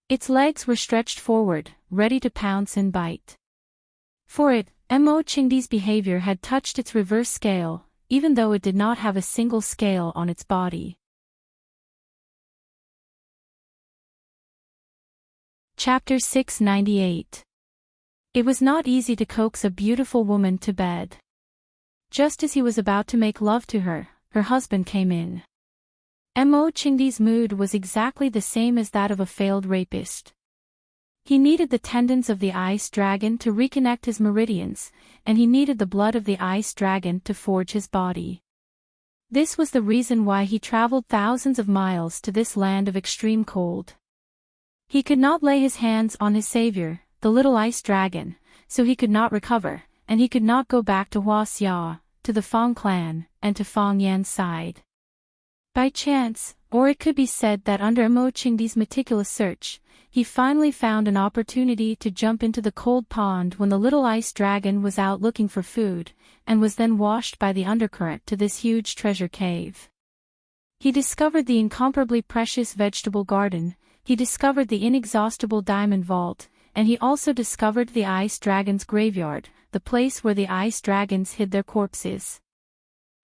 Its legs were stretched forward, ready to pounce and bite. For it, Mo Chingdi's behavior had touched its reverse scale, even though it did not have a single scale on its body. Chapter 698. It was not easy to coax a beautiful woman to bed. Just as he was about to make love to her, her husband came in. Mo Chingdi's mood was exactly the same as that of a failed rapist. He needed the tendons of the ice dragon to reconnect his meridians, and he needed the blood of the ice dragon to forge his body. This was the reason why he traveled thousands of miles to this land of extreme cold. He could not lay his hands on his savior, the little ice dragon, so he could not recover, and he could not go back to Huaxia, to the Fang clan, and to Fang Yan's side. By chance, or it could be said that under Imo-Chingdi's meticulous search, he finally found an opportunity to jump into the cold pond when the little ice dragon was out looking for food, and was then washed by the undercurrent to this huge treasure cave. He discovered the incomparably precious vegetable garden, he discovered the inexhaustible diamond vault, and he also discovered the ice dragon's graveyard, the place where the ice dragons hid their corpses.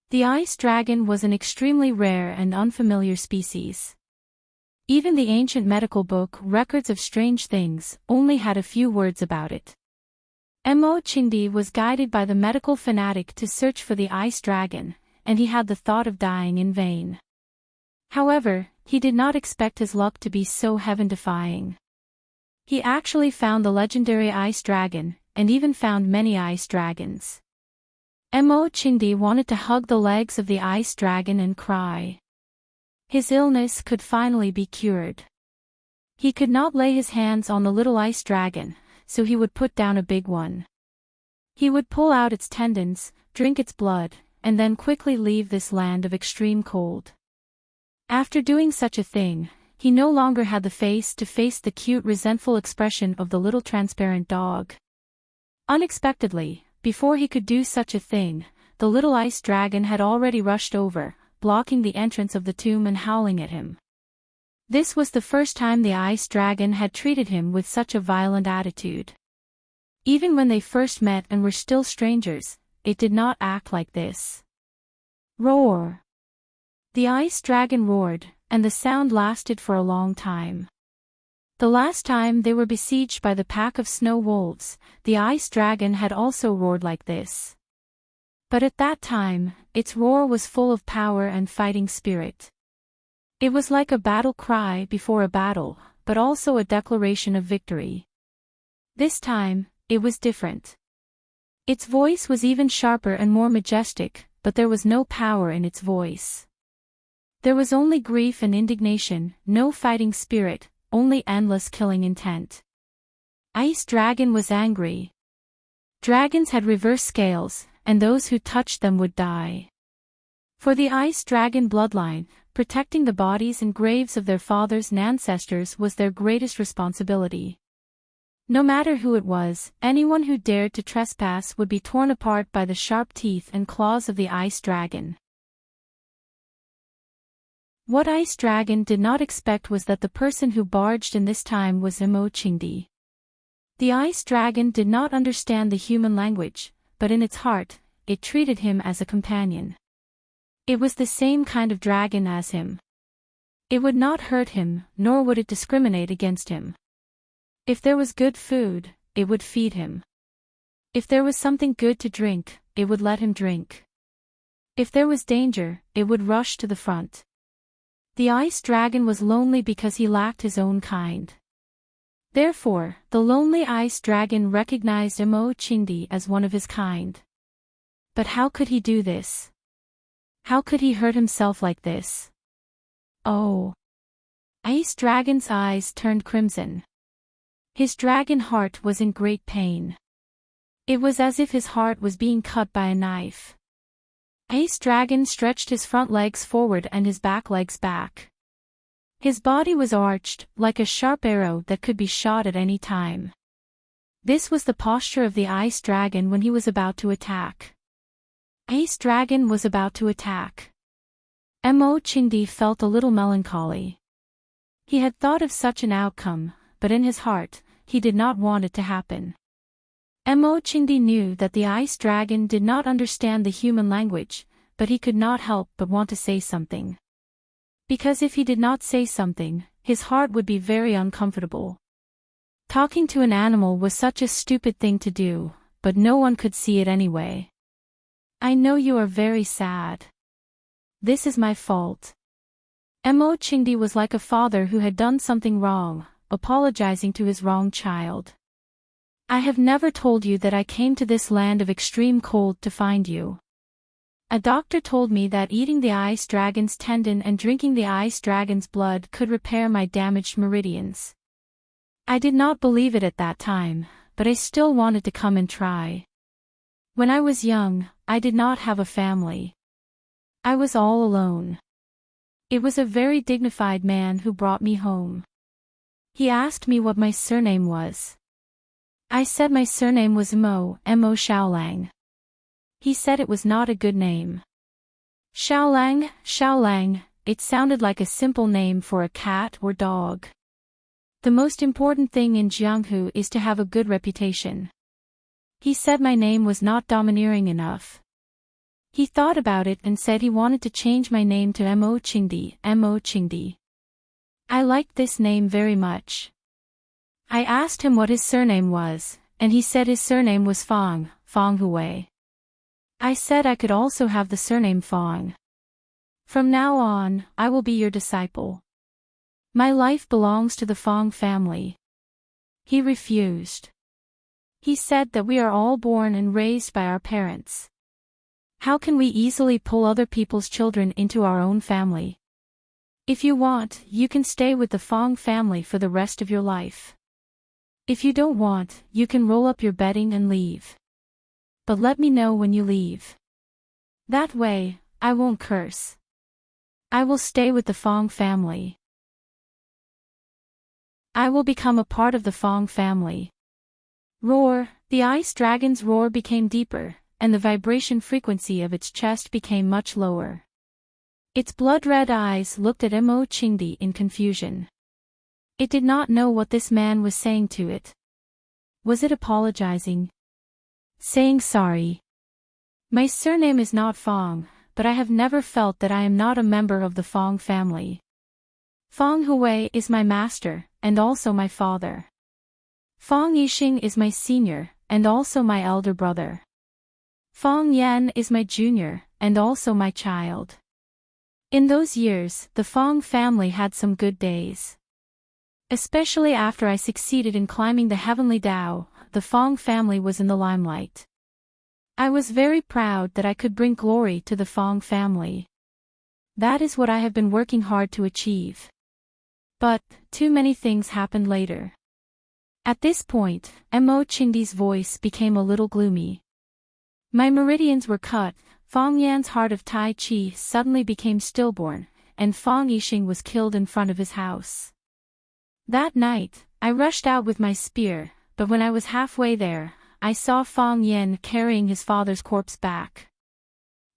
The ice dragon was an extremely rare and unfamiliar species. Even the ancient medical book Records of Strange Things only had a few words about it. Imo-Chingdi was guided by the medical fanatic to search for the ice dragon, and he had the thought of dying in vain. However, he did not expect his luck to be so heaven-defying. He actually found the legendary ice dragon, and even found many ice dragons. Imo-Chingdi wanted to hug the legs of the ice dragon and cry. His illness could finally be cured. He could not lay his hands on the little ice dragon, so he would put down a big one. He would pull out its tendons, drink its blood, and then quickly leave this land of extreme cold. After doing such a thing, he no longer had the face to face the cute resentful expression of the little transparent dog. Unexpectedly, before he could do such a thing, the little ice dragon had already rushed over, blocking the entrance of the tomb and howling at him. This was the first time the ice dragon had treated him with such a violent attitude. Even when they first met and were still strangers, it did not act like this. Roar! The ice dragon roared, and the sound lasted for a long time. The last time they were besieged by the pack of snow wolves, the ice dragon had also roared like this. But at that time, its roar was full of power and fighting spirit. It was like a battle cry before a battle, but also a declaration of victory. This time, it was different. Its voice was even sharper and more majestic, but there was no power in its voice. There was only grief and indignation, no fighting spirit, only endless killing intent. Ice Dragon was angry. Dragons had reverse scales, and those who touched them would die. For the Ice Dragon bloodline, protecting the bodies and graves of their fathers and ancestors was their greatest responsibility. No matter who it was, anyone who dared to trespass would be torn apart by the sharp teeth and claws of the Ice Dragon. What Ice Dragon did not expect was that the person who barged in this time was Imo-Chingdi. The Ice Dragon did not understand the human language, but in its heart, it treated him as a companion. It was the same kind of dragon as him. It would not hurt him, nor would it discriminate against him. If there was good food, it would feed him. If there was something good to drink, it would let him drink. If there was danger, it would rush to the front. The Ice Dragon was lonely because he lacked his own kind. Therefore, the lonely Ice Dragon recognized Imo-Chingdi as one of his kind. But how could he do this? How could he hurt himself like this? Oh! Ice Dragon's eyes turned crimson. His dragon heart was in great pain. It was as if his heart was being cut by a knife. Ice Dragon stretched his front legs forward and his back legs back. His body was arched, like a sharp arrow that could be shot at any time. This was the posture of the Ice Dragon when he was about to attack. Ice Dragon was about to attack. Imo-Chingdi felt a little melancholy. He had thought of such an outcome, but in his heart, he did not want it to happen. Imo-Chingdi knew that the Ice Dragon did not understand the human language, but he could not help but want to say something. Because if he did not say something, his heart would be very uncomfortable. Talking to an animal was such a stupid thing to do, but no one could see it anyway. I know you are very sad. This is my fault. Imo-Chingdi was like a father who had done something wrong, apologizing to his wrong child. I have never told you that I came to this land of extreme cold to find you. A doctor told me that eating the Ice Dragon's tendon and drinking the Ice Dragon's blood could repair my damaged meridians. I did not believe it at that time, but I still wanted to come and try. When I was young, I did not have a family. I was all alone. It was a very dignified man who brought me home. He asked me what my surname was. I said my surname was Mo Xiaolang. He said it was not a good name. Xiaolang, it sounded like a simple name for a cat or dog. The most important thing in Jianghu is to have a good reputation. He said my name was not domineering enough. He thought about it and said he wanted to change my name to Mo Qingdi. I liked this name very much. I asked him what his surname was, and he said his surname was Fang Hui. I said I could also have the surname Fang. From now on, I will be your disciple. My life belongs to the Fang family. He refused. He said that we are all born and raised by our parents. How can we easily pull other people's children into our own family? If you want, you can stay with the Fang family for the rest of your life. If you don't want, you can roll up your bedding and leave. But let me know when you leave. That way, I won't curse. I will stay with the Fang family. I will become a part of the Fang family. Roar, the ice dragon's roar became deeper, and the vibration frequency of its chest became much lower. Its blood-red eyes looked at Mo Qingdi in confusion. It did not know what this man was saying to it. Was it apologizing? Saying sorry? My surname is not Fang, but I have never felt that I am not a member of the Fang family. Fang Hui is my master, and also my father. Fang Yixing is my senior, and also my elder brother. Fang Yan is my junior, and also my child. In those years, the Fang family had some good days. Especially after I succeeded in climbing the heavenly Tao, the Fang family was in the limelight. I was very proud that I could bring glory to the Fang family. That is what I have been working hard to achieve. But, too many things happened later. At this point, Mo Qingdi's voice became a little gloomy. My meridians were cut, Fang Yan's heart of Tai Chi suddenly became stillborn, and Fang Yixing was killed in front of his house. That night, I rushed out with my spear, but when I was halfway there, I saw Fang Yan carrying his father's corpse back.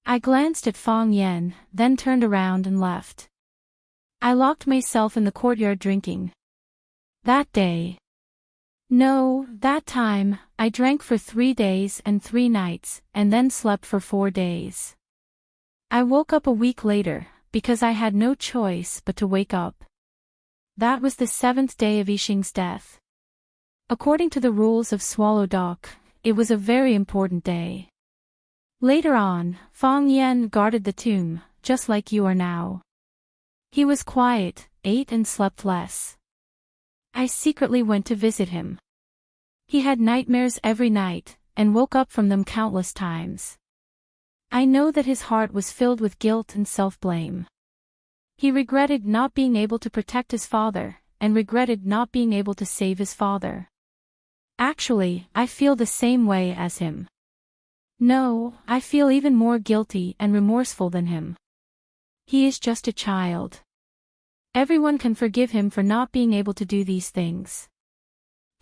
I glanced at Fang Yan, then turned around and left. I locked myself in the courtyard drinking. That day. No, that time, I drank for 3 days and 3 nights, and then slept for 4 days. I woke up a week later, because I had no choice but to wake up. That was the 7th day of Yixing's death. According to the rules of Swallow Dock, it was a very important day. Later on, Fang Yan guarded the tomb, just like you are now. He was quiet, ate and slept less. I secretly went to visit him. He had nightmares every night, and woke up from them countless times. I know that his heart was filled with guilt and self-blame. He regretted not being able to protect his father, and regretted not being able to save his father. Actually, I feel the same way as him. No, I feel even more guilty and remorseful than him. He is just a child. Everyone can forgive him for not being able to do these things.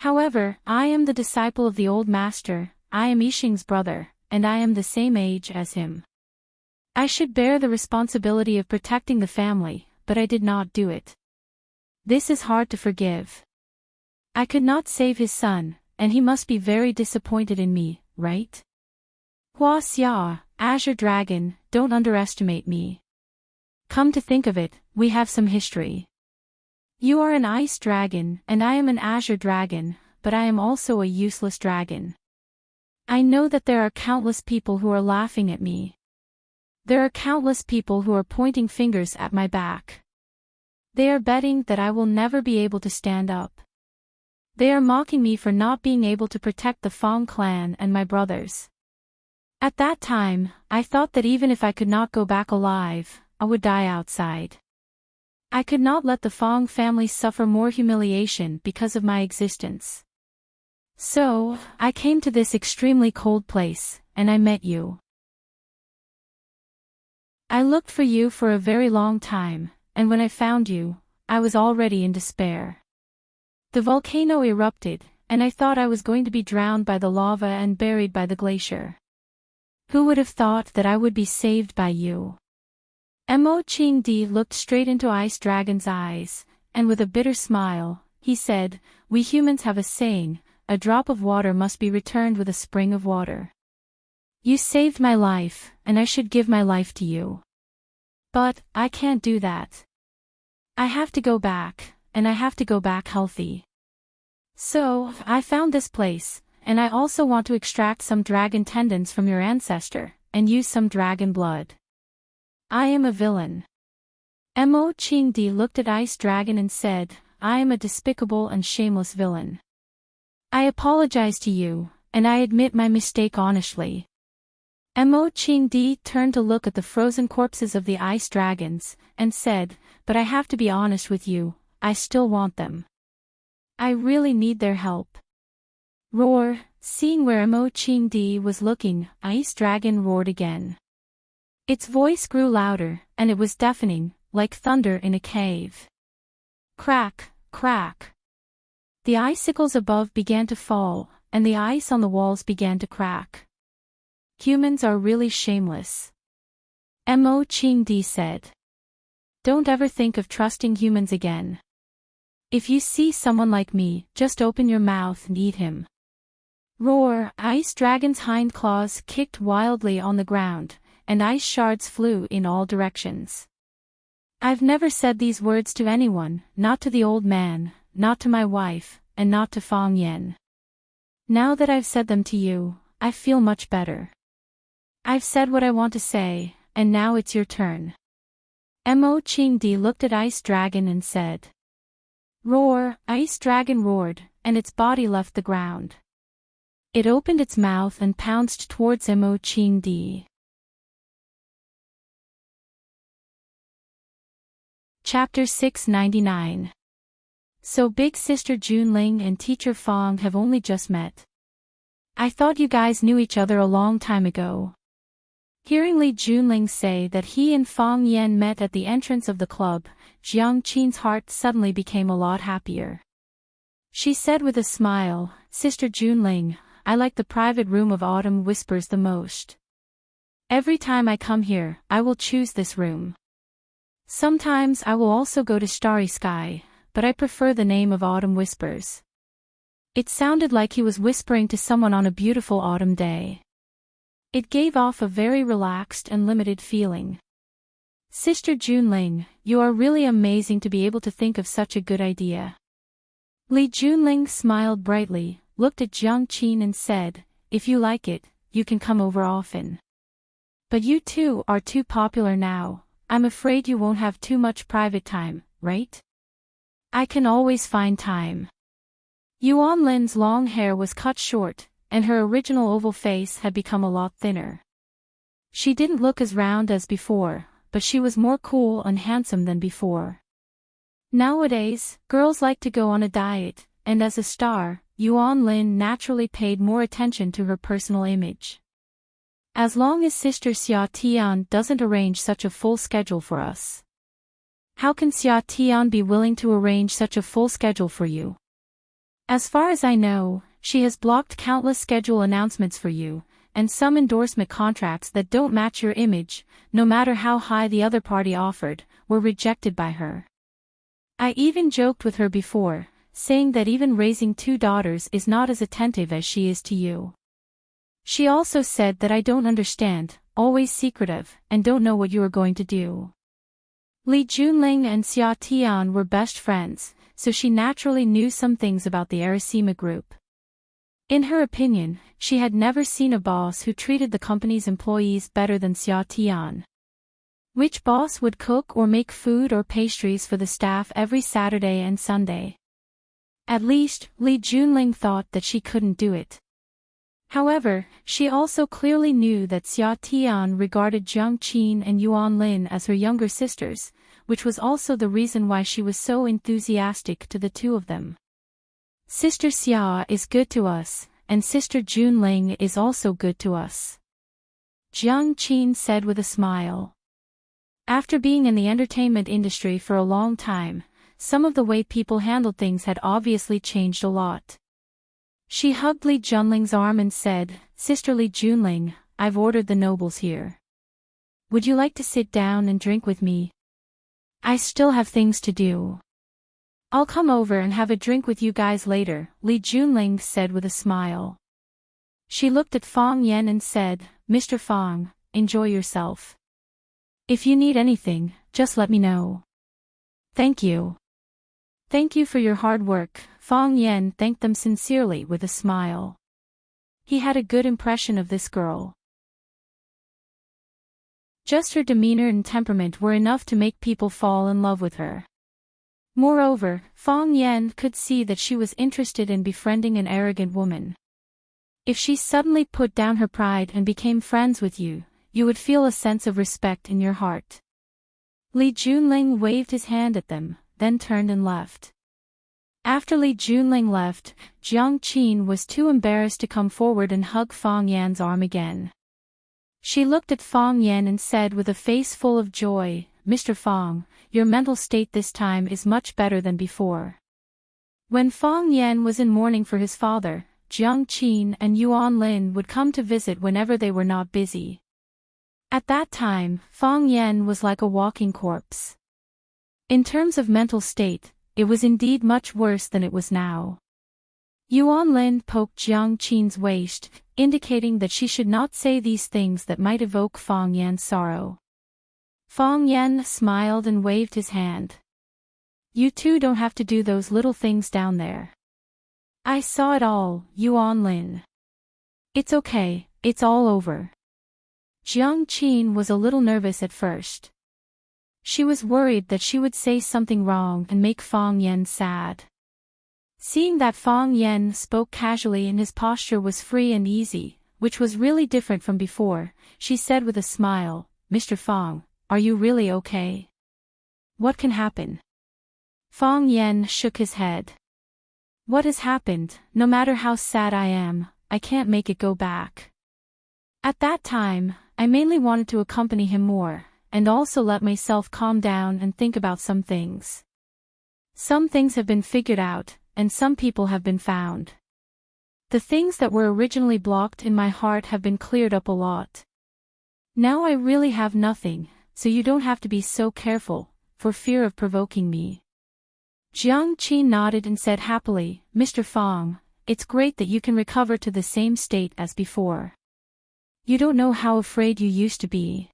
However, I am the disciple of the old master, I am Yixing's brother, and I am the same age as him. I should bear the responsibility of protecting the family, but I did not do it. This is hard to forgive. I could not save his son, and he must be very disappointed in me, right? Hua Xia, Azure Dragon, don't underestimate me. Come to think of it, we have some history. You are an ice dragon, and I am an azure dragon, but I am also a useless dragon. I know that there are countless people who are laughing at me. There are countless people who are pointing fingers at my back. They are betting that I will never be able to stand up. They are mocking me for not being able to protect the Fang clan and my brothers. At that time, I thought that even if I could not go back alive, I would die outside. I could not let the Fang family suffer more humiliation because of my existence. So, I came to this extremely cold place, and I met you. I looked for you for a very long time, and when I found you, I was already in despair. The volcano erupted, and I thought I was going to be drowned by the lava and buried by the glacier. Who would have thought that I would be saved by you? Mo Qingdi looked straight into Ice Dragon's eyes, and with a bitter smile, he said, "We humans have a saying, a drop of water must be returned with a spring of water. You saved my life, and I should give my life to you. But, I can't do that. I have to go back, and I have to go back healthy. So, I found this place, and I also want to extract some dragon tendons from your ancestor, and use some dragon blood. I am a villain." Mo Qingdi looked at Ice Dragon and said, "I am a despicable and shameless villain. I apologize to you, and I admit my mistake honestly." Mo Qingdi turned to look at the frozen corpses of the ice dragons, and said, "But I have to be honest with you, I still want them. I really need their help." Roar! Seeing where Mo Qingdi was looking, Ice Dragon roared again. Its voice grew louder, and it was deafening, like thunder in a cave. Crack, crack. The icicles above began to fall, and the ice on the walls began to crack. Humans are really shameless. Mo Qingdi said. Don't ever think of trusting humans again. If you see someone like me, just open your mouth and eat him. Roar! Ice Dragon's hind claws kicked wildly on the ground, and ice shards flew in all directions. I've never said these words to anyone, not to the old man, not to my wife, and not to Fang Yen. Now that I've said them to you, I feel much better. I've said what I want to say, and now it's your turn. Mo Qingdi looked at Ice Dragon and said. Roar! Ice Dragon roared, and its body left the ground. It opened its mouth and pounced towards Mo Qingdi. Chapter 699. So Big Sister Junling and Teacher Fang have only just met. I thought you guys knew each other a long time ago. Hearing Li Junling say that he and Fang Yen met at the entrance of the club, Jiang Qin's heart suddenly became a lot happier. She said with a smile, Sister Junling, I like the private room of Autumn Whispers the most. Every time I come here, I will choose this room. Sometimes I will also go to Starry Sky, but I prefer the name of Autumn Whispers. It sounded like he was whispering to someone on a beautiful autumn day. It gave off a very relaxed and limited feeling. Sister Junling, you are really amazing to be able to think of such a good idea. Li Junling smiled brightly, looked at Jiang Qin and said, if you like it, you can come over often. But you two are too popular now, I'm afraid you won't have too much private time, right? I can always find time. Yuan Lin's long hair was cut short, and her original oval face had become a lot thinner. She didn't look as round as before, but she was more cool and handsome than before. Nowadays, girls like to go on a diet, and as a star, Yuan Lin naturally paid more attention to her personal image. As long as Sister Xia Tian doesn't arrange such a full schedule for us. How can Xia Tian be willing to arrange such a full schedule for you? As far as I know, she has blocked countless schedule announcements for you, and some endorsement contracts that don't match your image, no matter how high the other party offered, were rejected by her. I even joked with her before, saying that even raising 2 daughters is not as attentive as she is to you. She also said that I don't understand, always secretive, and don't know what you are going to do. Li Junling and Xia Tian were best friends, so she naturally knew some things about the Arasima group. In her opinion, she had never seen a boss who treated the company's employees better than Xia Tian. Which boss would cook or make food or pastries for the staff every Saturday and Sunday? At least, Li Junling thought that she couldn't do it. However, she also clearly knew that Xia Tian regarded Jiang Qin and Yuan Lin as her younger sisters, which was also the reason why she was so enthusiastic to the two of them. Sister Xia is good to us, and Sister Junling is also good to us. Jiang Qin said with a smile. After being in the entertainment industry for a long time, some of the way people handled things had obviously changed a lot. She hugged Li Junling's arm and said, "Sister Li Junling, I've ordered the nobles here. Would you like to sit down and drink with me? I still have things to do. I'll come over and have a drink with you guys later," Li Junling said with a smile. She looked at Fang Yan and said, "Mr. Fang, enjoy yourself. If you need anything, just let me know." "Thank you. Thank you for your hard work," Fang Yan thanked them sincerely with a smile. He had a good impression of this girl. Just her demeanor and temperament were enough to make people fall in love with her. Moreover, Fang Yan could see that she was interested in befriending an arrogant woman. If she suddenly put down her pride and became friends with you, you would feel a sense of respect in your heart. Li Junling waved his hand at them, then turned and left. After Li Junling left, Jiang Qin was too embarrassed to come forward and hug Fang Yan's arm again. She looked at Fang Yan and said with a face full of joy, "Mr. Fang, your mental state this time is much better than before." When Fang Yan was in mourning for his father, Jiang Qin and Yuan Lin would come to visit whenever they were not busy. At that time, Fang Yan was like a walking corpse. In terms of mental state, it was indeed much worse than it was now. Yuan Lin poked Jiang Qin's waist, indicating that she should not say these things that might evoke Fang Yan's sorrow. Fang Yan smiled and waved his hand. "You two don't have to do those little things down there. I saw it all, Yuan Lin. It's okay, it's all over." Jiang Qin was a little nervous at first. She was worried that she would say something wrong and make Fang Yan sad. Seeing that Fang Yan spoke casually and his posture was free and easy, which was really different from before, she said with a smile, "Mr. Fang, are you really okay? What can happen?" Fang Yan shook his head. "What has happened, no matter how sad I am, I can't make it go back. At that time, I mainly wanted to accompany him more, and also let myself calm down and think about some things. Some things have been figured out, and some people have been found. The things that were originally blocked in my heart have been cleared up a lot. Now I really have nothing, so you don't have to be so careful, for fear of provoking me." Jiang Qin nodded and said happily, "Mr. Fang, it's great that you can recover to the same state as before. You don't know how afraid you used to be.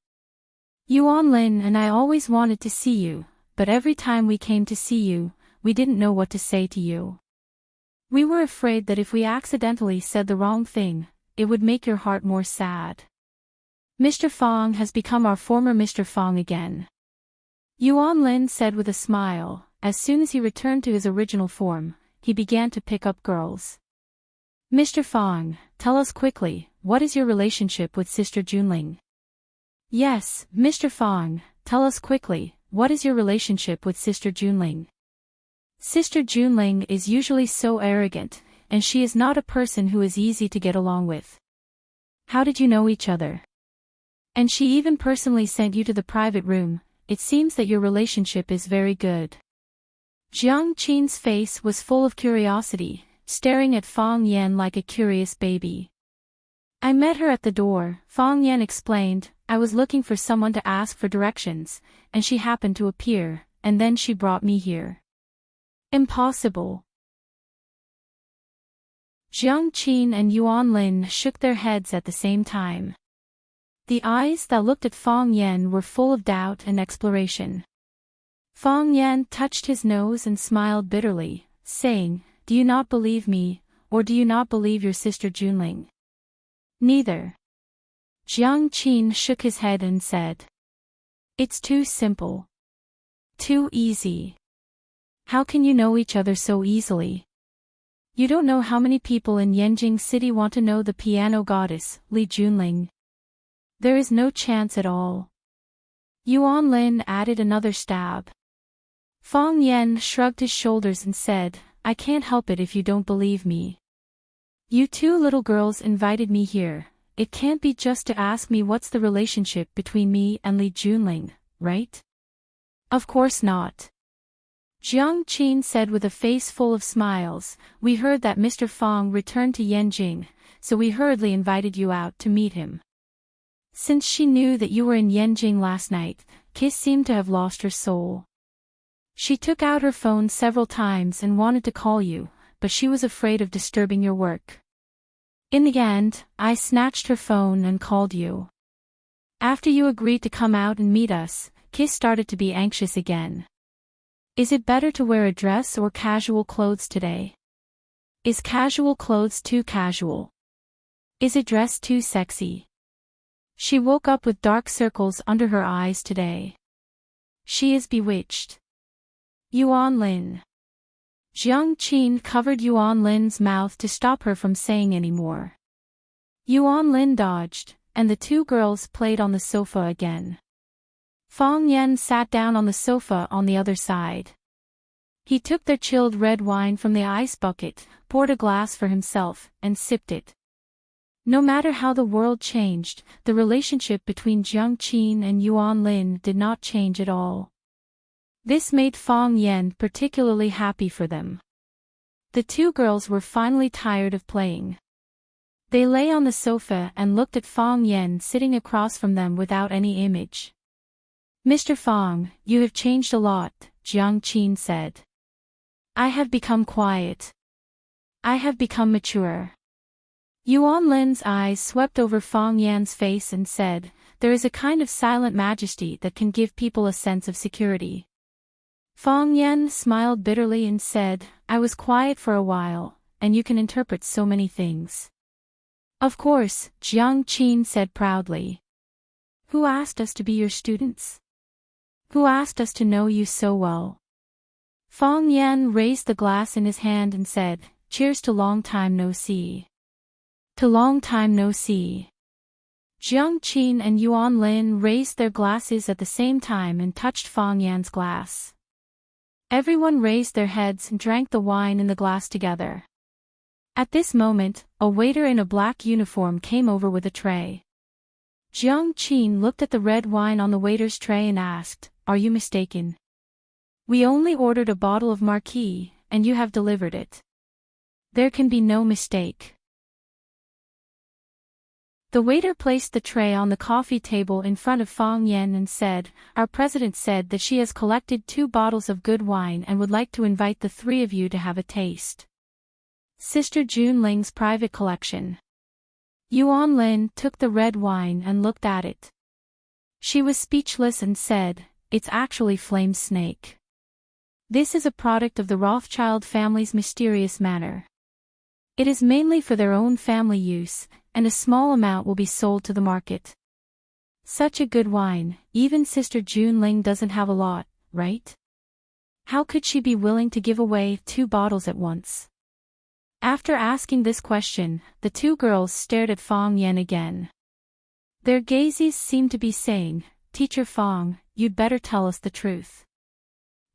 Yuan Lin and I always wanted to see you, but every time we came to see you, we didn't know what to say to you. We were afraid that if we accidentally said the wrong thing, it would make your heart more sad. Mr. Fang has become our former Mr. Fang again." Yuan Lin said with a smile. As soon as he returned to his original form, he began to pick up girls. "Mr. Fang, tell us quickly, what is your relationship with Sister Junling?" "Yes, Mr. Fang, tell us quickly, what is your relationship with Sister Junling?" "Sister Junling is usually so arrogant, and she is not a person who is easy to get along with." "How did you know each other?" "And she even personally sent you to the private room. It seems that your relationship is very good." Jiang Qin's face was full of curiosity, staring at Fang Yan like a curious baby. "I met her at the door," Fang Yan explained. "I was looking for someone to ask for directions, and she happened to appear, and then she brought me here." "Impossible." Jiang Qin and Yuan Lin shook their heads at the same time. The eyes that looked at Fang Yan were full of doubt and exploration. Fang Yan touched his nose and smiled bitterly, saying, "Do you not believe me, or do you not believe your sister Junling?" "Neither." Jiang Qin shook his head and said, "It's too simple. Too easy. How can you know each other so easily? You don't know how many people in Yanjing City want to know the piano goddess, Li Junling. There is no chance at all." Yuan Lin added another stab. Fang Yan shrugged his shoulders and said, "I can't help it if you don't believe me. You two little girls invited me here. It can't be just to ask me what's the relationship between me and Li Junling, right? Of course not. Jiang Qin said with a face full of smiles, we heard that Mr. Fong returned to Yanjing, so we hurriedly invited you out to meet him. Since she knew that you were in Yanjing last night, Kiss seemed to have lost her soul. She took out her phone several times and wanted to call you, but she was afraid of disturbing your work. In the end, I snatched her phone and called you. After you agreed to come out and meet us, Kiss started to be anxious again. Is it better to wear a dress or casual clothes today? Is casual clothes too casual? Is a dress too sexy? She woke up with dark circles under her eyes today. She is bewitched. Yuan Lin. Jiang Qin covered Yuan Lin's mouth to stop her from saying any more. Yuan Lin dodged, and the two girls played on the sofa again. Fong Yan sat down on the sofa on the other side. He took their chilled red wine from the ice bucket, poured a glass for himself, and sipped it. No matter how the world changed, the relationship between Jiang Qin and Yuan Lin did not change at all. This made Fong Yan particularly happy for them. The two girls were finally tired of playing. They lay on the sofa and looked at Fong Yan sitting across from them without any image. Mr. Fong, you have changed a lot, Jiang Qin said. I have become quiet. I have become mature. Yuan Lin's eyes swept over Fong Yan's face and said, there is a kind of silent majesty that can give people a sense of security. Fong Yan smiled bitterly and said, I was quiet for a while, and you can interpret so many things. Of course, Jiang Qin said proudly. Who asked us to be your students? Who asked us to know you so well? Fong Yan raised the glass in his hand and said, cheers to long time no see. To long time no see. Jiang Qin and Yuan Lin raised their glasses at the same time and touched Fong Yan's glass. Everyone raised their heads and drank the wine in the glass together. At this moment, a waiter in a black uniform came over with a tray. Jiang Qin looked at the red wine on the waiter's tray and asked, are you mistaken? We only ordered a bottle of Marquis, and you have delivered it. There can be no mistake. The waiter placed the tray on the coffee table in front of Fong Yan and said, our president said that she has collected 2 bottles of good wine and would like to invite the 3 of you to have a taste. Sister Junling's private collection. Yuan Lin took the red wine and looked at it. She was speechless and said, it's actually flame snake. This is a product of the Rothschild family's mysterious manor. It is mainly for their own family use, and a small amount will be sold to the market. Such a good wine, even Sister Junling doesn't have a lot, right? How could she be willing to give away 2 bottles at once? After asking this question, the 2 girls stared at Fong Yan again. Their gazes seemed to be saying, Teacher Fong, you'd better tell us the truth.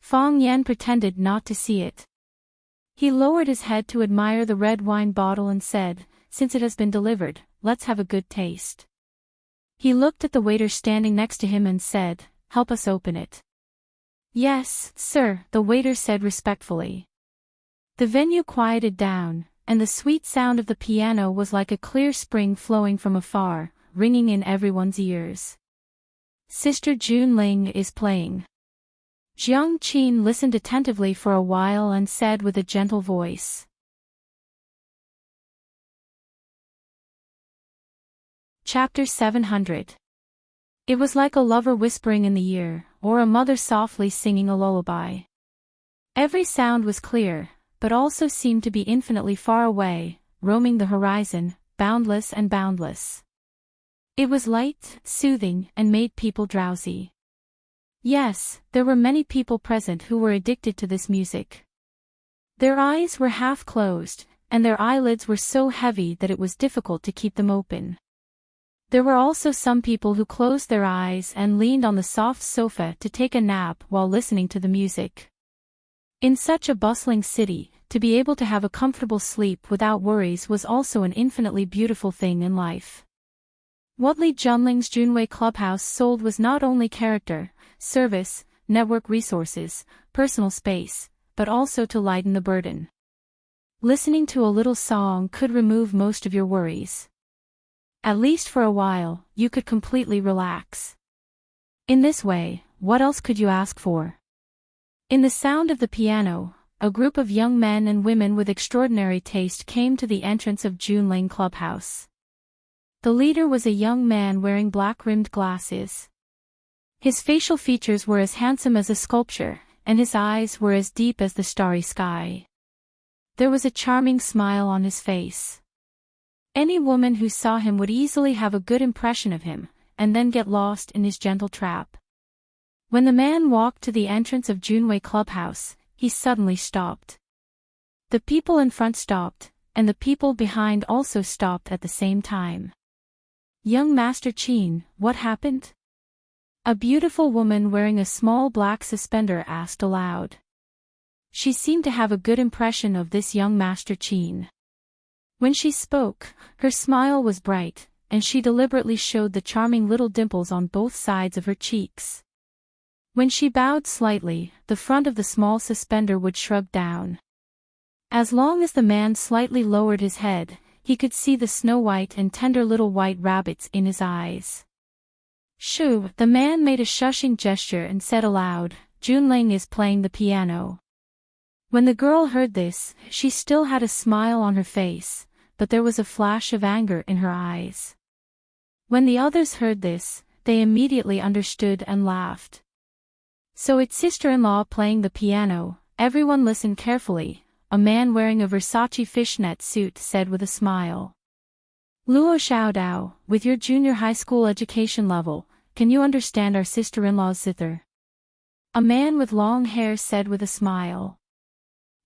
Fong Yan pretended not to see it. He lowered his head to admire the red wine bottle and said, since it has been delivered, let's have a good taste. He looked at the waiter standing next to him and said, help us open it. Yes, sir, the waiter said respectfully. The venue quieted down, and the sweet sound of the piano was like a clear spring flowing from afar, ringing in everyone's ears. Sister Junling is playing. Jiang Qin listened attentively for a while and said with a gentle voice. Chapter 700. It was like a lover whispering in the ear, or a mother softly singing a lullaby. Every sound was clear, but also seemed to be infinitely far away, roaming the horizon, boundless and boundless. It was light, soothing, and made people drowsy. Yes, there were many people present who were addicted to this music. Their eyes were half closed, and their eyelids were so heavy that it was difficult to keep them open. There were also some people who closed their eyes and leaned on the soft sofa to take a nap while listening to the music. In such a bustling city, to be able to have a comfortable sleep without worries was also an infinitely beautiful thing in life. What Li Junling's Junwei Clubhouse sold was not only character, service, network resources, personal space, but also to lighten the burden. Listening to a little song could remove most of your worries. At least for a while, you could completely relax. In this way, what else could you ask for? In the sound of the piano, a group of young men and women with extraordinary taste came to the entrance of Junling Clubhouse. The leader was a young man wearing black-rimmed glasses. His facial features were as handsome as a sculpture, and his eyes were as deep as the starry sky. There was a charming smile on his face. Any woman who saw him would easily have a good impression of him, and then get lost in his gentle trap. When the man walked to the entrance of Junwei Clubhouse, he suddenly stopped. The people in front stopped, and the people behind also stopped at the same time. Young Master Qin, what happened? A beautiful woman wearing a small black suspender asked aloud. She seemed to have a good impression of this young Master Qin. When she spoke, her smile was bright, and she deliberately showed the charming little dimples on both sides of her cheeks. When she bowed slightly, the front of the small suspender would shrug down. As long as the man slightly lowered his head, he could see the snow-white and tender little white rabbits in his eyes. Shoo! The man made a shushing gesture and said aloud, Junling is playing the piano. When the girl heard this, she still had a smile on her face, but there was a flash of anger in her eyes. When the others heard this, they immediately understood and laughed. So it's sister-in-law playing the piano. Everyone listened carefully. A man wearing a Versace fishnet suit said with a smile. Luo Xiaodao, with your junior high school education level, can you understand our sister-in-law's zither? A man with long hair said with a smile.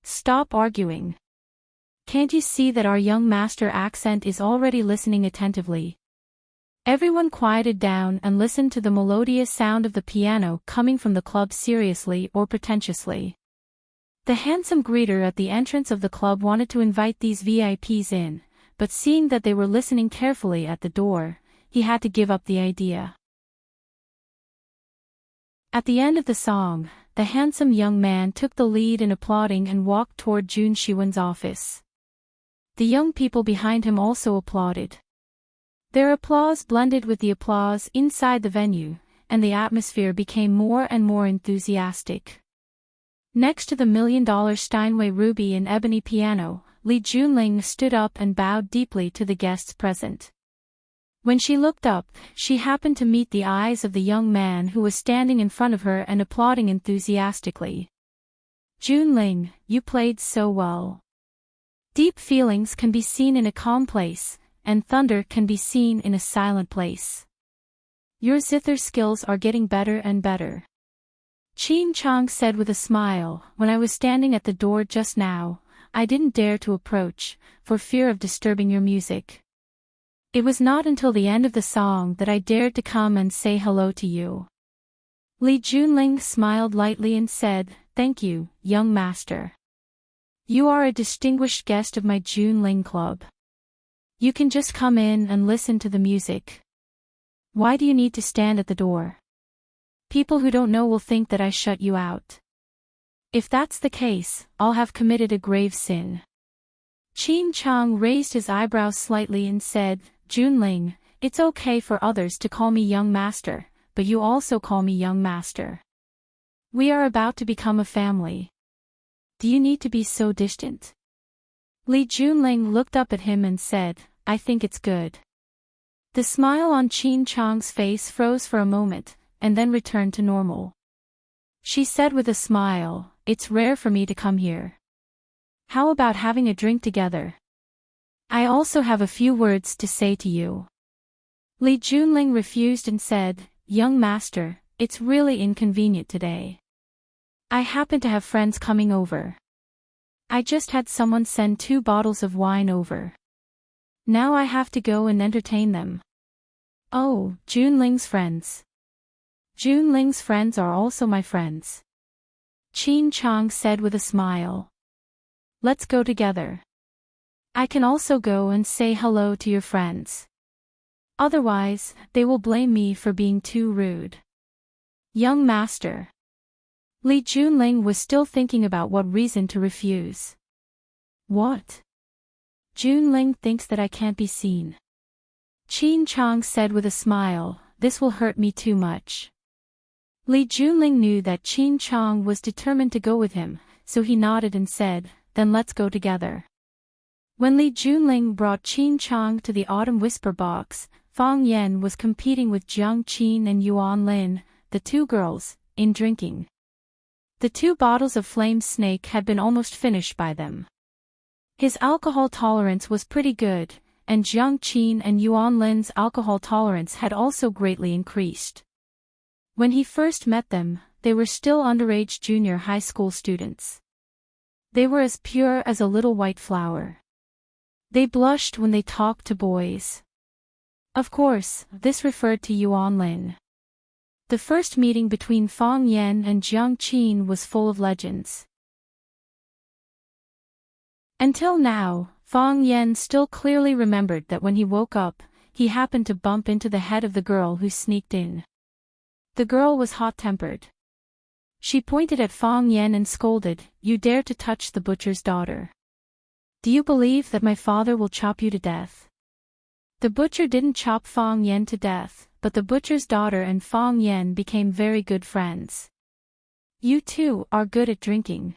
Stop arguing. Can't you see that our young master accent is already listening attentively? Everyone quieted down and listened to the melodious sound of the piano coming from the club seriously or pretentiously. The handsome greeter at the entrance of the club wanted to invite these VIPs in, but seeing that they were listening carefully at the door, he had to give up the idea. At the end of the song, the handsome young man took the lead in applauding and walked toward Jun Shiwen's office. The young people behind him also applauded. Their applause blended with the applause inside the venue, and the atmosphere became more and more enthusiastic. Next to the $1 million Steinway ruby and ebony piano, Li Junling stood up and bowed deeply to the guests present. When she looked up, she happened to meet the eyes of the young man who was standing in front of her and applauding enthusiastically. Junling, you played so well. Deep feelings can be seen in a calm place, and thunder can be seen in a silent place. Your zither skills are getting better and better. Qin Chang said with a smile, when I was standing at the door just now, I didn't dare to approach, for fear of disturbing your music. It was not until the end of the song that I dared to come and say hello to you. Li Junling smiled lightly and said, Thank you, young master. You are a distinguished guest of my Junling Club. You can just come in and listen to the music. Why do you need to stand at the door? People who don't know will think that I shut you out. If that's the case, I'll have committed a grave sin. Qin Chang raised his eyebrows slightly and said, Junling, it's okay for others to call me young master, but you also call me young master. We are about to become a family. Do you need to be so distant? Li Junling looked up at him and said, I think it's good. The smile on Qin Chang's face froze for a moment, and then returned to normal. She said with a smile, It's rare for me to come here. How about having a drink together? I also have a few words to say to you. Li Junling refused and said, Young master, it's really inconvenient today. I happen to have friends coming over. I just had someone send 2 bottles of wine over. Now I have to go and entertain them. Oh, Junling's friends. Junling's friends are also my friends. Qin Chang said with a smile. Let's go together. I can also go and say hello to your friends. Otherwise, they will blame me for being too rude. Young master. Li Junling was still thinking about what reason to refuse. What? Junling thinks that I can't be seen. Qin Chang said with a smile, this will hurt me too much. Li Junling knew that Qin Chang was determined to go with him, so he nodded and said, then let's go together. When Li Junling brought Qin Chang to the autumn whisper box, Fang Yan was competing with Jiang Qin and Yuan Lin, the two girls, in drinking. The 2 bottles of Flame Snake had been almost finished by them. His alcohol tolerance was pretty good, and Jiang Qin and Yuan Lin's alcohol tolerance had also greatly increased. When he first met them, they were still underage junior high school students. They were as pure as a little white flower. They blushed when they talked to boys. Of course, this referred to Yuan Lin. The first meeting between Fang Yan and Jiang Qin was full of legends. Until now, Fang Yan still clearly remembered that when he woke up, he happened to bump into the head of the girl who sneaked in. The girl was hot-tempered. She pointed at Fang Yan and scolded, "You dare to touch the butcher's daughter. Do you believe that my father will chop you to death?" The butcher didn't chop Fang Yan to death, but the butcher's daughter and Fang Yan became very good friends. "You two are good at drinking."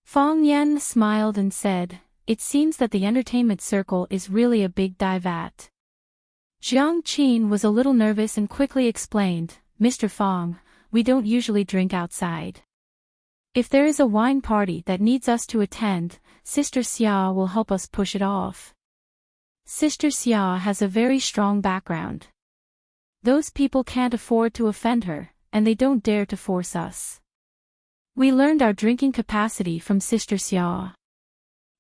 Fang Yan smiled and said, "It seems that the entertainment circle is really a big divat." Jiang Qin was a little nervous and quickly explained, "Mr. Fang, we don't usually drink outside. If there is a wine party that needs us to attend, Sister Xia will help us push it off. Sister Xia has a very strong background. Those people can't afford to offend her, and they don't dare to force us. We learned our drinking capacity from Sister Xia.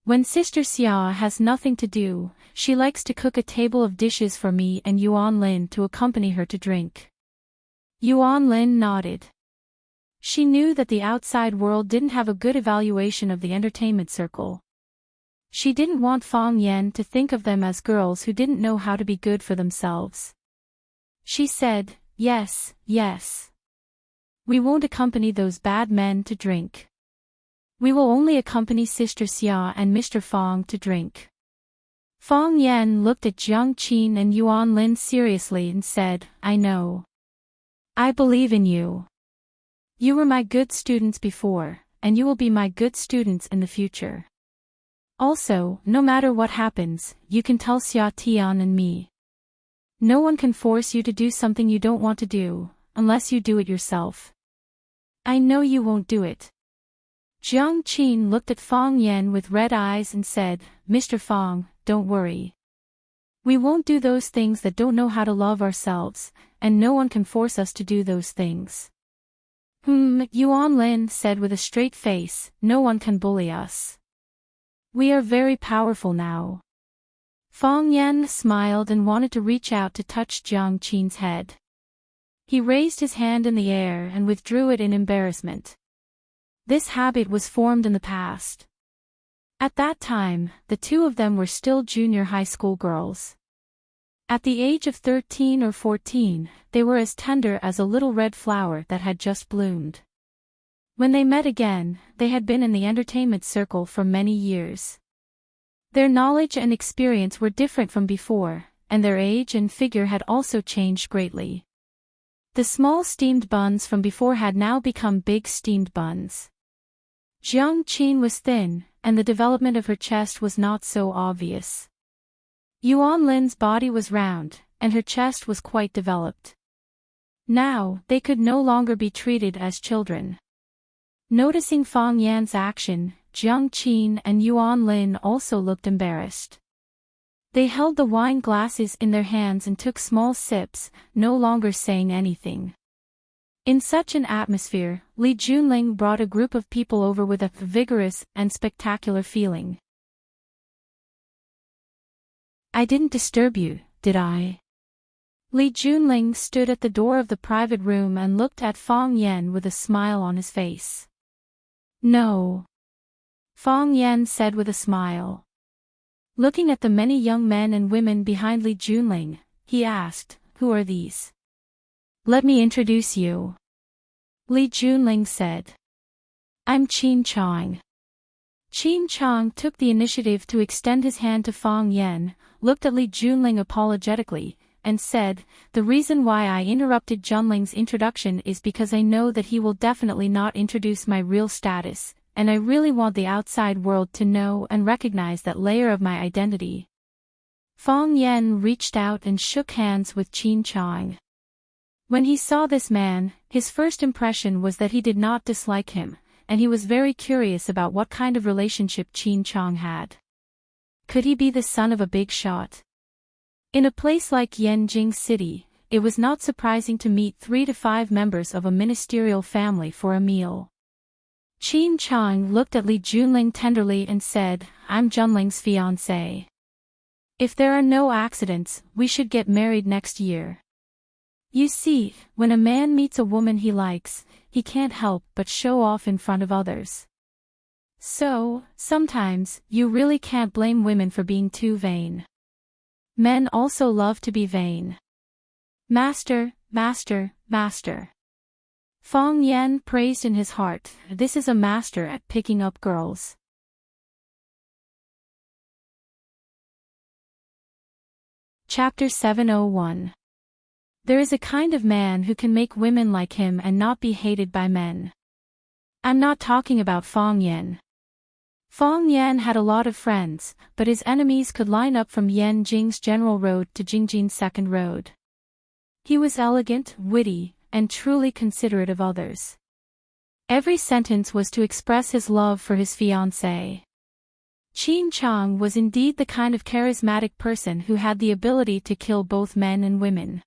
When Sister Xia has nothing to do, she likes to cook a table of dishes for me and Yuan Lin to accompany her to drink." Yuan Lin nodded. She knew that the outside world didn't have a good evaluation of the entertainment circle. She didn't want Fang Yan to think of them as girls who didn't know how to be good for themselves. She said, "Yes, yes. We won't accompany those bad men to drink. We will only accompany Sister Xia and Mr. Fang to drink." Fang Yan looked at Jiang Qin and Yuan Lin seriously and said, "I know. I believe in you. You were my good students before, and you will be my good students in the future. Also, no matter what happens, you can tell Xia Tian and me. No one can force you to do something you don't want to do, unless you do it yourself. I know you won't do it." Jiang Qin looked at Fang Yan with red eyes and said, "Mr. Fang, don't worry. We won't do those things that don't know how to love ourselves, and no one can force us to do those things." Yuan Lin said with a straight face, "No one can bully us. We are very powerful now." Fang Yan smiled and wanted to reach out to touch Jiang Qin's head. He raised his hand in the air and withdrew it in embarrassment. This habit was formed in the past. At that time, the two of them were still junior high school girls. At the age of 13 or 14, they were as tender as a little red flower that had just bloomed. When they met again, they had been in the entertainment circle for many years. Their knowledge and experience were different from before, and their age and figure had also changed greatly. The small steamed buns from before had now become big steamed buns. Jiang Qin was thin, and the development of her chest was not so obvious. Yuan Lin's body was round, and her chest was quite developed. Now, they could no longer be treated as children. Noticing Fang Yan's action, Jiang Qin and Yuan Lin also looked embarrassed. They held the wine glasses in their hands and took small sips, no longer saying anything. In such an atmosphere, Li Junling brought a group of people over with a vigorous and spectacular feeling. "I didn't disturb you, did I?" Li Junling stood at the door of the private room and looked at Fang Yan with a smile on his face. "No," Fang Yan said with a smile. Looking at the many young men and women behind Li Junling, he asked, "Who are these?" "Let me introduce you. Li Junling said. I'm Qin Chang. Qin Chang took the initiative to extend his hand to Fang Yan, looked at Li Junling apologetically, and said, the reason why I interrupted Junling's introduction is because I know that he will definitely not introduce my real status, and I really want the outside world to know and recognize that layer of my identity. Fang Yan reached out and shook hands with Qin Chang. When he saw this man, his first impression was that he did not dislike him, and he was very curious about what kind of relationship Qin Chang had. Could he be the son of a big shot? In a place like Yanjing City, it was not surprising to meet 3 to 5 members of a ministerial family for a meal. Qin Chang looked at Li Junling tenderly and said, I'm Junling's fiancé. If there are no accidents, we should get married next year. You see, when a man meets a woman he likes, he can't help but show off in front of others. So, sometimes, you really can't blame women for being too vain. Men also love to be vain. Master, master, master. Fang Yan praised in his heart, this is a master at picking up girls. Chapter 701. There is a kind of man who can make women like him and not be hated by men. I'm not talking about Fang Yan. Fang Yan had a lot of friends, but his enemies could line up from Yanjing's General Road to Jingjin's Second Road. He was elegant, witty, and truly considerate of others. Every sentence was to express his love for his fiancée. Qin Chang was indeed the kind of charismatic person who had the ability to kill both men and women.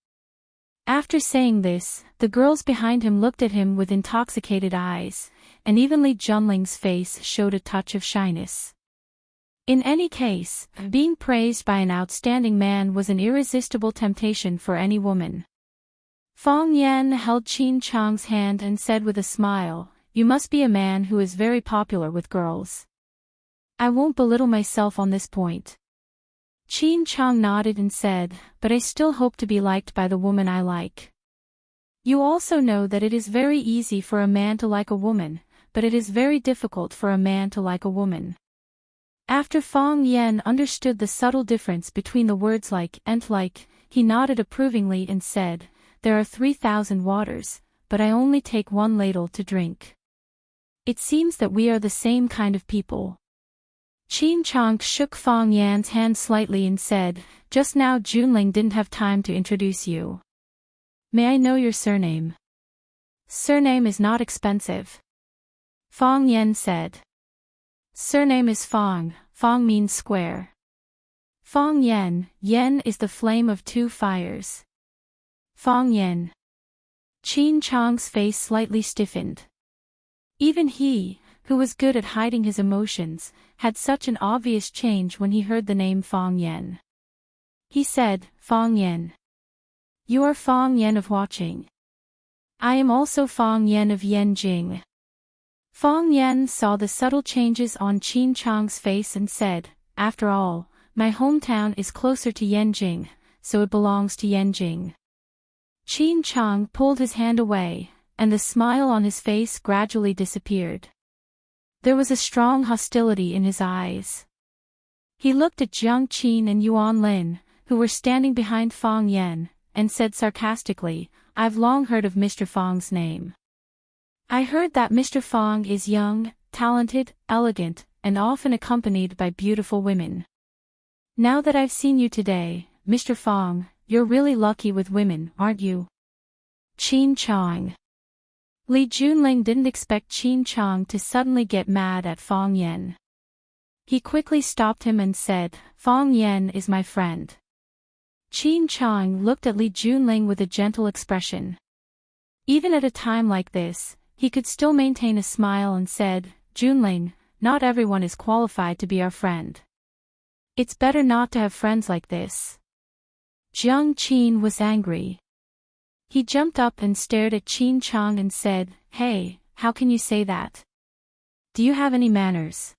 After saying this, the girls behind him looked at him with intoxicated eyes, and even Li Junling's face showed a touch of shyness. In any case, being praised by an outstanding man was an irresistible temptation for any woman. Fang Yan held Qin Chang's hand and said with a smile, you must be a man who is very popular with girls. I won't belittle myself on this point. Qin Chang nodded and said, but I still hope to be liked by the woman I like. You also know that it is very easy for a man to like a woman, but it is very difficult for a man to like a woman. After Fang Yan understood the subtle difference between the words like and like, he nodded approvingly and said, there are 3,000 waters, but I only take 1 ladle to drink. It seems that we are the same kind of people. Qin Chang shook Fang Yan's hand slightly and said, just now Junling didn't have time to introduce you. May I know your surname? Surname is not expensive. Fang Yan said. Surname is Fang, Fang means square. Fang Yan, Yan is the flame of 2 fires. Fang Yan. Qin Chang's face slightly stiffened. Even he, who was good at hiding his emotions, had such an obvious change when he heard the name Fang Yan. He said, Fang Yan. You are Fang Yan of Huaqing. I am also Fang Yan of Yanjing. Fang Yan saw the subtle changes on Qin Chang's face and said, after all, my hometown is closer to Yanjing, so it belongs to Yanjing. Qin Chang pulled his hand away, and the smile on his face gradually disappeared. There was a strong hostility in his eyes. He looked at Jiang Qin and Yuan Lin, who were standing behind Fang Yan, and said sarcastically, I've long heard of Mr. Fang's name. I heard that Mr. Fang is young, talented, elegant, and often accompanied by beautiful women. Now that I've seen you today, Mr. Fang, you're really lucky with women, aren't you? Qin Chang. Li Junling didn't expect Qin Chang to suddenly get mad at Fang Yan. He quickly stopped him and said, Fang Yan is my friend. Qin Chang looked at Li Junling with a gentle expression. Even at a time like this, he could still maintain a smile and said, Junling, not everyone is qualified to be our friend. It's better not to have friends like this. Jiang Qin was angry. He jumped up and stared at Qin Chang and said, Hey, how can you say that? Do you have any manners?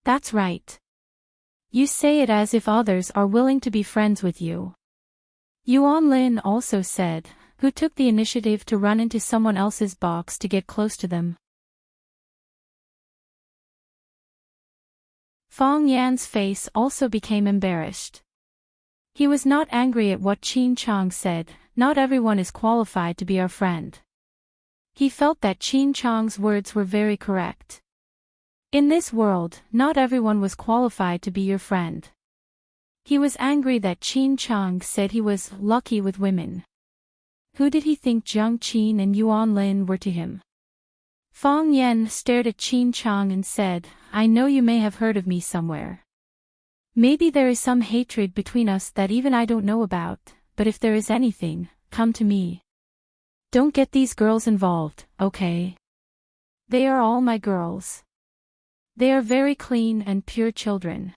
That's right. You say it as if others are willing to be friends with you. Yuan Lin also said, Who took the initiative to run into someone else's box to get close to them? Fong Yan's face also became embarrassed. He was not angry at what Qin Chang said, not everyone is qualified to be our friend. He felt that Qin Chang's words were very correct. In this world, not everyone was qualified to be your friend. He was angry that Qin Chang said he was lucky with women. Who did he think Jiang Qin and Yuan Lin were to him? Fong Yan stared at Qin Chang and said, I know you may have heard of me somewhere. Maybe there is some hatred between us that even I don't know about, but if there is anything, come to me. Don't get these girls involved, okay? They are all my girls. They are very clean and pure children.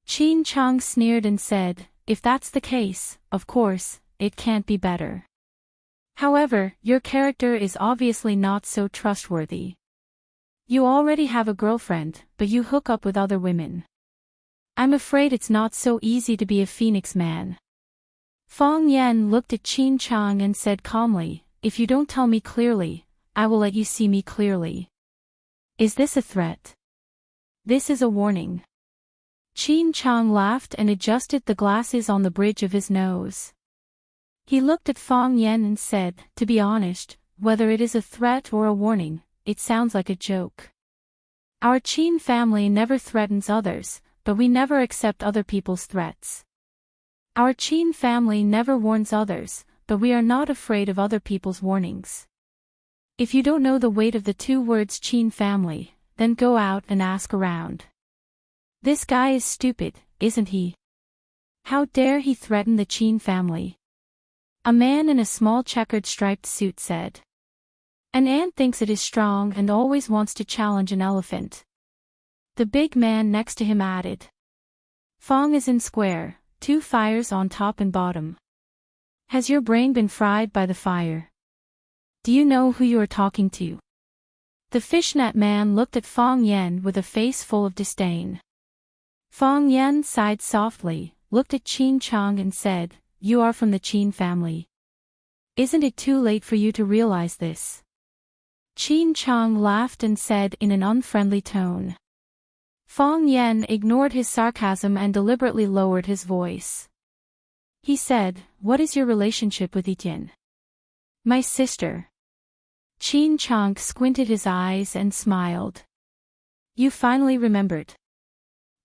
Qin Chang sneered and said, if that's the case, of course, it can't be better. However, your character is obviously not so trustworthy. You already have a girlfriend, but you hook up with other women. I'm afraid it's not so easy to be a Phoenix man. Fong Yan looked at Qin Chang and said calmly, if you don't tell me clearly, I will let you see me clearly. Is this a threat? This is a warning. Qin Chang laughed and adjusted the glasses on the bridge of his nose. He looked at Fong Yan and said, to be honest, whether it is a threat or a warning, it sounds like a joke. Our Qin family never threatens others, but we never accept other people's threats. Our Qin family never warns others, but we are not afraid of other people's warnings. If you don't know the weight of the two words Qin family, then go out and ask around. This guy is stupid, isn't he? How dare he threaten the Qin family? A man in a small checkered striped suit said. An ant thinks it is strong and always wants to challenge an elephant. The big man next to him added. Fong is in square, 2 fires on top and bottom. Has your brain been fried by the fire? Do you know who you are talking to? The fishnet man looked at Fong Yan with a face full of disdain. Fong Yan sighed softly, looked at Qin Chang and said, you are from the Qin family. Isn't it too late for you to realize this? Qin Chang laughed and said in an unfriendly tone. Fong Yan ignored his sarcasm and deliberately lowered his voice. He said, what is your relationship with Etienne? My sister. Qin Chang squinted his eyes and smiled. You finally remembered.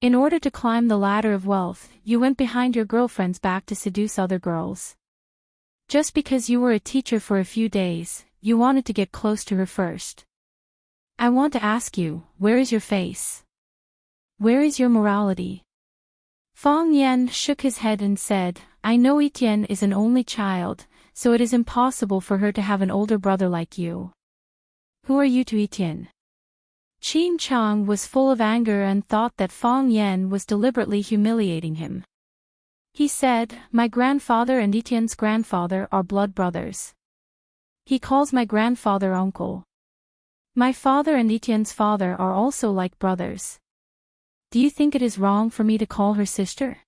In order to climb the ladder of wealth, you went behind your girlfriend's back to seduce other girls. Just because you were a teacher for a few days, you wanted to get close to her first. I want to ask you, where is your face? Where is your morality? Fong Yan shook his head and said, I know Etienne is an only child, so it is impossible for her to have an older brother like you. Who are you to Etienne? Qin Chang was full of anger and thought that Fong Yan was deliberately humiliating him. He said, my grandfather and Etienne's grandfather are blood brothers. He calls my grandfather uncle. My father and Etienne's father are also like brothers. Do you think it is wrong for me to call her sister?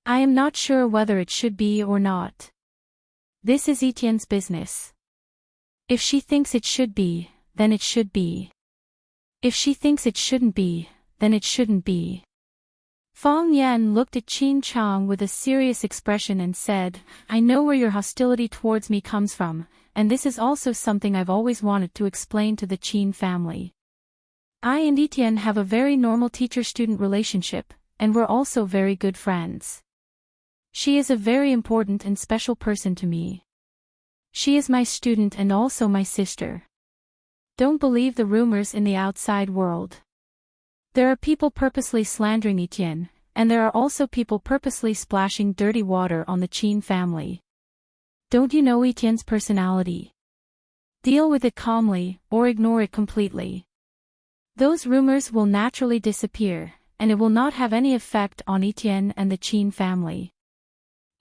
I am not sure whether it should be or not. This is Etienne's business. If she thinks it should be, then it should be. If she thinks it shouldn't be, then it shouldn't be. Fong Yan looked at Qin Chang with a serious expression and said, I know where your hostility towards me comes from, and this is also something I've always wanted to explain to the Qin family. I and Etienne have a very normal teacher-student relationship, and we're also very good friends. She is a very important and special person to me. She is my student and also my sister. Don't believe the rumors in the outside world. There are people purposely slandering Etienne, and there are also people purposely splashing dirty water on the Qin family. Don't you know Etienne's personality? Deal with it calmly, or ignore it completely. Those rumors will naturally disappear, and it will not have any effect on Etienne and the Qin family.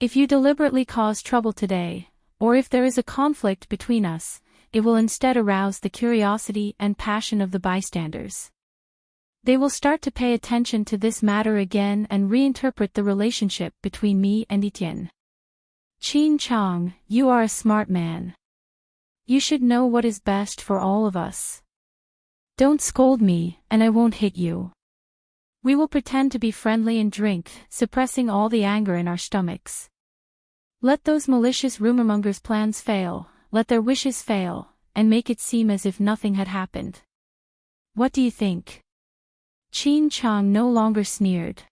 If you deliberately cause trouble today, or if there is a conflict between us, it will instead arouse the curiosity and passion of the bystanders. They will start to pay attention to this matter again and reinterpret the relationship between me and Etienne. Qin Chang, you are a smart man. You should know what is best for all of us. Don't scold me, and I won't hit you. We will pretend to be friendly and drink, suppressing all the anger in our stomachs. Let those malicious rumormongers' plans fail, let their wishes fail, and make it seem as if nothing had happened. What do you think? Qin Chang no longer sneered.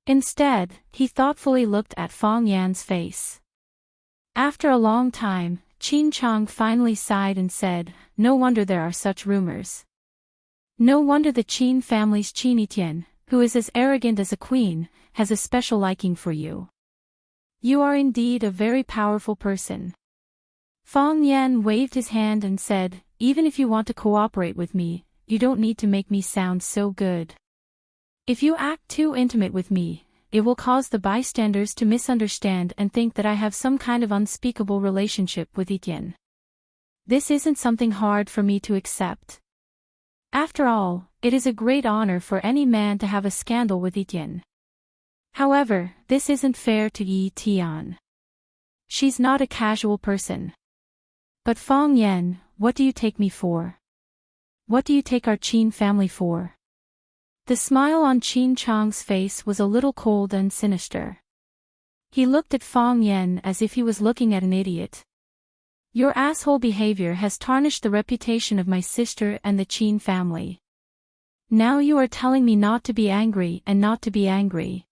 Instead, he thoughtfully looked at Fong Yan's face. After a long time, Qin Chang finally sighed and said, "No wonder there are such rumors. No wonder the Qin family's Qin Etienne, who is as arrogant as a queen, has a special liking for you. You are indeed a very powerful person." Fong Yan waved his hand and said, "Even if you want to cooperate with me, you don't need to make me sound so good. If you act too intimate with me, it will cause the bystanders to misunderstand and think that I have some kind of unspeakable relationship with Etienne. This isn't something hard for me to accept. After all, it is a great honor for any man to have a scandal with Etienne. However, this isn't fair to Yi Tian. She's not a casual person. But Fong Yan, what do you take me for? What do you take our Qin family for?" The smile on Qin Chang's face was a little cold and sinister. He looked at Fong Yan as if he was looking at an idiot. "Your asshole behavior has tarnished the reputation of my sister and the Qin family. Now you are telling me not to be angry and not to be angry.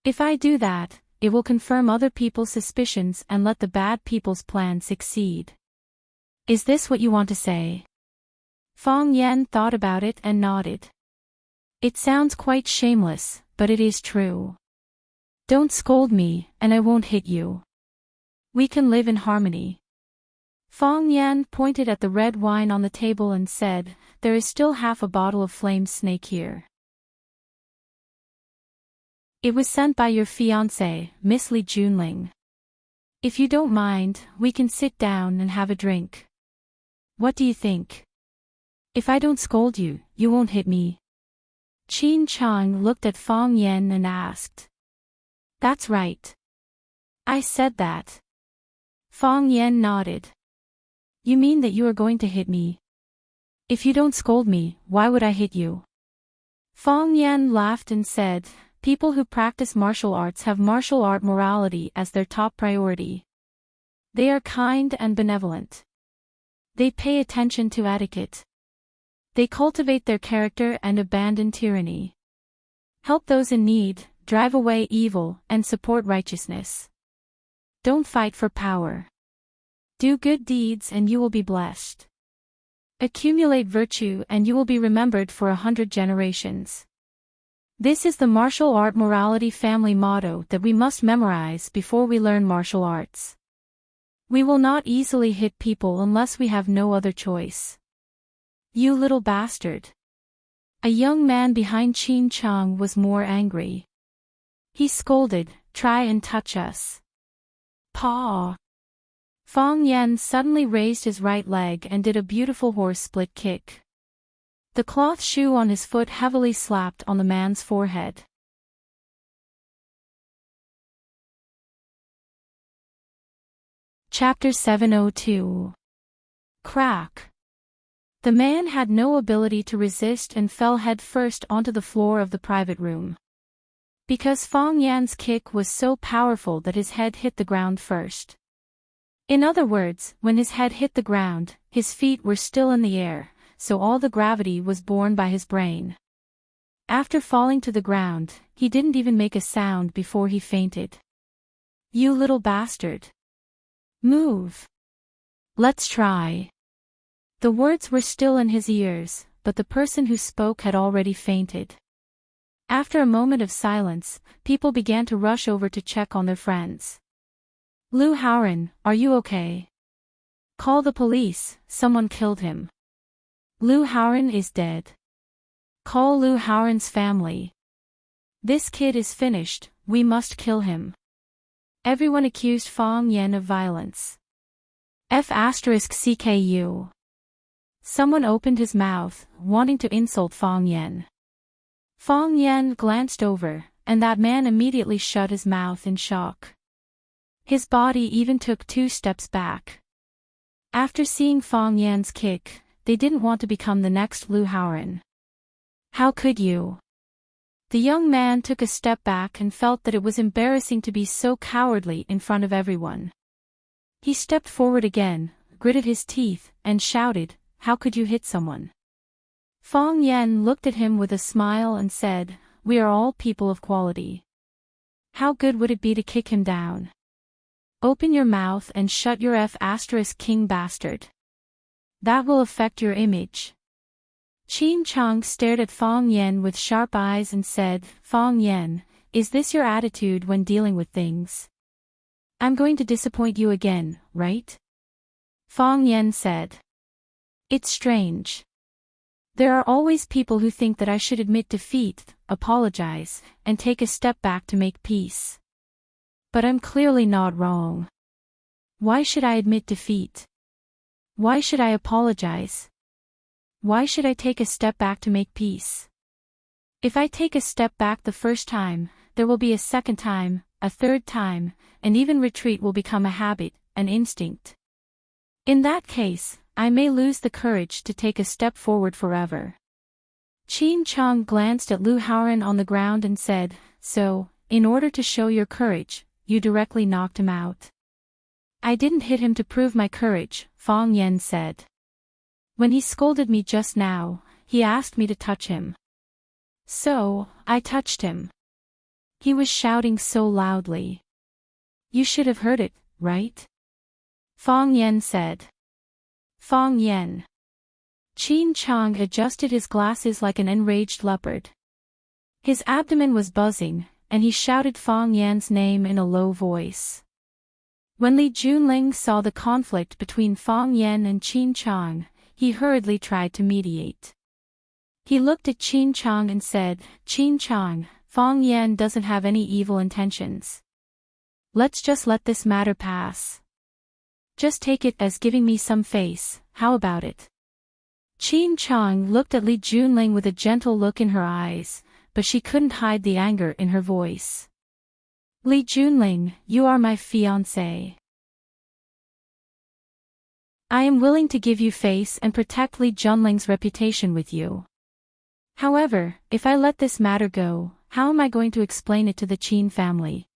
If I do that, it will confirm other people's suspicions and let the bad people's plan succeed. Is this what you want to say?" Fong Yan thought about it and nodded. "It sounds quite shameless, but it is true. Don't scold me, and I won't hit you. We can live in harmony." Fong Yan pointed at the red wine on the table and said, "There is still half a bottle of flame snake here. It was sent by your fiancée, Miss Li Junling. If you don't mind, we can sit down and have a drink. What do you think? If I don't scold you, you won't hit me?" Qin Chang looked at Fong Yan and asked. "That's right. I said that." Fong Yan nodded. "You mean that you are going to hit me? If you don't scold me, why would I hit you?" Fong Yan laughed and said, "People who practice martial arts have martial art morality as their top priority. They are kind and benevolent. They pay attention to etiquette. They cultivate their character and abandon tyranny. Help those in need, drive away evil, and support righteousness. Don't fight for power. Do good deeds and you will be blessed. Accumulate virtue and you will be remembered for 100 generations. This is the martial art morality family motto that we must memorize before we learn martial arts. We will not easily hit people unless we have no other choice. You little bastard." A young man behind Qin Chang was more angry. He scolded, "Try and touch us." "Paw!" Fong Yan suddenly raised his right leg and did a beautiful horse split kick. The cloth shoe on his foot heavily slapped on the man's forehead. Chapter 702. Crack. The man had no ability to resist and fell headfirst onto the floor of the private room. Because Fong Yan's kick was so powerful that his head hit the ground first. In other words, when his head hit the ground, his feet were still in the air, so all the gravity was borne by his brain. After falling to the ground, he didn't even make a sound before he fainted. "You little bastard. Move. Let's try." The words were still in his ears, but the person who spoke had already fainted. After a moment of silence, people began to rush over to check on their friends. "Lu Haoran, are you okay? Call the police, someone killed him. Lu Haoran is dead. Call Lu Haoran's family. This kid is finished, we must kill him." Everyone accused Fong Yan of violence. F***CKU. Someone opened his mouth, wanting to insult Fong Yan. Fong Yan glanced over, and that man immediately shut his mouth in shock. His body even took 2 steps back. After seeing Fong Yan's kick, they didn't want to become the next Lu Haoran. How could you? The young man took a step back and felt that it was embarrassing to be so cowardly in front of everyone. He stepped forward again, gritted his teeth, and shouted, "How could you hit someone?" Fong Yan looked at him with a smile and said, "We are all people of quality. How good would it be to kick him down? Open your mouth and shut your *king bastard. That will affect your image." Qin Chang stared at Fong Yan with sharp eyes and said, "Fong Yan, is this your attitude when dealing with things? I'm going to disappoint you again, right?" Fong Yan said. "It's strange. There are always people who think that I should admit defeat, apologize, and take a step back to make peace. But I'm clearly not wrong. Why should I admit defeat? Why should I apologize? Why should I take a step back to make peace? If I take a step back the first time, there will be a second time, a third time, and even retreat will become a habit, an instinct. In that case, I may lose the courage to take a step forward forever." Qin Chang glanced at Lu Haoran on the ground and said, "So, in order to show your courage, you directly knocked him out." "I didn't hit him to prove my courage," Fong Yan said. "When he scolded me just now, he asked me to touch him. So, I touched him. He was shouting so loudly. You should have heard it, right?" Fong Yan said. "Fong Yan." Qin Chang adjusted his glasses like an enraged leopard. His abdomen was buzzing, and he shouted Fong Yan's name in a low voice. When Li Junling saw the conflict between Fong Yan and Qin Chang, he hurriedly tried to mediate. He looked at Qin Chang and said, "Qin Chang, Fong Yan doesn't have any evil intentions. Let's just let this matter pass. Just take it as giving me some face, how about it?" Qin Chang looked at Li Junling with a gentle look in her eyes, but she couldn't hide the anger in her voice. "Li Junling, you are my fiancé. I am willing to give you face and protect Li Junling's reputation with you. However, if I let this matter go, how am I going to explain it to the Qin family?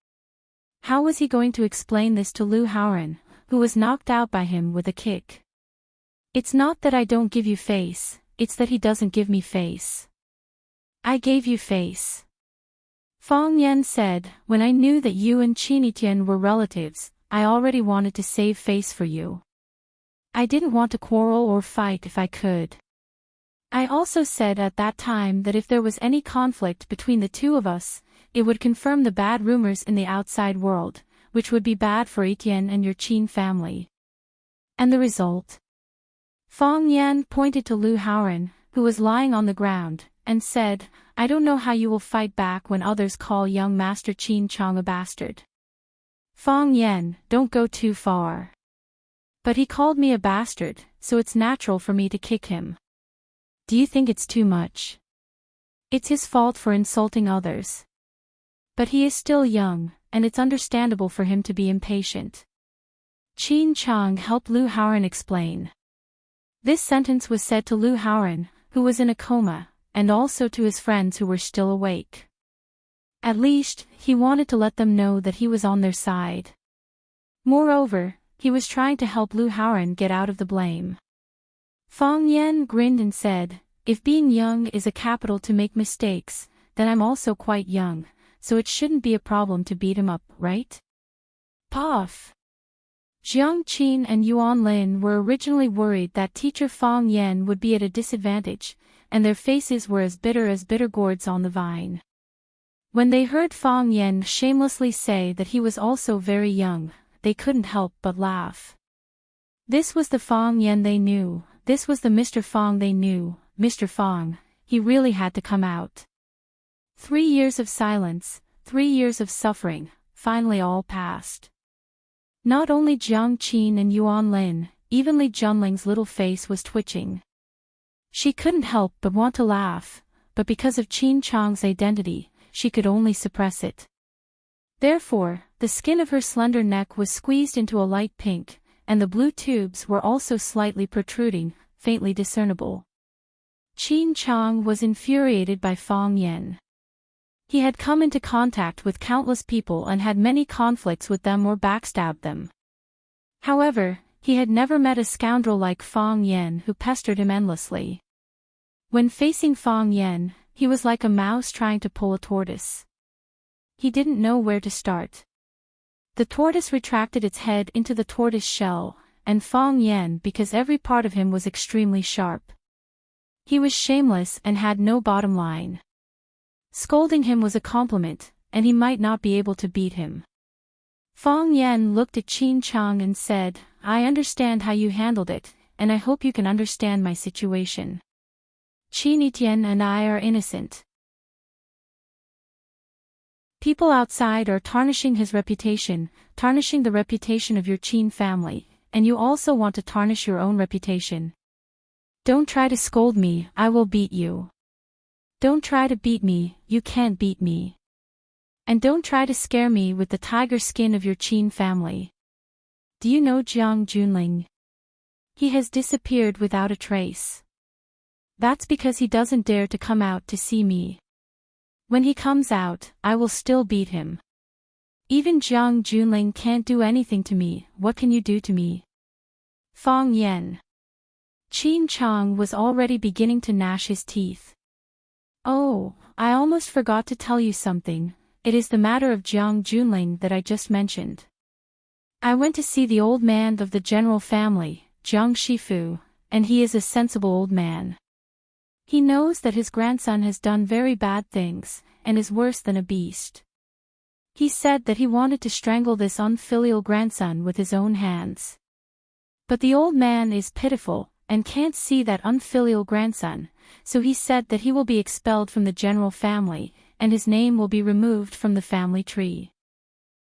How was he going to explain this to Lu Haoran, who was knocked out by him with a kick? It's not that I don't give you face, it's that he doesn't give me face. I gave you face." Fong Yan said, "When I knew that you and Qin Etienne were relatives, I already wanted to save face for you. I didn't want to quarrel or fight if I could. I also said at that time that if there was any conflict between the two of us, it would confirm the bad rumors in the outside world, which would be bad for Etienne and your Qin family. And the result?" Fong Yan pointed to Lu Haoran, who was lying on the ground, and said, "I don't know how you will fight back when others call young Master Qin Chang a bastard. Fong Yan, don't go too far. But he called me a bastard, so it's natural for me to kick him. Do you think it's too much? It's his fault for insulting others. But he is still young, and it's understandable for him to be impatient." Qin Chang helped Lu Haoran explain. This sentence was said to Lu Haoran, who was in a coma, and also to his friends who were still awake. At least, he wanted to let them know that he was on their side. Moreover, he was trying to help Lu Haoran get out of the blame. Fong Yan grinned and said, "If being young is a capital to make mistakes, then I'm also quite young, so it shouldn't be a problem to beat him up, right?" Puff. Jiang Qin and Yuan Lin were originally worried that teacher Fong Yan would be at a disadvantage, and their faces were as bitter gourds on the vine. When they heard Fong Yan shamelessly say that he was also very young, they couldn't help but laugh. This was the Fong Yan they knew, this was the Mr. Fong they knew, Mr. Fong, he really had to come out. 3 years of silence, 3 years of suffering, finally all passed. Not only Jiang Qin and Yuan Lin, even Li Junling's little face was twitching. She couldn't help but want to laugh, but because of Qin Chang's identity, she could only suppress it. Therefore, the skin of her slender neck was squeezed into a light pink, and the blue tubes were also slightly protruding, faintly discernible. Qin Chang was infuriated by Fang Yen. He had come into contact with countless people and had many conflicts with them or backstabbed them. However, he had never met a scoundrel like Fang Yen who pestered him endlessly. When facing Fang Yen, he was like a mouse trying to pull a tortoise. He didn't know where to start. The tortoise retracted its head into the tortoise shell, and Fang Yen because every part of him was extremely sharp. He was shameless and had no bottom line. Scolding him was a compliment, and he might not be able to beat him. Fang Yen looked at Qin Chang and said, "I understand how you handled it, and I hope you can understand my situation. Qin Etienne and I are innocent. People outside are tarnishing his reputation, tarnishing the reputation of your Qin family, and you also want to tarnish your own reputation. Don't try to scold me, I will beat you. Don't try to beat me, you can't beat me. And don't try to scare me with the tiger skin of your Qin family. Do you know Jiang Junling? He has disappeared without a trace. That's because he doesn't dare to come out to see me. When he comes out, I will still beat him. Even Jiang Junling can't do anything to me, what can you do to me?" Fang Yen. Qin Chang was already beginning to gnash his teeth. "Oh, I almost forgot to tell you something, it is the matter of Jiang Junling that I just mentioned. I went to see the old man of the general family, Jiang Shifu, and he is a sensible old man. He knows that his grandson has done very bad things, and is worse than a beast. He said that he wanted to strangle this unfilial grandson with his own hands. But the old man is pitiful, and can't see that unfilial grandson, so he said that he will be expelled from the general family, and his name will be removed from the family tree.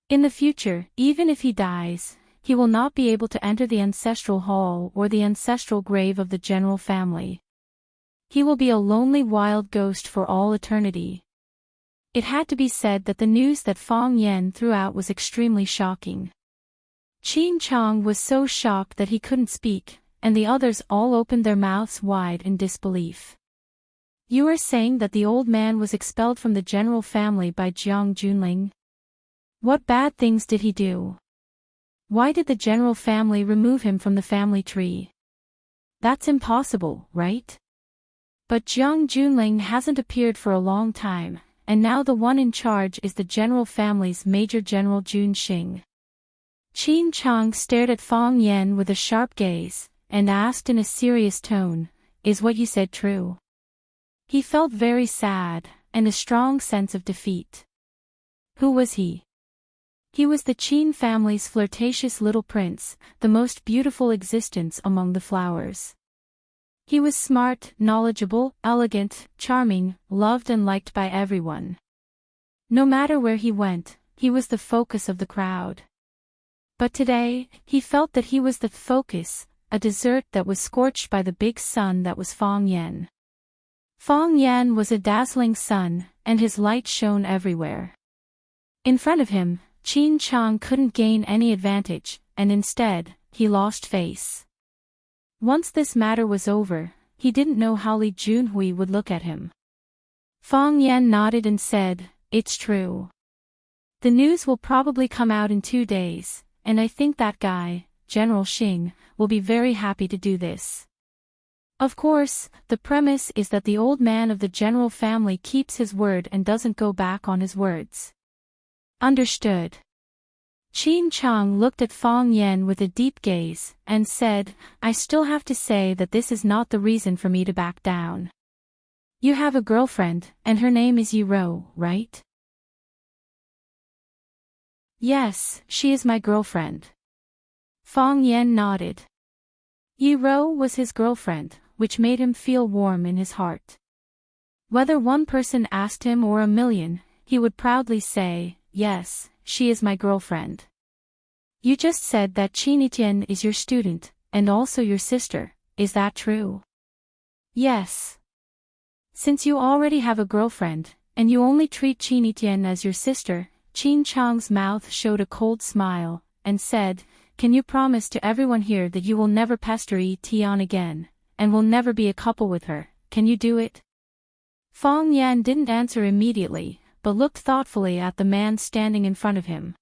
In the future, even if he dies, he will not be able to enter the ancestral hall or the ancestral grave of the general family. He will be a lonely wild ghost for all eternity." It had to be said that the news that Fang Yen threw out was extremely shocking. Qin Chang was so shocked that he couldn't speak, and the others all opened their mouths wide in disbelief. "You are saying that the old man was expelled from the general family by Jiang Junling? What bad things did he do? Why did the general family remove him from the family tree? That's impossible, right? But Jiang Junling hasn't appeared for a long time, and now the one in charge is the general family's Major General Jun Xing." Qin Chang stared at Fang Yen with a sharp gaze, and asked in a serious tone, "Is what you said true?" He felt very sad, and a strong sense of defeat. Who was he? He was the Qin family's flirtatious little prince, the most beautiful existence among the flowers. He was smart, knowledgeable, elegant, charming, loved and liked by everyone. No matter where he went, he was the focus of the crowd. But today, he felt that he was the focus, a dessert that was scorched by the big sun that was Fang Yen. Fang Yen was a dazzling sun, and his light shone everywhere. In front of him, Qin Chang couldn't gain any advantage, and instead, he lost face. Once this matter was over, he didn't know how Li Junhui would look at him. Fang Yen nodded and said, "It's true. The news will probably come out in 2 days, and I think that guy, General Xing, will be very happy to do this. Of course, the premise is that the old man of the general family keeps his word and doesn't go back on his words." "Understood." Qin Chang looked at Fang Yen with a deep gaze, and said, "I still have to say that this is not the reason for me to back down. You have a girlfriend, and her name is Yi Ro, right?" "Yes, she is my girlfriend." Fang Yen nodded. Yi Ro was his girlfriend, which made him feel warm in his heart. Whether one person asked him or a million, he would proudly say, "Yes, she is my girlfriend." "You just said that Qin Etienne is your student, and also your sister, is that true?" "Yes." "Since you already have a girlfriend, and you only treat Qin Etienne as your sister, Qin Chang's mouth showed a cold smile, and said, "Can you promise to everyone here that you will never pester Tian again, and will never be a couple with her? Can you do it?" Fong Yan didn't answer immediately, but looked thoughtfully at the man standing in front of him.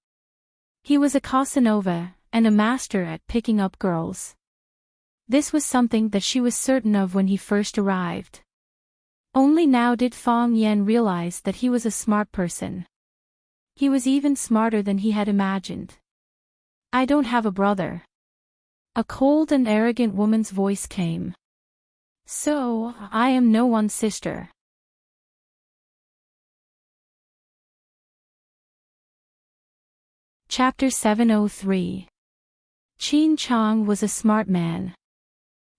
He was a Casanova, and a master at picking up girls. This was something that she was certain of when he first arrived. Only now did Fong Yan realize that he was a smart person. He was even smarter than he had imagined. "I don't have a brother." A cold and arrogant woman's voice came. "So, I am no one's sister." Chapter 703. Qin Chang was a smart man.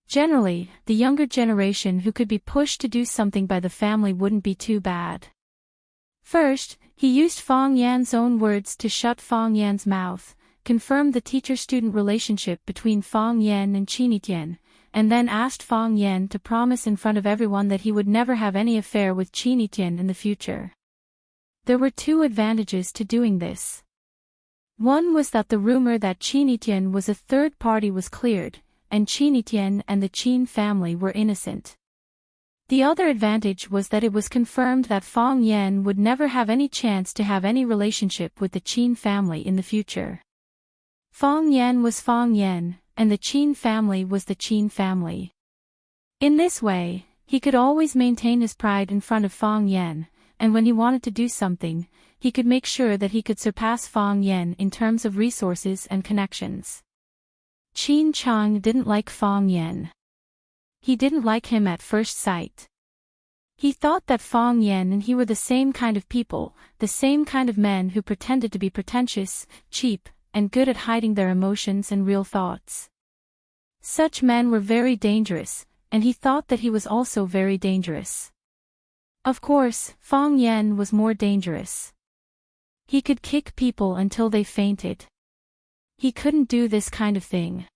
Generally, the younger generation who could be pushed to do something by the family wouldn't be too bad. First, he used Fong Yan's own words to shut Fong Yan's mouth, confirmed the teacher-student relationship between Fong Yan and Qin Tian, and then asked Fong Yan to promise in front of everyone that he would never have any affair with Qin Tian in the future. There were two advantages to doing this. One was that the rumor that Qin Tian was a third party was cleared, and Qin Tian and the Qin family were innocent. The other advantage was that it was confirmed that Fong Yan would never have any chance to have any relationship with the Qin family in the future. Fong Yan was Fong Yan, and the Qin family was the Qin family. In this way, he could always maintain his pride in front of Fong Yan, and when he wanted to do something, he could make sure that he could surpass Fong Yan in terms of resources and connections. Qin Chang didn't like Fong Yan. He didn't like him at first sight. He thought that Fong Yan and he were the same kind of people, the same kind of men who pretended to be pretentious, cheap, and good at hiding their emotions and real thoughts. Such men were very dangerous, and he thought that he was also very dangerous. Of course, Fong Yan was more dangerous. He could kick people until they fainted. He couldn't do this kind of thing.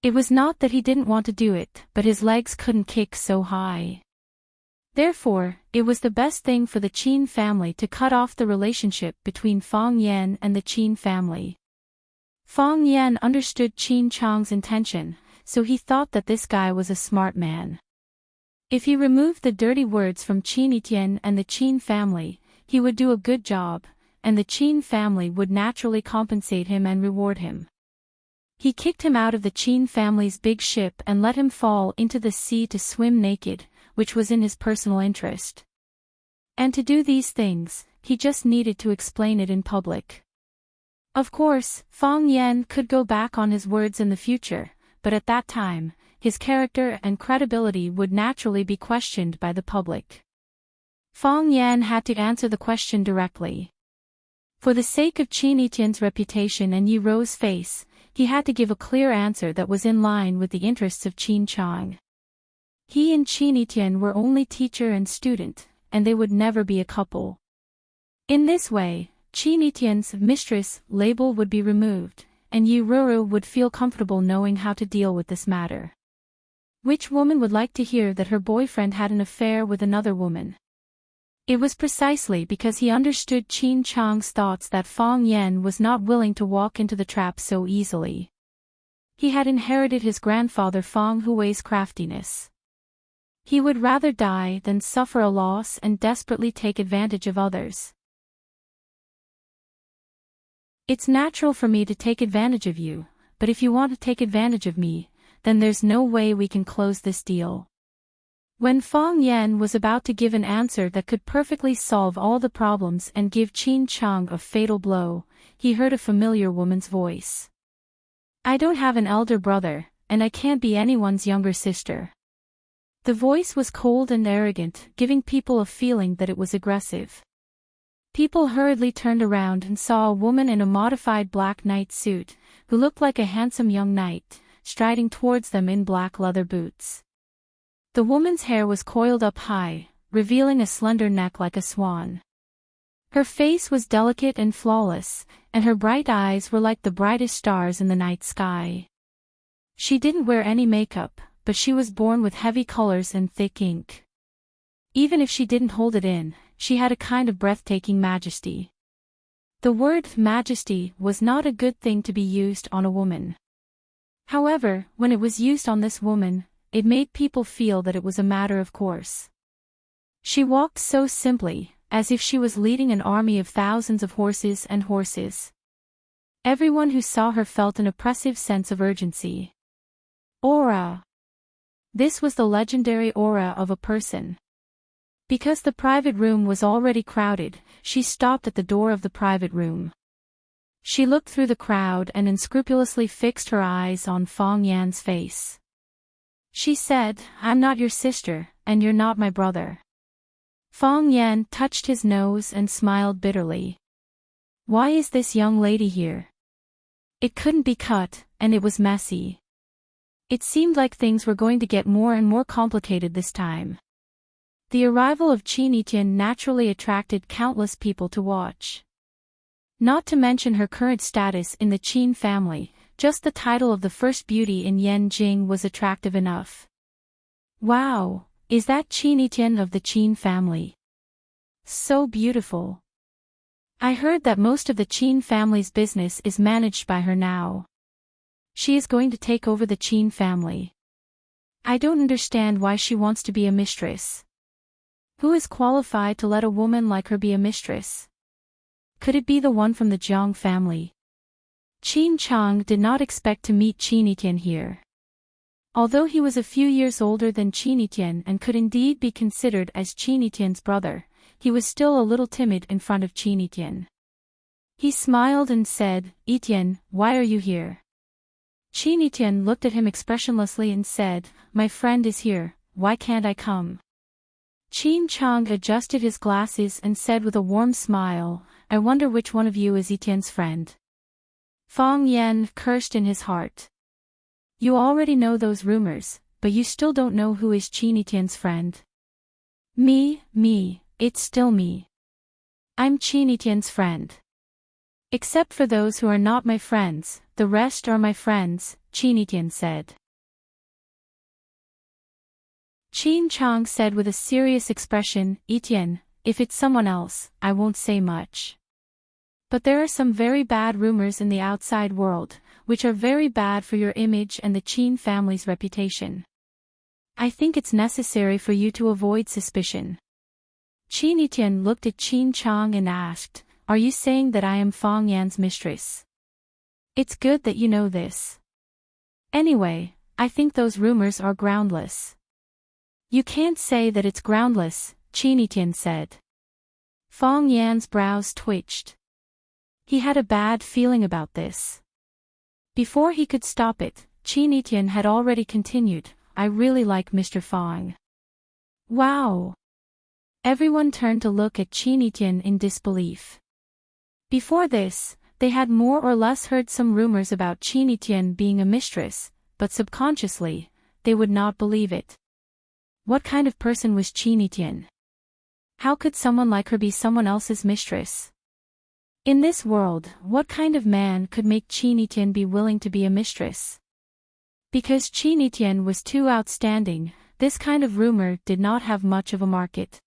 It was not that he didn't want to do it, but his legs couldn't kick so high. Therefore, it was the best thing for the Qin family to cut off the relationship between Fong Yan and the Qin family. Fong Yan understood Qin Chang's intention, so he thought that this guy was a smart man. If he removed the dirty words from Qin Tian and the Qin family, he would do a good job, and the Qin family would naturally compensate him and reward him. He kicked him out of the Qin family's big ship and let him fall into the sea to swim naked, which was in his personal interest. And to do these things, he just needed to explain it in public. Of course, Fong Yan could go back on his words in the future, but at that time, his character and credibility would naturally be questioned by the public. Fong Yan had to answer the question directly. For the sake of Qin Tian's reputation and Yi Ro's face, he had to give a clear answer that was in line with the interests of Qin Chang. He and Qin Tian were only teacher and student, and they would never be a couple. In this way, Qin Tian's mistress label would be removed, and Yi Ro would feel comfortable knowing how to deal with this matter. Which woman would like to hear that her boyfriend had an affair with another woman? It was precisely because he understood Qin Chang's thoughts that Fong Yan was not willing to walk into the trap so easily. He had inherited his grandfather Fong Hui's craftiness. He would rather die than suffer a loss and desperately take advantage of others. It's natural for me to take advantage of you, but if you want to take advantage of me, then there's no way we can close this deal. When Fong Yan was about to give an answer that could perfectly solve all the problems and give Qin Chang a fatal blow, he heard a familiar woman's voice. "I don't have an elder brother, and I can't be anyone's younger sister." The voice was cold and arrogant, giving people a feeling that it was aggressive. People hurriedly turned around and saw a woman in a modified black knight suit, who looked like a handsome young knight, striding towards them in black leather boots. The woman's hair was coiled up high, revealing a slender neck like a swan. Her face was delicate and flawless, and her bright eyes were like the brightest stars in the night sky. She didn't wear any makeup, but she was born with heavy colors and thick ink. Even if she didn't hold it in, she had a kind of breathtaking majesty. The word majesty was not a good thing to be used on a woman. However, when it was used on this woman, it made people feel that it was a matter of course. She walked so simply, as if she was leading an army of thousands of horses and horses. Everyone who saw her felt an oppressive sense of urgency. Aura. This was the legendary aura of a person. Because the private room was already crowded, she stopped at the door of the private room. She looked through the crowd and unscrupulously fixed her eyes on Fong Yan's face. She said, "I'm not your sister, and you're not my brother." Fong Yan touched his nose and smiled bitterly. Why is this young lady here? It couldn't be cut, and it was messy. It seemed like things were going to get more and more complicated this time. The arrival of Qin Yitian naturally attracted countless people to watch. Not to mention her current status in the Qin family, just the title of the first beauty in Yanjing was attractive enough. Wow, is that Qin Yitian of the Qin family? So beautiful. I heard that most of the Qin family's business is managed by her now. She is going to take over the Qin family. I don't understand why she wants to be a mistress. Who is qualified to let a woman like her be a mistress? Could it be the one from the Jiang family? Qin Chang did not expect to meet Qin Yitian here. Although he was a few years older than Qin Yitian and could indeed be considered as Qin Yitian's brother, he was still a little timid in front of Qin Yitian. He smiled and said, "Yitian, why are you here?" Qin Yitian looked at him expressionlessly and said, "My friend is here, why can't I come?" Qin Chang adjusted his glasses and said with a warm smile, "I wonder which one of you is Yitian's friend." Fong Yan cursed in his heart. You already know those rumors, but you still don't know who is Qin Yitian's friend. Me, it's still me. I'm Qin Yitian's friend. Except for those who are not my friends, the rest are my friends, Qin Yitian said. Qin Chang said with a serious expression, "Yitian, if it's someone else, I won't say much. But there are some very bad rumors in the outside world, which are very bad for your image and the Qin family's reputation. I think it's necessary for you to avoid suspicion." Qin Yitian looked at Qin Chang and asked, "Are you saying that I am Fong Yan's mistress? It's good that you know this. Anyway, I think those rumors are groundless." "You can't say that it's groundless," Qin Yitian said. Fong Yan's brows twitched. He had a bad feeling about this. Before he could stop it, Qin Yitian had already continued, "I really like Mr. Fong." Wow! Everyone turned to look at Qin Yitian in disbelief. Before this, they had more or less heard some rumors about Qin Yitian being a mistress, but subconsciously, they would not believe it. What kind of person was Qin Yitian? How could someone like her be someone else's mistress? In this world, what kind of man could make Qin Yitian be willing to be a mistress? Because Qin Yitian was too outstanding, this kind of rumor did not have much of a market.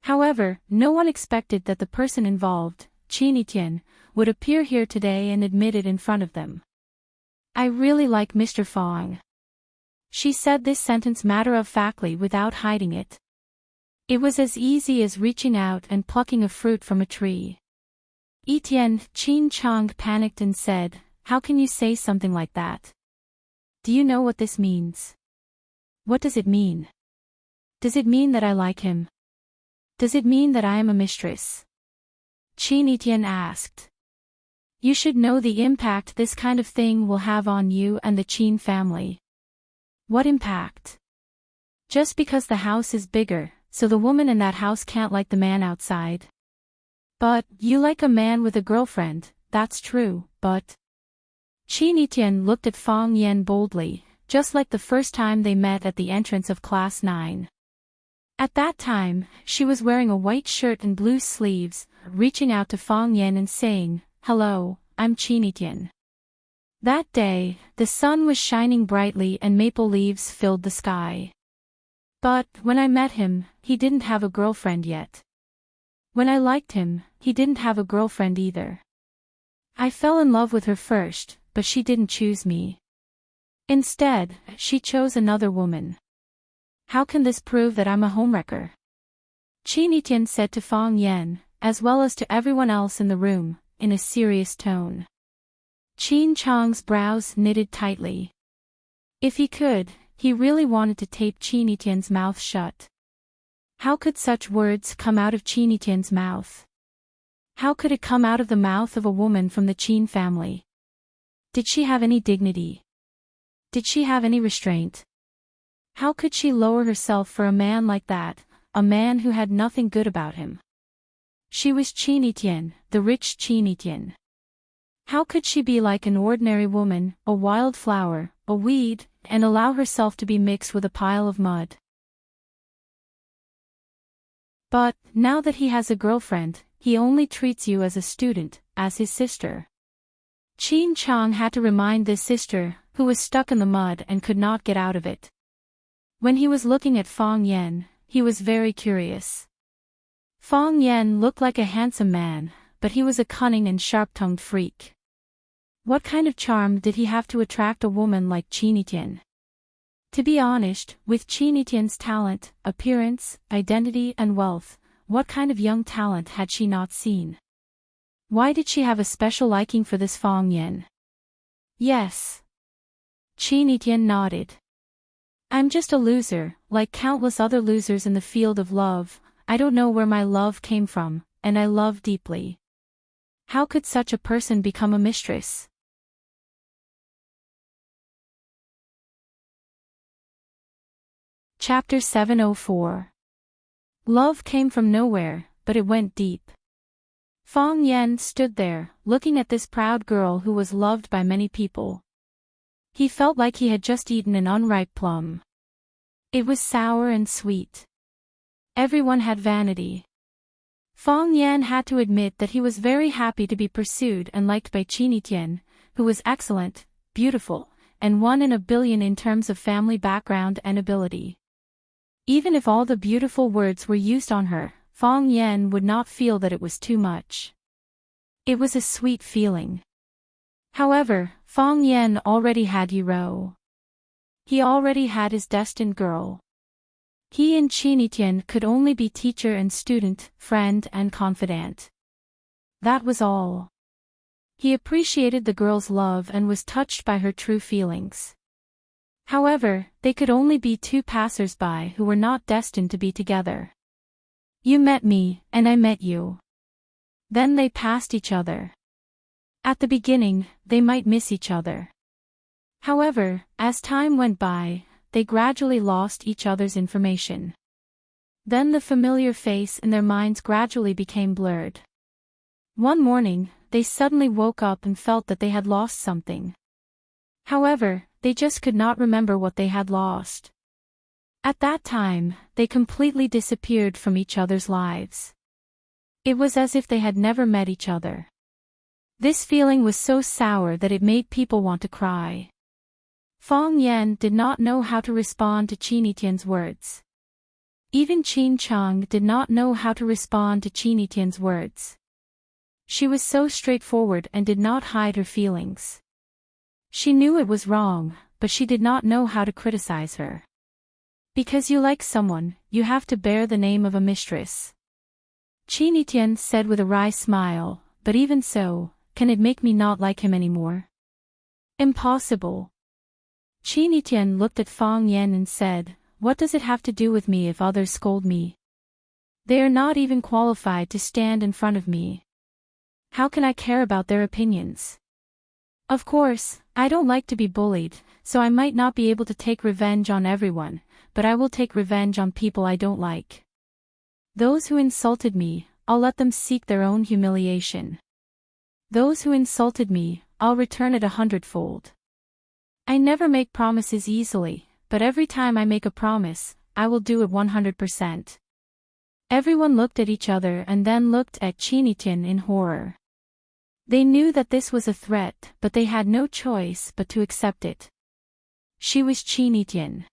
However, no one expected that the person involved, Qin Yitian, would appear here today and admit it in front of them. "I really like Mr. Fong." She said this sentence matter-of-factly without hiding it. It was as easy as reaching out and plucking a fruit from a tree. "Yitian," Qin Chang panicked and said, "How can you say something like that? Do you know what this means?" "What does it mean? Does it mean that I like him? Does it mean that I am a mistress?" Qin Yitian asked. "You should know the impact this kind of thing will have on you and the Qin family." "What impact?" "Just because the house is bigger, so the woman in that house can't like the man outside." "But, you like a man with a girlfriend, that's true, but..." Qin Yitian looked at Fong Yan boldly, just like the first time they met at the entrance of Class 9. At that time, she was wearing a white shirt and blue sleeves, reaching out to Fong Yan and saying, "Hello, I'm Qin Yitian." That day, the sun was shining brightly and maple leaves filled the sky. "But, when I met him, he didn't have a girlfriend yet. When I liked him, he didn't have a girlfriend either. I fell in love with her first, but she didn't choose me. Instead, she chose another woman. How can this prove that I'm a homewrecker? Qin said to Fang Yan, as well as to everyone else in the room, in a serious tone. Qin Chang's brows knitted tightly. If he could, he really wanted to tape Qin mouth shut. How could such words come out of Qin mouth? How could it come out of the mouth of a woman from the Qin family? Did she have any dignity? Did she have any restraint? How could she lower herself for a man like that, a man who had nothing good about him? She was Qin, the rich Qin. How could she be like an ordinary woman, a wild flower, a weed, and allow herself to be mixed with a pile of mud? But, now that he has a girlfriend, he only treats you as a student, as his sister. Qin Chang had to remind this sister, who was stuck in the mud and could not get out of it. When he was looking at Fang Yan, he was very curious. Fang Yan looked like a handsome man, but he was a cunning and sharp-tongued freak. What kind of charm did he have to attract a woman like Qin? To be honest, with Qin's talent, appearance, identity and wealth, what kind of young talent had she not seen? Why did she have a special liking for this Fang Yan? Yes. Qin nodded. I'm just a loser, like countless other losers in the field of love. I don't know where my love came from, and I love deeply. How could such a person become a mistress? Chapter 704. Love came from nowhere, but it went deep. Fang Yan stood there, looking at this proud girl who was loved by many people. He felt like he had just eaten an unripe plum. It was sour and sweet. Everyone had vanity. Fang Yan had to admit that he was very happy to be pursued and liked by Qin, who was excellent, beautiful, and one in a billion in terms of family background and ability. Even if all the beautiful words were used on her, Fang Yan would not feel that it was too much. It was a sweet feeling. However, Fang Yan already had Yiro. He already had his destined girl. He and Qin could only be teacher and student, friend and confidant. That was all. He appreciated the girl's love and was touched by her true feelings. However, they could only be two passers-by who were not destined to be together. You met me, and I met you. Then they passed each other. At the beginning, they might miss each other. However, as time went by, they gradually lost each other's information. Then the familiar face in their minds gradually became blurred. One morning, they suddenly woke up and felt that they had lost something. However, they just could not remember what they had lost. At that time, they completely disappeared from each other's lives. It was as if they had never met each other. This feeling was so sour that it made people want to cry. Fang Yan did not know how to respond to Qin's words. Even Qin Chang did not know how to respond to Qin's words. She was so straightforward and did not hide her feelings. She knew it was wrong, but she did not know how to criticize her. Because you like someone, you have to bear the name of a mistress. Qin said with a wry smile, but even so, can it make me not like him anymore? Impossible. Qin looked at Fang Yan and said, what does it have to do with me if others scold me? They are not even qualified to stand in front of me. How can I care about their opinions? Of course, I don't like to be bullied, so I might not be able to take revenge on everyone, but I will take revenge on people I don't like. Those who insulted me, I'll let them seek their own humiliation. Those who insulted me, I'll return it 100-fold. I never make promises easily, but every time I make a promise, I will do it 100%. Everyone looked at each other and then looked at Qin in horror. They knew that this was a threat, but they had no choice but to accept it. She was Qin.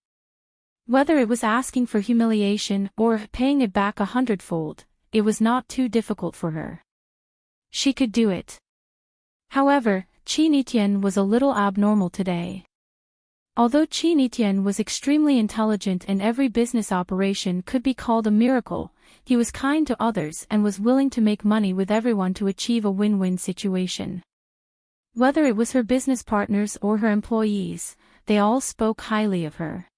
Whether it was asking for humiliation or paying it back 100-fold, it was not too difficult for her. She could do it. However, Qin Etienne was a little abnormal today. Although Qin Etienne was extremely intelligent and every business operation could be called a miracle, he was kind to others and was willing to make money with everyone to achieve a win-win situation. Whether it was her business partners or her employees, they all spoke highly of her.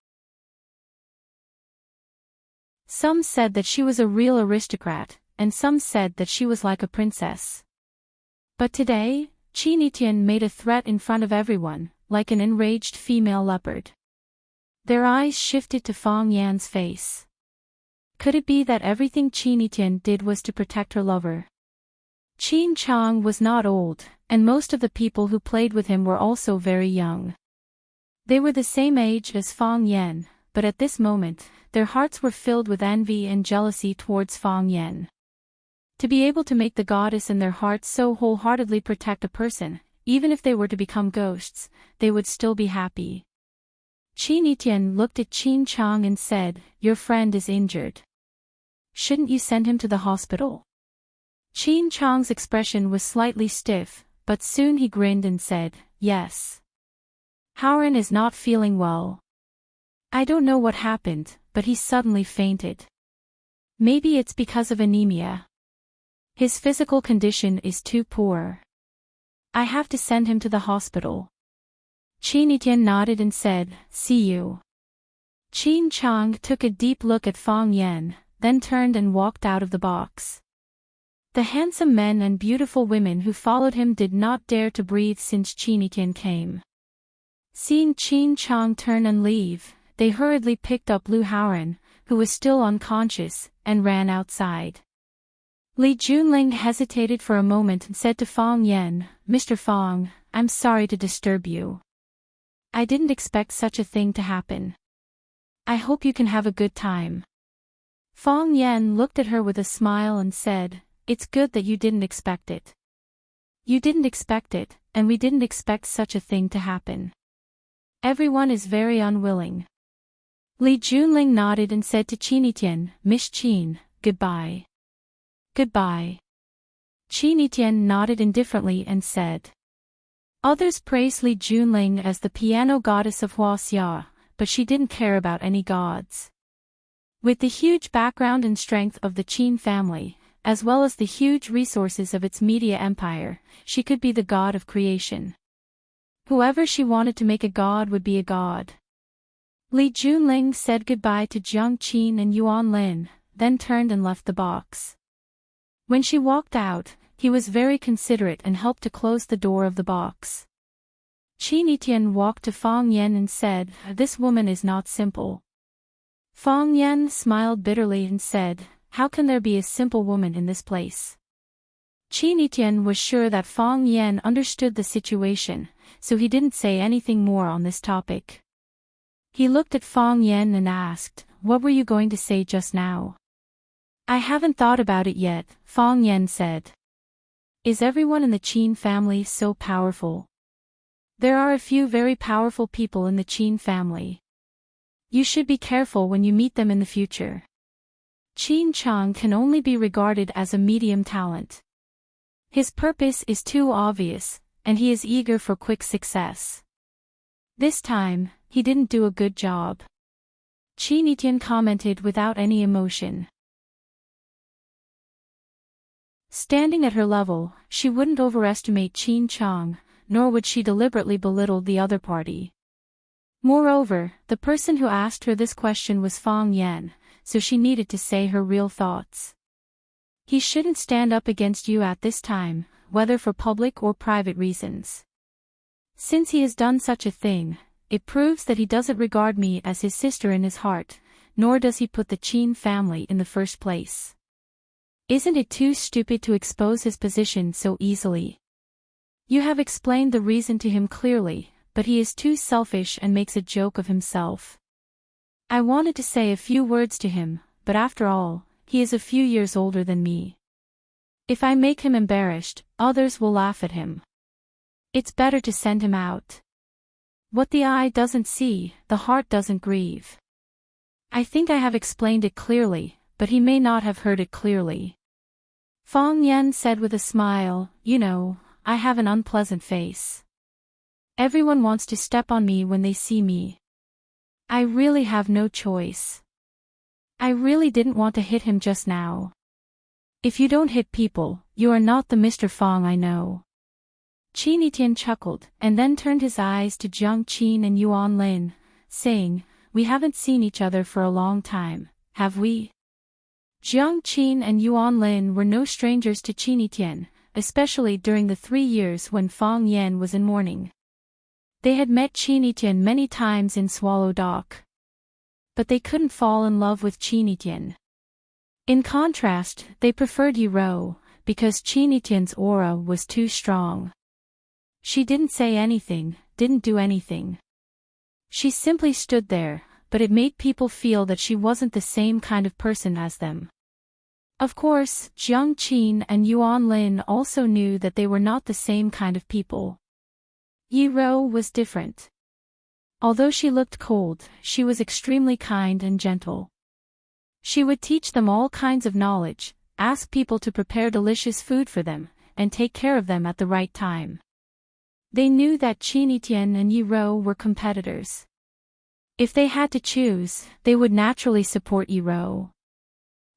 Some said that she was a real aristocrat, and some said that she was like a princess. But today, Qin Etienne made a threat in front of everyone, like an enraged female leopard. Their eyes shifted to Fong Yan's face. Could it be that everything Qin Etienne did was to protect her lover? Qin Chang was not old, and most of the people who played with him were also very young. They were the same age as Fong Yan, but at this moment, their hearts were filled with envy and jealousy towards Fong Yan. To be able to make the goddess in their hearts so wholeheartedly protect a person, even if they were to become ghosts, they would still be happy. Qin Etienne looked at Qin Chang and said, "Your friend is injured. Shouldn't you send him to the hospital?" Qin Chang's expression was slightly stiff, but soon he grinned and said, "Yes. Howren is not feeling well. I don't know what happened, but he suddenly fainted. Maybe it's because of anemia. His physical condition is too poor. I have to send him to the hospital." Qin Etienne nodded and said, "See you." Qin Chang took a deep look at Fong Yan, then turned and walked out of the box. The handsome men and beautiful women who followed him did not dare to breathe since Qin Etienne came. Seeing Qin Chang turn and leave, they hurriedly picked up Lu Haoren, who was still unconscious, and ran outside. Li Junling hesitated for a moment and said to Fong Yan, "Mr. Fong, I'm sorry to disturb you. I didn't expect such a thing to happen. I hope you can have a good time." Fong Yan looked at her with a smile and said, "It's good that you didn't expect it. You didn't expect it, and we didn't expect such a thing to happen. Everyone is very unwilling." Li Junling nodded and said to Qin Etienne, "Miss Qin, goodbye." "Goodbye." Qin Etienne nodded indifferently and said. Others praised Li Junling as the piano goddess of Huaxia, but she didn't care about any gods. With the huge background and strength of the Qin family, as well as the huge resources of its media empire, she could be the god of creation. Whoever she wanted to make a god would be a god. Li Junling said goodbye to Jiang Qin and Yuan Lin, then turned and left the box. When she walked out, he was very considerate and helped to close the door of the box. Qin Etienne walked to Fong Yan and said, "This woman is not simple." Fong Yan smiled bitterly and said, "How can there be a simple woman in this place?" Qin Etienne was sure that Fong Yan understood the situation, so he didn't say anything more on this topic. He looked at Fong Yan and asked, "What were you going to say just now?" "I haven't thought about it yet," Fong Yan said. "Is everyone in the Qin family so powerful?" "There are a few very powerful people in the Qin family. You should be careful when you meet them in the future. Qin Chang can only be regarded as a medium talent. His purpose is too obvious, and he is eager for quick success. This time, he didn't do a good job." Qin Etienne commented without any emotion. Standing at her level, she wouldn't overestimate Qin Chang, nor would she deliberately belittle the other party. Moreover, the person who asked her this question was Fong Yan, so she needed to say her real thoughts. He shouldn't stand up against you at this time, whether for public or private reasons. Since he has done such a thing, it proves that he doesn't regard me as his sister in his heart, nor does he put the Qin family in the first place. Isn't it too stupid to expose his position so easily? You have explained the reason to him clearly, but he is too selfish and makes a joke of himself. I wanted to say a few words to him, but after all, he is a few years older than me. If I make him embarrassed, others will laugh at him. It's better to send him out. What the eye doesn't see, the heart doesn't grieve. I think I have explained it clearly, but he may not have heard it clearly. Fang Yan said with a smile, "You know, I have an unpleasant face. Everyone wants to step on me when they see me. I really have no choice. I really didn't want to hit him just now. If you don't hit people, you are not the Mr. Fang I know." Qin Etian chuckled, and then turned his eyes to Jiang Qin and Yuan Lin, saying, "We haven't seen each other for a long time, have we?" Jiang Qin and Yuan Lin were no strangers to Qin Etian, especially during the 3 years when Fang Yan was in mourning. They had met Qin Etian many times in Swallow Dock. But they couldn't fall in love with Qin Etian. In contrast, they preferred Yi Ro, because Qin Etian's aura was too strong. She didn't say anything, didn't do anything. She simply stood there, but it made people feel that she wasn't the same kind of person as them. Of course, Jiang Qin and Yuan Lin also knew that they were not the same kind of people. Yi Ro was different. Although she looked cold, she was extremely kind and gentle. She would teach them all kinds of knowledge, ask people to prepare delicious food for them, and take care of them at the right time. They knew that Qin Etian and Yi Ro were competitors. If they had to choose, they would naturally support Yi Ro.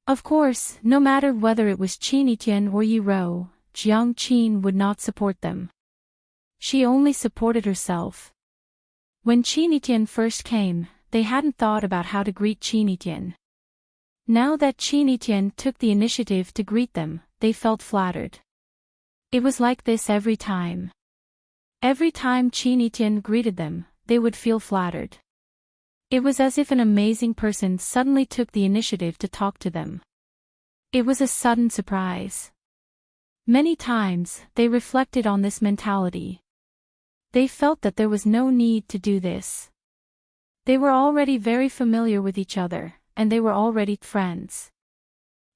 Of course, no matter whether it was Qin Etian or Yi Ro, Jiang Qin would not support them. She only supported herself. When Qin Etian first came, they hadn't thought about how to greet Qin Etian. Now that Qin Etian took the initiative to greet them, they felt flattered. It was like this every time. Every time Qin Etian greeted them, they would feel flattered. It was as if an amazing person suddenly took the initiative to talk to them. It was a sudden surprise. Many times, they reflected on this mentality. They felt that there was no need to do this. They were already very familiar with each other, and they were already friends.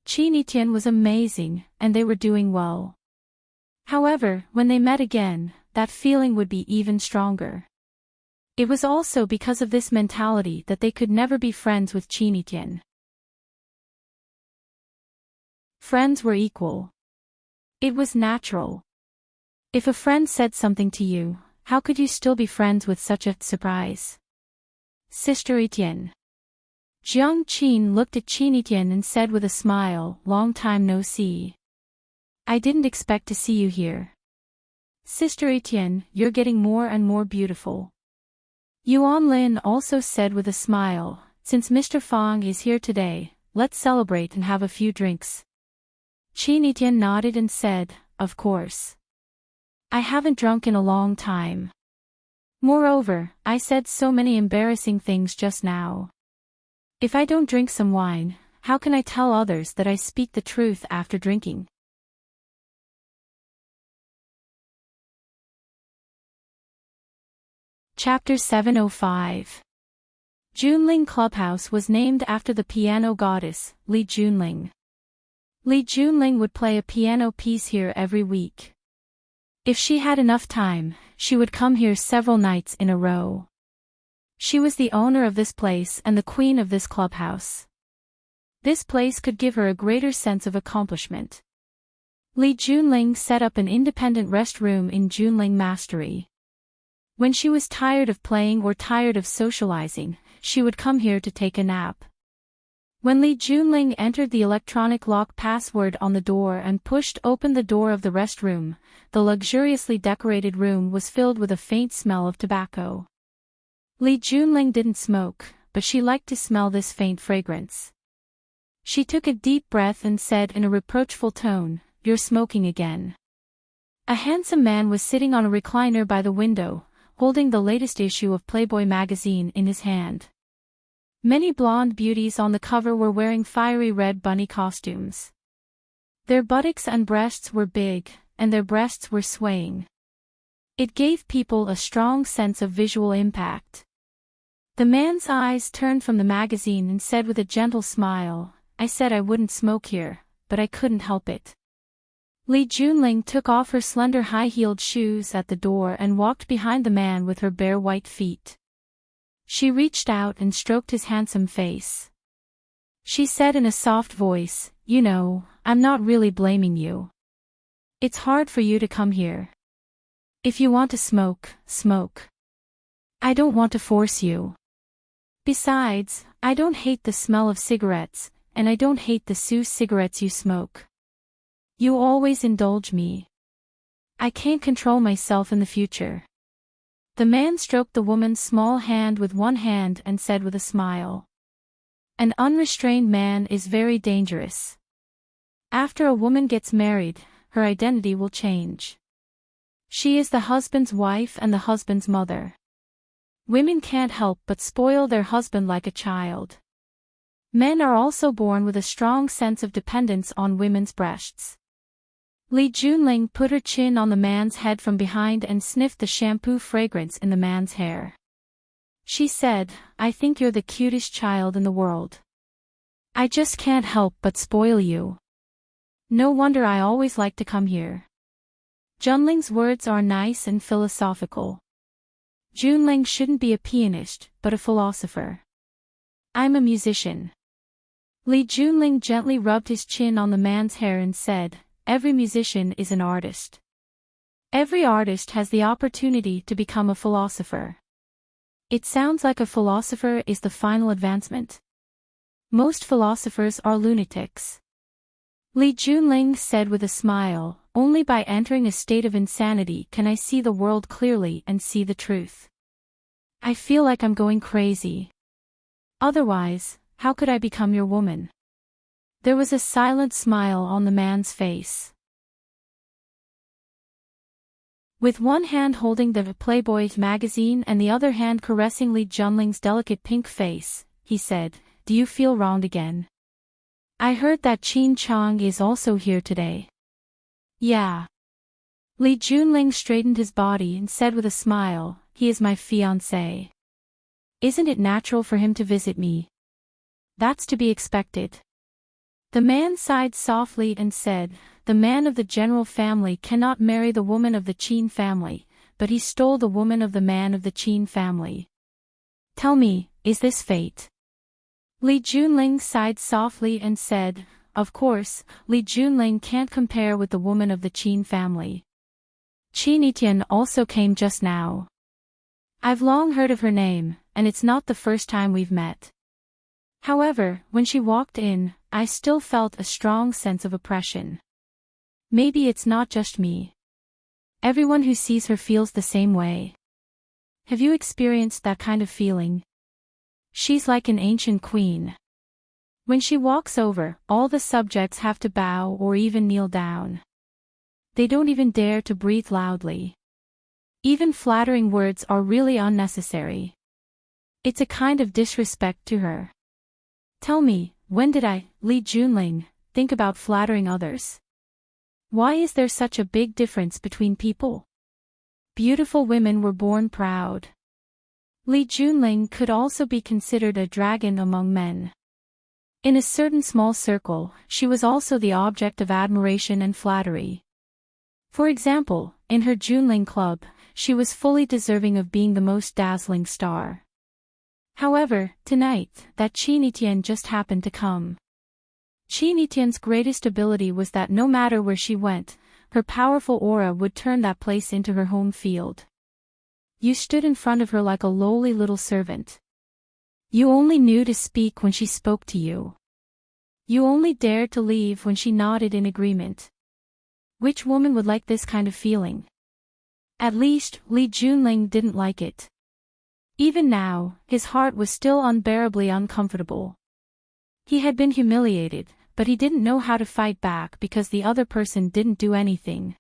Qin Etian was amazing, and they were doing well. However, when they met again, that feeling would be even stronger. It was also because of this mentality that they could never be friends with Qin Etian. Friends were equal. It was natural. If a friend said something to you, how could you still be friends with such a surprise? Sister Etienne. Jiang Qin looked at Qin Etian and said with a smile, "Long time no see. I didn't expect to see you here. Sister Etienne, you're getting more and more beautiful." Yuan Lin also said with a smile, "Since Mr. Fang is here today, let's celebrate and have a few drinks." Qin Etian nodded and said, "Of course. I haven't drunk in a long time. Moreover, I said so many embarrassing things just now. If I don't drink some wine, how can I tell others that I speak the truth after drinking?" Chapter 705. Junling Clubhouse was named after the piano goddess, Li Junling. Li Junling would play a piano piece here every week. If she had enough time, she would come here several nights in a row. She was the owner of this place and the queen of this clubhouse. This place could give her a greater sense of accomplishment. Li Junling set up an independent rest room in Junling Mastery. When she was tired of playing or tired of socializing, she would come here to take a nap. When Li Junling entered the electronic lock password on the door and pushed open the door of the rest room, the luxuriously decorated room was filled with a faint smell of tobacco. Li Junling didn't smoke, but she liked to smell this faint fragrance. She took a deep breath and said in a reproachful tone, "You're smoking again." A handsome man was sitting on a recliner by the window, holding the latest issue of Playboy magazine in his hand. Many blonde beauties on the cover were wearing fiery red bunny costumes. Their buttocks and breasts were big, and their breasts were swaying. It gave people a strong sense of visual impact. The man's eyes turned from the magazine and said with a gentle smile, "I said I wouldn't smoke here, but I couldn't help it." Li Junling took off her slender high-heeled shoes at the door and walked behind the man with her bare white feet. She reached out and stroked his handsome face. She said in a soft voice, "You know, I'm not really blaming you. It's hard for you to come here. If you want to smoke, smoke. I don't want to force you. Besides, I don't hate the smell of cigarettes, and I don't hate the cigarettes you smoke. You always indulge me. I can't control myself in the future. The man stroked the woman's small hand with one hand and said with a smile. An unrestrained man is very dangerous. After a woman gets married, her identity will change. She is the husband's wife and the husband's mother. Women can't help but spoil their husband like a child. Men are also born with a strong sense of dependence on women's breasts. Li Junling put her chin on the man's head from behind and sniffed the shampoo fragrance in the man's hair. She said, I think you're the cutest child in the world. I just can't help but spoil you. No wonder I always like to come here. Junling's words are nice and philosophical. Junling shouldn't be a pianist, but a philosopher. I'm a musician. Li Junling gently rubbed his chin on the man's hair and said, every musician is an artist. Every artist has the opportunity to become a philosopher. It sounds like a philosopher is the final advancement. Most philosophers are lunatics. Li Junling said with a smile, only by entering a state of insanity can I see the world clearly and see the truth. I feel like I'm going crazy. Otherwise, how could I become your woman? There was a silent smile on the man's face. With one hand holding the Playboy magazine and the other hand caressing Li Junling's delicate pink face, he said, do you feel wronged again? I heard that Qin Chang is also here today. Yeah. Li Junling straightened his body and said with a smile, he is my fiancé. Isn't it natural for him to visit me? That's to be expected. The man sighed softly and said, the man of the general family cannot marry the woman of the Qin family, but he stole the woman of the man of the Qin family. Tell me, is this fate? Li Junling sighed softly and said, of course, Li Junling can't compare with the woman of the Qin family. Qin Etian also came just now. I've long heard of her name, and it's not the first time we've met. However, when she walked in, I still felt a strong sense of oppression. Maybe it's not just me. Everyone who sees her feels the same way. Have you experienced that kind of feeling? She's like an ancient queen. When she walks over, all the subjects have to bow or even kneel down. They don't even dare to breathe loudly. Even flattering words are really unnecessary. It's a kind of disrespect to her. Tell me, when did I, Li Junling, think about flattering others? Why is there such a big difference between people? Beautiful women were born proud. Li Junling could also be considered a dragon among men. In a certain small circle, she was also the object of admiration and flattery. For example, in her Junling club, she was fully deserving of being the most dazzling star. However, tonight, that Qin Etian just happened to come. Qin Etian's greatest ability was that no matter where she went, her powerful aura would turn that place into her home field. You stood in front of her like a lowly little servant. You only knew to speak when she spoke to you. You only dared to leave when she nodded in agreement. Which woman would like this kind of feeling? At least, Li Junling didn't like it. Even now, his heart was still unbearably uncomfortable. He had been humiliated, but he didn't know how to fight back because the other person didn't do anything.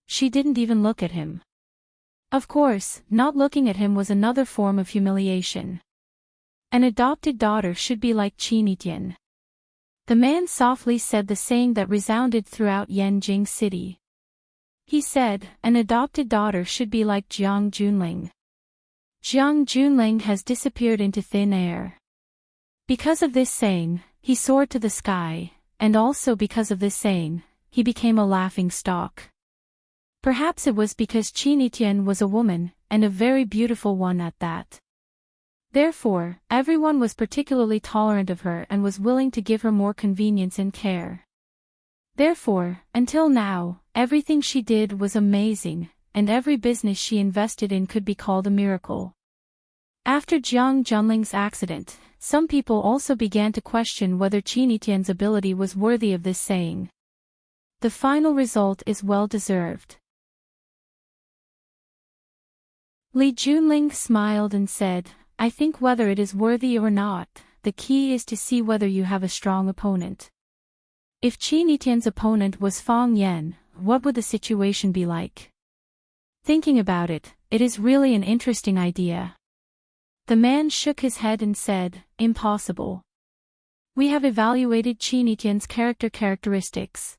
She didn't even look at him. Of course, not looking at him was another form of humiliation. An adopted daughter should be like Qin Etian. The man softly said the saying that resounded throughout Yanjing City. He said, an adopted daughter should be like Jiang Junling. Jiang Junling has disappeared into thin air. Because of this saying, he soared to the sky, and also because of this saying, he became a laughing stock. Perhaps it was because Qin Etian was a woman, and a very beautiful one at that. Therefore, everyone was particularly tolerant of her and was willing to give her more convenience and care. Therefore, until now, everything she did was amazing, and every business she invested in could be called a miracle. After Jiang Junling's accident, some people also began to question whether Qin Tian's ability was worthy of this saying. The final result is well-deserved. Li Junling smiled and said, I think whether it is worthy or not, the key is to see whether you have a strong opponent. If Qin Tian's opponent was Fang Yan, what would the situation be like? Thinking about it, it is really an interesting idea. The man shook his head and said, impossible. We have evaluated Qin Tian's characteristics.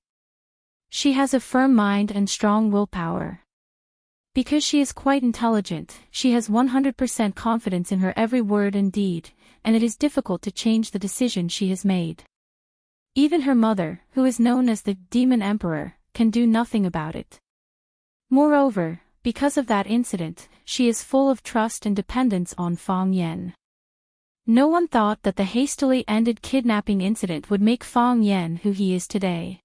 She has a firm mind and strong willpower. Because she is quite intelligent, she has 100% confidence in her every word and deed, and it is difficult to change the decision she has made. Even her mother, who is known as the Demon Emperor, can do nothing about it. Moreover, because of that incident, she is full of trust and dependence on Fang Yan. No one thought that the hastily ended kidnapping incident would make Fang Yan who he is today.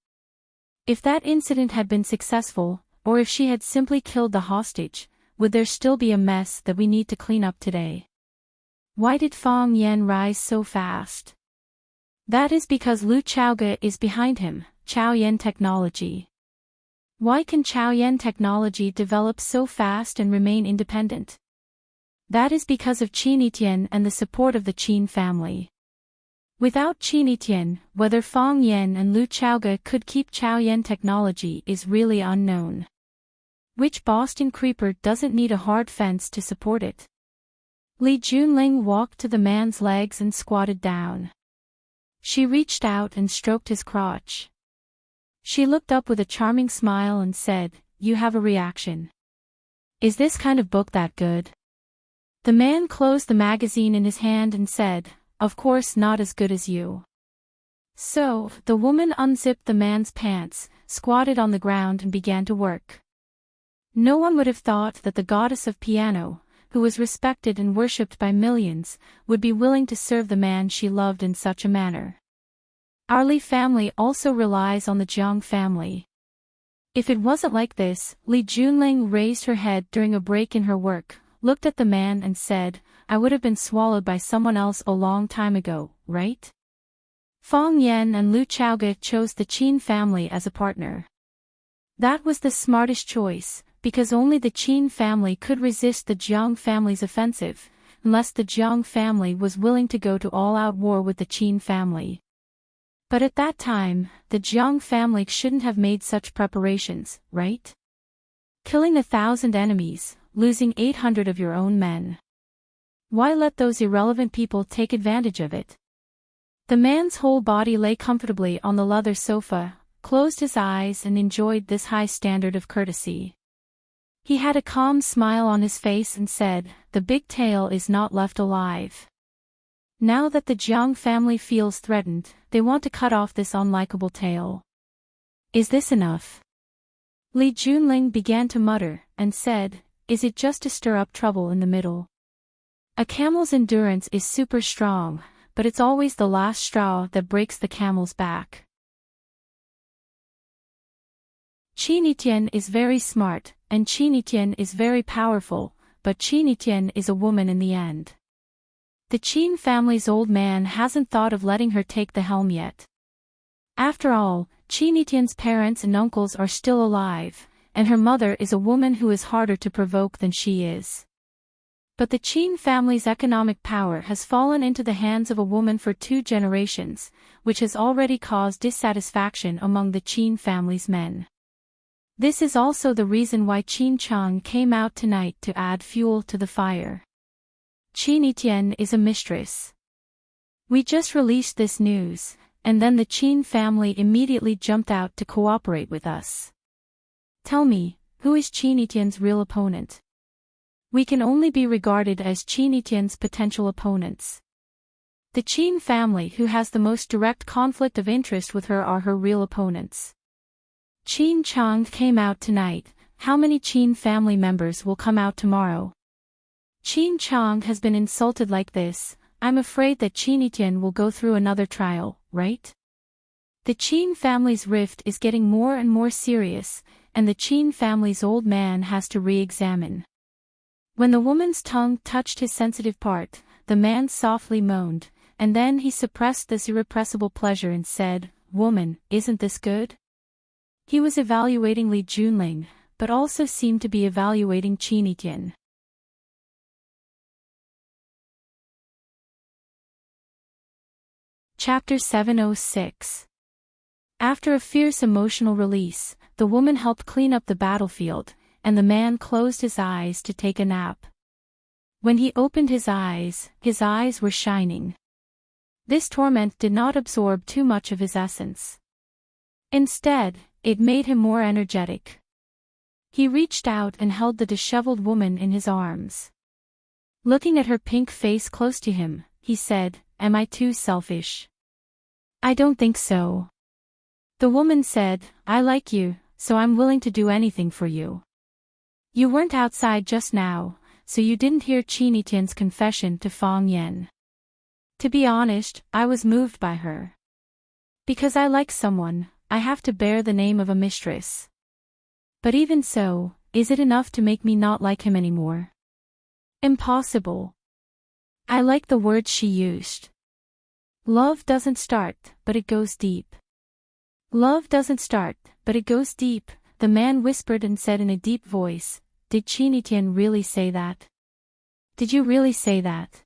If that incident had been successful, or if she had simply killed the hostage, would there still be a mess that we need to clean up today? Why did Fang Yan rise so fast? That is because Lu Chaoge is behind him, Chaoyan technology. Why can Chaoyan technology develop so fast and remain independent? That is because of Qin Tian and the support of the Qin family. Without Qin Tian, whether Fang Yan and Lu Chaoge could keep Chaoyan technology is really unknown. Which Boston creeper doesn't need a hard fence to support it? Li Junling walked to the man's legs and squatted down. She reached out and stroked his crotch. She looked up with a charming smile and said, you have a reaction. Is this kind of book that good? The man closed the magazine in his hand and said, of course not as good as you. So, the woman unzipped the man's pants, squatted on the ground and began to work. No one would have thought that the goddess of piano, who was respected and worshipped by millions, would be willing to serve the man she loved in such a manner. Our Li family also relies on the Jiang family. If it wasn't like this, Li Junling raised her head during a break in her work, looked at the man and said, I would have been swallowed by someone else a long time ago, right? Fang Yan and Lu Chaoge chose the Qin family as a partner. That was the smartest choice, because only the Qin family could resist the Jiang family's offensive, unless the Jiang family was willing to go to all-out war with the Qin family. But at that time, the Jiang family shouldn't have made such preparations, right? Killing 1,000 enemies, losing 800 of your own men. Why let those irrelevant people take advantage of it? The man's whole body lay comfortably on the leather sofa, closed his eyes and enjoyed this high standard of courtesy. He had a calm smile on his face and said, the big tail is not left alive. Now that the Jiang family feels threatened, they want to cut off this unlikable tail. Is this enough? Li Junling began to mutter, and said, is it just to stir up trouble in the middle? A camel's endurance is super strong, but it's always the last straw that breaks the camel's back. Qin Tian is very smart, and Qin Tian is very powerful, but Qin Tian is a woman in the end. The Qin family's old man hasn't thought of letting her take the helm yet. After all, Qin Tian's parents and uncles are still alive, and her mother is a woman who is harder to provoke than she is. But the Qin family's economic power has fallen into the hands of a woman for 2 generations, which has already caused dissatisfaction among the Qin family's men. This is also the reason why Qin Chang came out tonight to add fuel to the fire. Qin Tian is a mistress. We just released this news, and then the Qin family immediately jumped out to cooperate with us. Tell me, who is Qin Tian's real opponent? We can only be regarded as Qin Tian's potential opponents. The Qin family who has the most direct conflict of interest with her are her real opponents. Qin Chang came out tonight, how many Qin family members will come out tomorrow? Qin Chang has been insulted like this, I'm afraid that Qin Tian will go through another trial, right? The Qin family's rift is getting more and more serious, and the Qin family's old man has to re-examine. When the woman's tongue touched his sensitive part, the man softly moaned, and then he suppressed this irrepressible pleasure and said, "Woman, isn't this good?" He was evaluating Li Junling, but also seemed to be evaluating Qin Etian. Chapter 706. After a fierce emotional release, the woman helped clean up the battlefield, and the man closed his eyes to take a nap. When he opened his eyes were shining. This torment did not absorb too much of his essence. Instead, it made him more energetic. He reached out and held the disheveled woman in his arms. Looking at her pink face close to him, he said, "Am I too selfish?" "I don't think so." The woman said, "I like you, so I'm willing to do anything for you. You weren't outside just now, so you didn't hear Qin Etian's confession to Fang Yan. To be honest, I was moved by her. Because I like someone, I have to bear the name of a mistress. But even so, is it enough to make me not like him anymore? Impossible." I like the words she used. Love doesn't start, but it goes deep. Love doesn't start, but it goes deep, the man whispered and said in a deep voice, "Did Qin Etian really say that? Did you really say that?"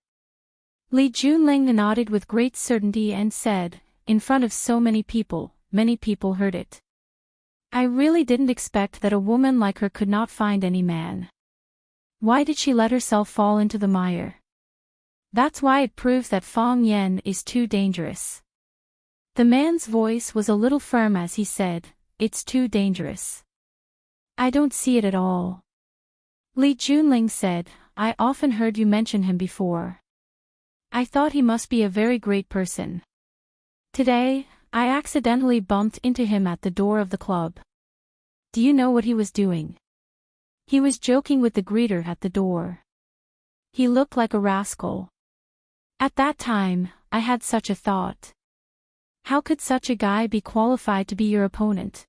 Li Junling nodded with great certainty and said, "In front of so many people heard it. I really didn't expect that a woman like her could not find any man. Why did she let herself fall into the mire? That's why it proves that Fang Yan is too dangerous." The man's voice was a little firm as he said, "It's too dangerous." "I don't see it at all." Li Junling said, "I often heard you mention him before. I thought he must be a very great person. Today, I accidentally bumped into him at the door of the club. Do you know what he was doing? He was joking with the greeter at the door. He looked like a rascal. At that time, I had such a thought. How could such a guy be qualified to be your opponent?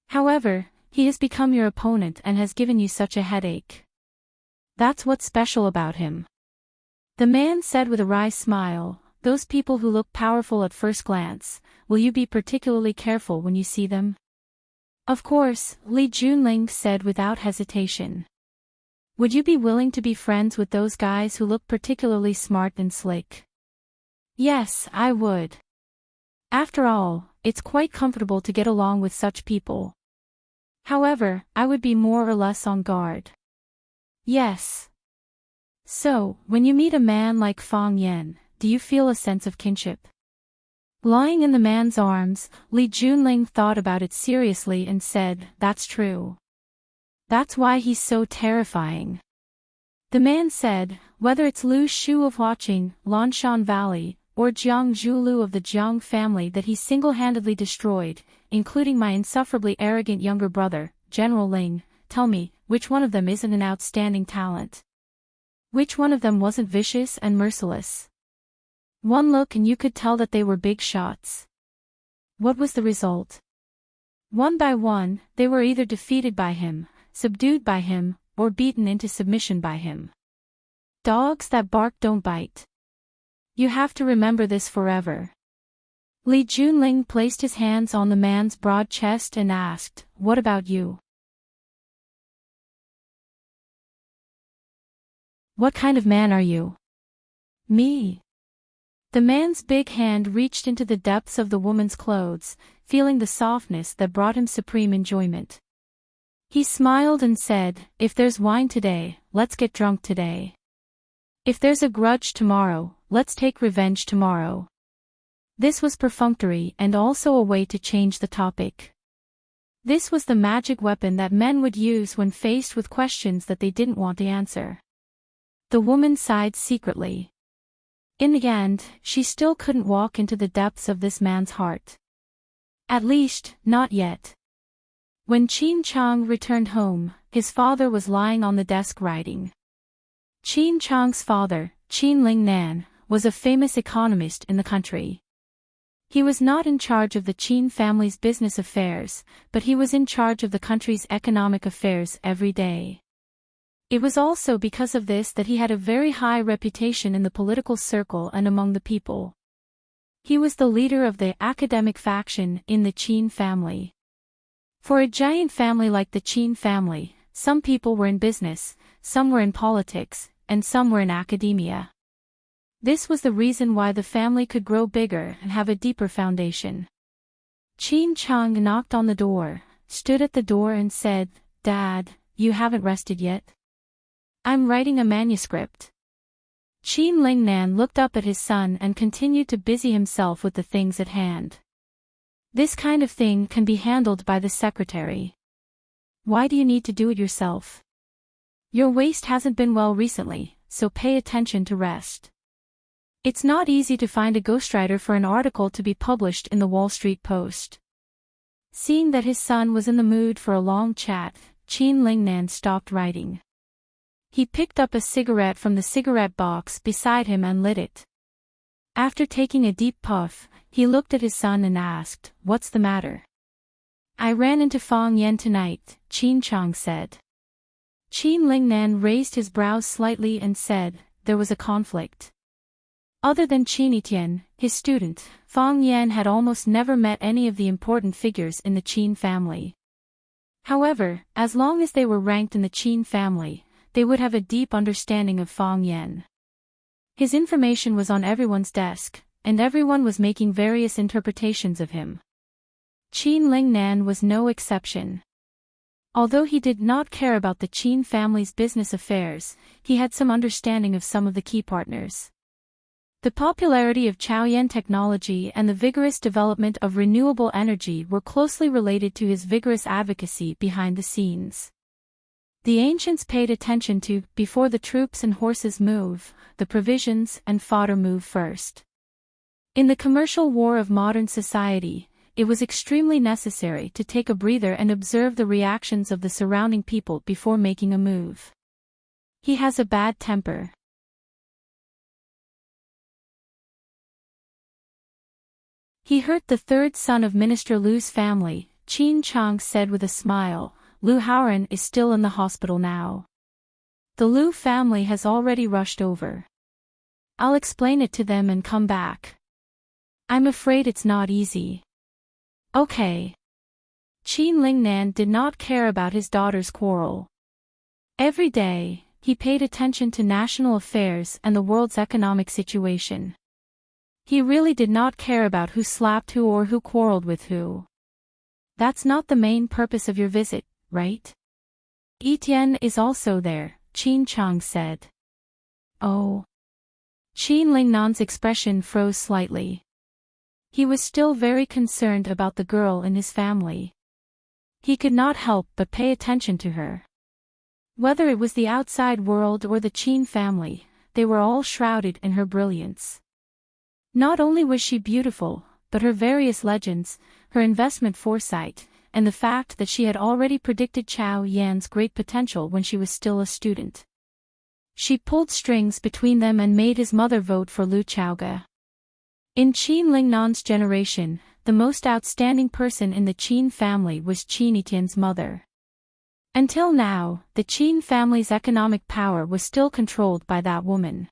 However, he has become your opponent and has given you such a headache. That's what's special about him." The man said with a wry smile, "Those people who look powerful at first glance, will you be particularly careful when you see them?" "Of course," Li Junling said without hesitation. "Would you be willing to be friends with those guys who look particularly smart and slick?" "Yes, I would. After all, it's quite comfortable to get along with such people. However, I would be more or less on guard." "Yes." "So, when you meet a man like Fang Yan, do you feel a sense of kinship?" Lying in the man's arms, Li Junling thought about it seriously and said, "That's true. That's why he's so terrifying." The man said, "Whether it's Lu Shu of Huaqing, Lanshan Valley, or Jiang Zhulu of the Jiang family that he single-handedly destroyed, including my insufferably arrogant younger brother, General Ling, tell me, which one of them isn't an outstanding talent? Which one of them wasn't vicious and merciless? One look and you could tell that they were big shots. What was the result? One by one, they were either defeated by him, subdued by him, or beaten into submission by him. Dogs that bark don't bite. You have to remember this forever." Li Junling placed his hands on the man's broad chest and asked, "What about you? What kind of man are you?" "Me." The man's big hand reached into the depths of the woman's clothes, feeling the softness that brought him supreme enjoyment. He smiled and said, "If there's wine today, let's get drunk today. If there's a grudge tomorrow, let's take revenge tomorrow." This was perfunctory and also a way to change the topic. This was the magic weapon that men would use when faced with questions that they didn't want to answer. The woman sighed secretly. In the end, she still couldn't walk into the depths of this man's heart. At least, not yet. When Qin Chang returned home, his father was lying on the desk writing. Qin Chang's father, Qin Lingnan, was a famous economist in the country. He was not in charge of the Qin family's business affairs, but he was in charge of the country's economic affairs every day. It was also because of this that he had a very high reputation in the political circle and among the people. He was the leader of the academic faction in the Qin family. For a giant family like the Qin family, some people were in business, some were in politics, and some were in academia. This was the reason why the family could grow bigger and have a deeper foundation. Qin Chang knocked on the door, stood at the door and said, "Dad, you haven't rested yet?" "I'm writing a manuscript." Qin Lingnan looked up at his son and continued to busy himself with the things at hand. "This kind of thing can be handled by the secretary. Why do you need to do it yourself? Your waist hasn't been well recently, so pay attention to rest. It's not easy to find a ghostwriter for an article to be published in the Wall Street Post." Seeing that his son was in the mood for a long chat, Qin Lingnan stopped writing. He picked up a cigarette from the cigarette box beside him and lit it. After taking a deep puff, he looked at his son and asked, "What's the matter?" "I ran into Fang Yan tonight," Qin Chang said. Qin Lingnan raised his brows slightly and said, "There was a conflict." Other than Qin Etienne, his student, Fang Yan had almost never met any of the important figures in the Qin family. However, as long as they were ranked in the Qin family, they would have a deep understanding of Fang Yan. His information was on everyone's desk, and everyone was making various interpretations of him. Qin Lingnan was no exception. Although he did not care about the Qin family's business affairs, he had some understanding of some of the key partners. The popularity of Chaoyan technology and the vigorous development of renewable energy were closely related to his vigorous advocacy behind the scenes. The ancients paid attention to, before the troops and horses move, the provisions and fodder move first. In the commercial war of modern society, it was extremely necessary to take a breather and observe the reactions of the surrounding people before making a move. He has a bad temper. He hurt the third son of Minister Lu's family, Qin Chang said with a smile. "Lu Haoran is still in the hospital now. The Lu family has already rushed over. I'll explain it to them and come back. I'm afraid it's not easy." "Okay." Qin Lingnan did not care about his daughter's quarrel. Every day, he paid attention to national affairs and the world's economic situation. He really did not care about who slapped who or who quarreled with who. "That's not the main purpose of your visit, right?" "Etienne is also there," Qin Chang said. "Oh." Qin Lingnan's expression froze slightly. He was still very concerned about the girl in his family. He could not help but pay attention to her. Whether it was the outside world or the Qin family, they were all shrouded in her brilliance. Not only was she beautiful, but her various legends, her investment foresight, and the fact that she had already predicted Chao Yan's great potential when she was still a student. She pulled strings between them and made his mother vote for Lu Chaoge. In Qin Lingnan's generation, the most outstanding person in the Qin family was Qin Etienne's mother. Until now, the Qin family's economic power was still controlled by that woman.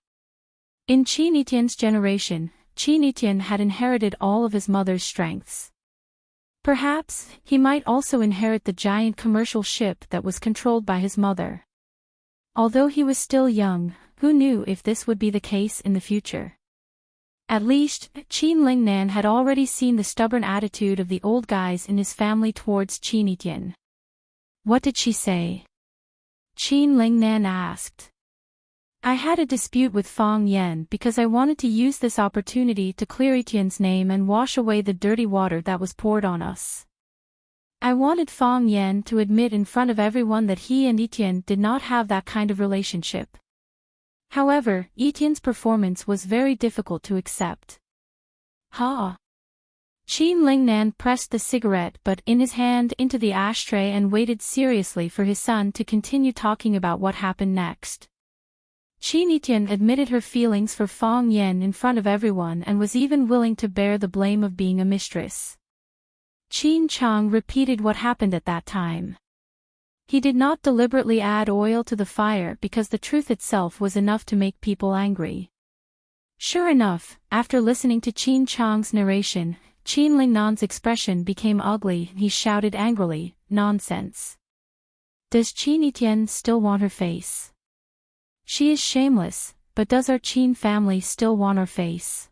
In Qin Etienne's generation, Qin Etienne had inherited all of his mother's strengths. Perhaps, he might also inherit the giant commercial ship that was controlled by his mother. Although he was still young, who knew if this would be the case in the future? At least, Qin Lingnan had already seen the stubborn attitude of the old guys in his family towards Qin Etienne. "What did she say?" Qin Lingnan asked. "I had a dispute with Fang Yan because I wanted to use this opportunity to clear Etienne's name and wash away the dirty water that was poured on us. I wanted Fang Yan to admit in front of everyone that he and Etienne did not have that kind of relationship. However, Etienne's performance was very difficult to accept." "Ha!" Qin Lingnan pressed the cigarette butt in his hand into the ashtray and waited seriously for his son to continue talking about what happened next. Qin Etian admitted her feelings for Fang Yan in front of everyone and was even willing to bear the blame of being a mistress. Qin Chang repeated what happened at that time. He did not deliberately add oil to the fire because the truth itself was enough to make people angry. Sure enough, after listening to Qin Chang's narration, Qin Lingnan's expression became ugly. He shouted angrily, "Nonsense! Does Qin Etian still want her face? She is shameless, but does our Qin family still want our face?"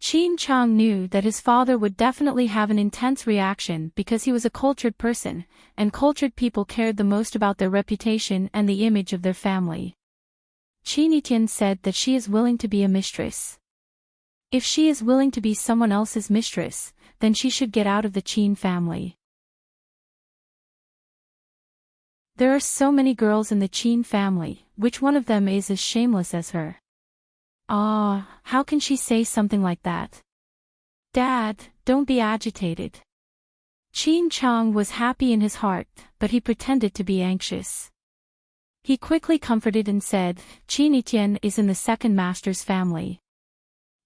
Qin Chang knew that his father would definitely have an intense reaction because he was a cultured person, and cultured people cared the most about their reputation and the image of their family. Qin Etian said that she is willing to be a mistress. If she is willing to be someone else's mistress, then she should get out of the Qin family. There are so many girls in the Qin family, which one of them is as shameless as her? Ah, how can she say something like that? Dad, don't be agitated. Qin Chang was happy in his heart, but he pretended to be anxious. He quickly comforted and said, "Qin Etian is in the second master's family.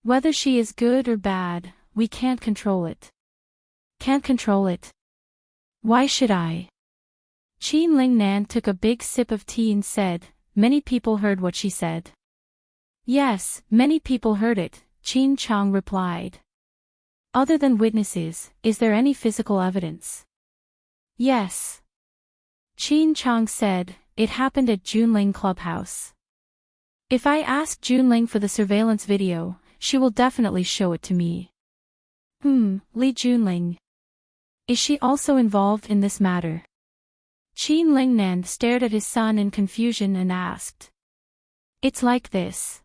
Whether she is good or bad, we can't control it." Can't control it? Why should I? Qin Lingnan took a big sip of tea and said, "Many people heard what she said." Yes, many people heard it, Qin Chang replied. Other than witnesses, is there any physical evidence? Yes. Qin Chang said, "It happened at Junling Clubhouse. If I ask Junling for the surveillance video, she will definitely show it to me." Li Junling. Is she also involved in this matter? Qin Lingnan stared at his son in confusion and asked. It's like this.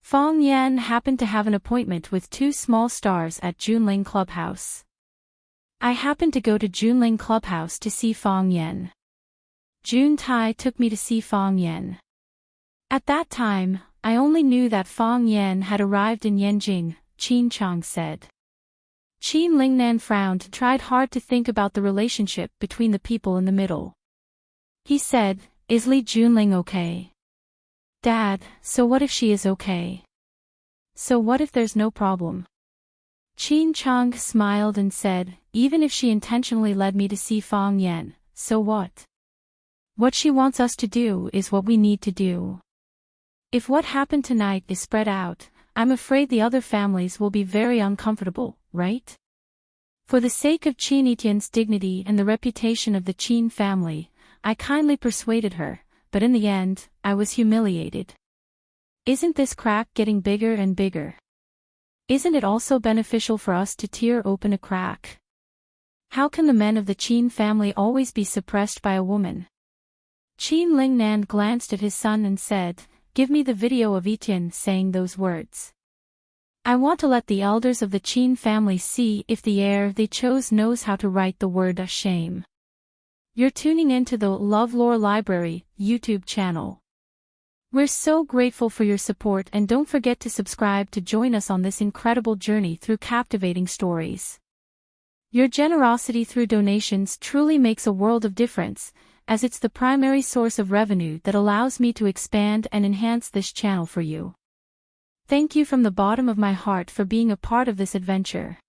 Fang Yan happened to have an appointment with two small stars at Junling Clubhouse. I happened to go to Junling Clubhouse to see Fang Yan. Jun Tai took me to see Fang Yan. At that time, I only knew that Fang Yan had arrived in Yanjing, Qin Chang said. Qin Lingnan frowned and tried hard to think about the relationship between the people in the middle. He said, "Is Li Junling okay?" Dad, so what if she is okay? So what if there's no problem? Qin Chang smiled and said, "Even if she intentionally led me to see Fang Yan, so what? What she wants us to do is what we need to do. If what happened tonight is spread out, I'm afraid the other families will be very uncomfortable, right? For the sake of Qin Etian's dignity and the reputation of the Qin family, I kindly persuaded her, but in the end, I was humiliated. Isn't this crack getting bigger and bigger? Isn't it also beneficial for us to tear open a crack? How can the men of the Qin family always be suppressed by a woman?" Qin Lingnan glanced at his son and said, "Give me the video of Etian saying those words. I want to let the elders of the Qin family see if the heir they chose knows how to write the word shame." You're tuning into the LoveLore Library YouTube channel. We're so grateful for your support, and don't forget to subscribe to join us on this incredible journey through captivating stories. Your generosity through donations truly makes a world of difference, as it's the primary source of revenue that allows me to expand and enhance this channel for you. Thank you from the bottom of my heart for being a part of this adventure.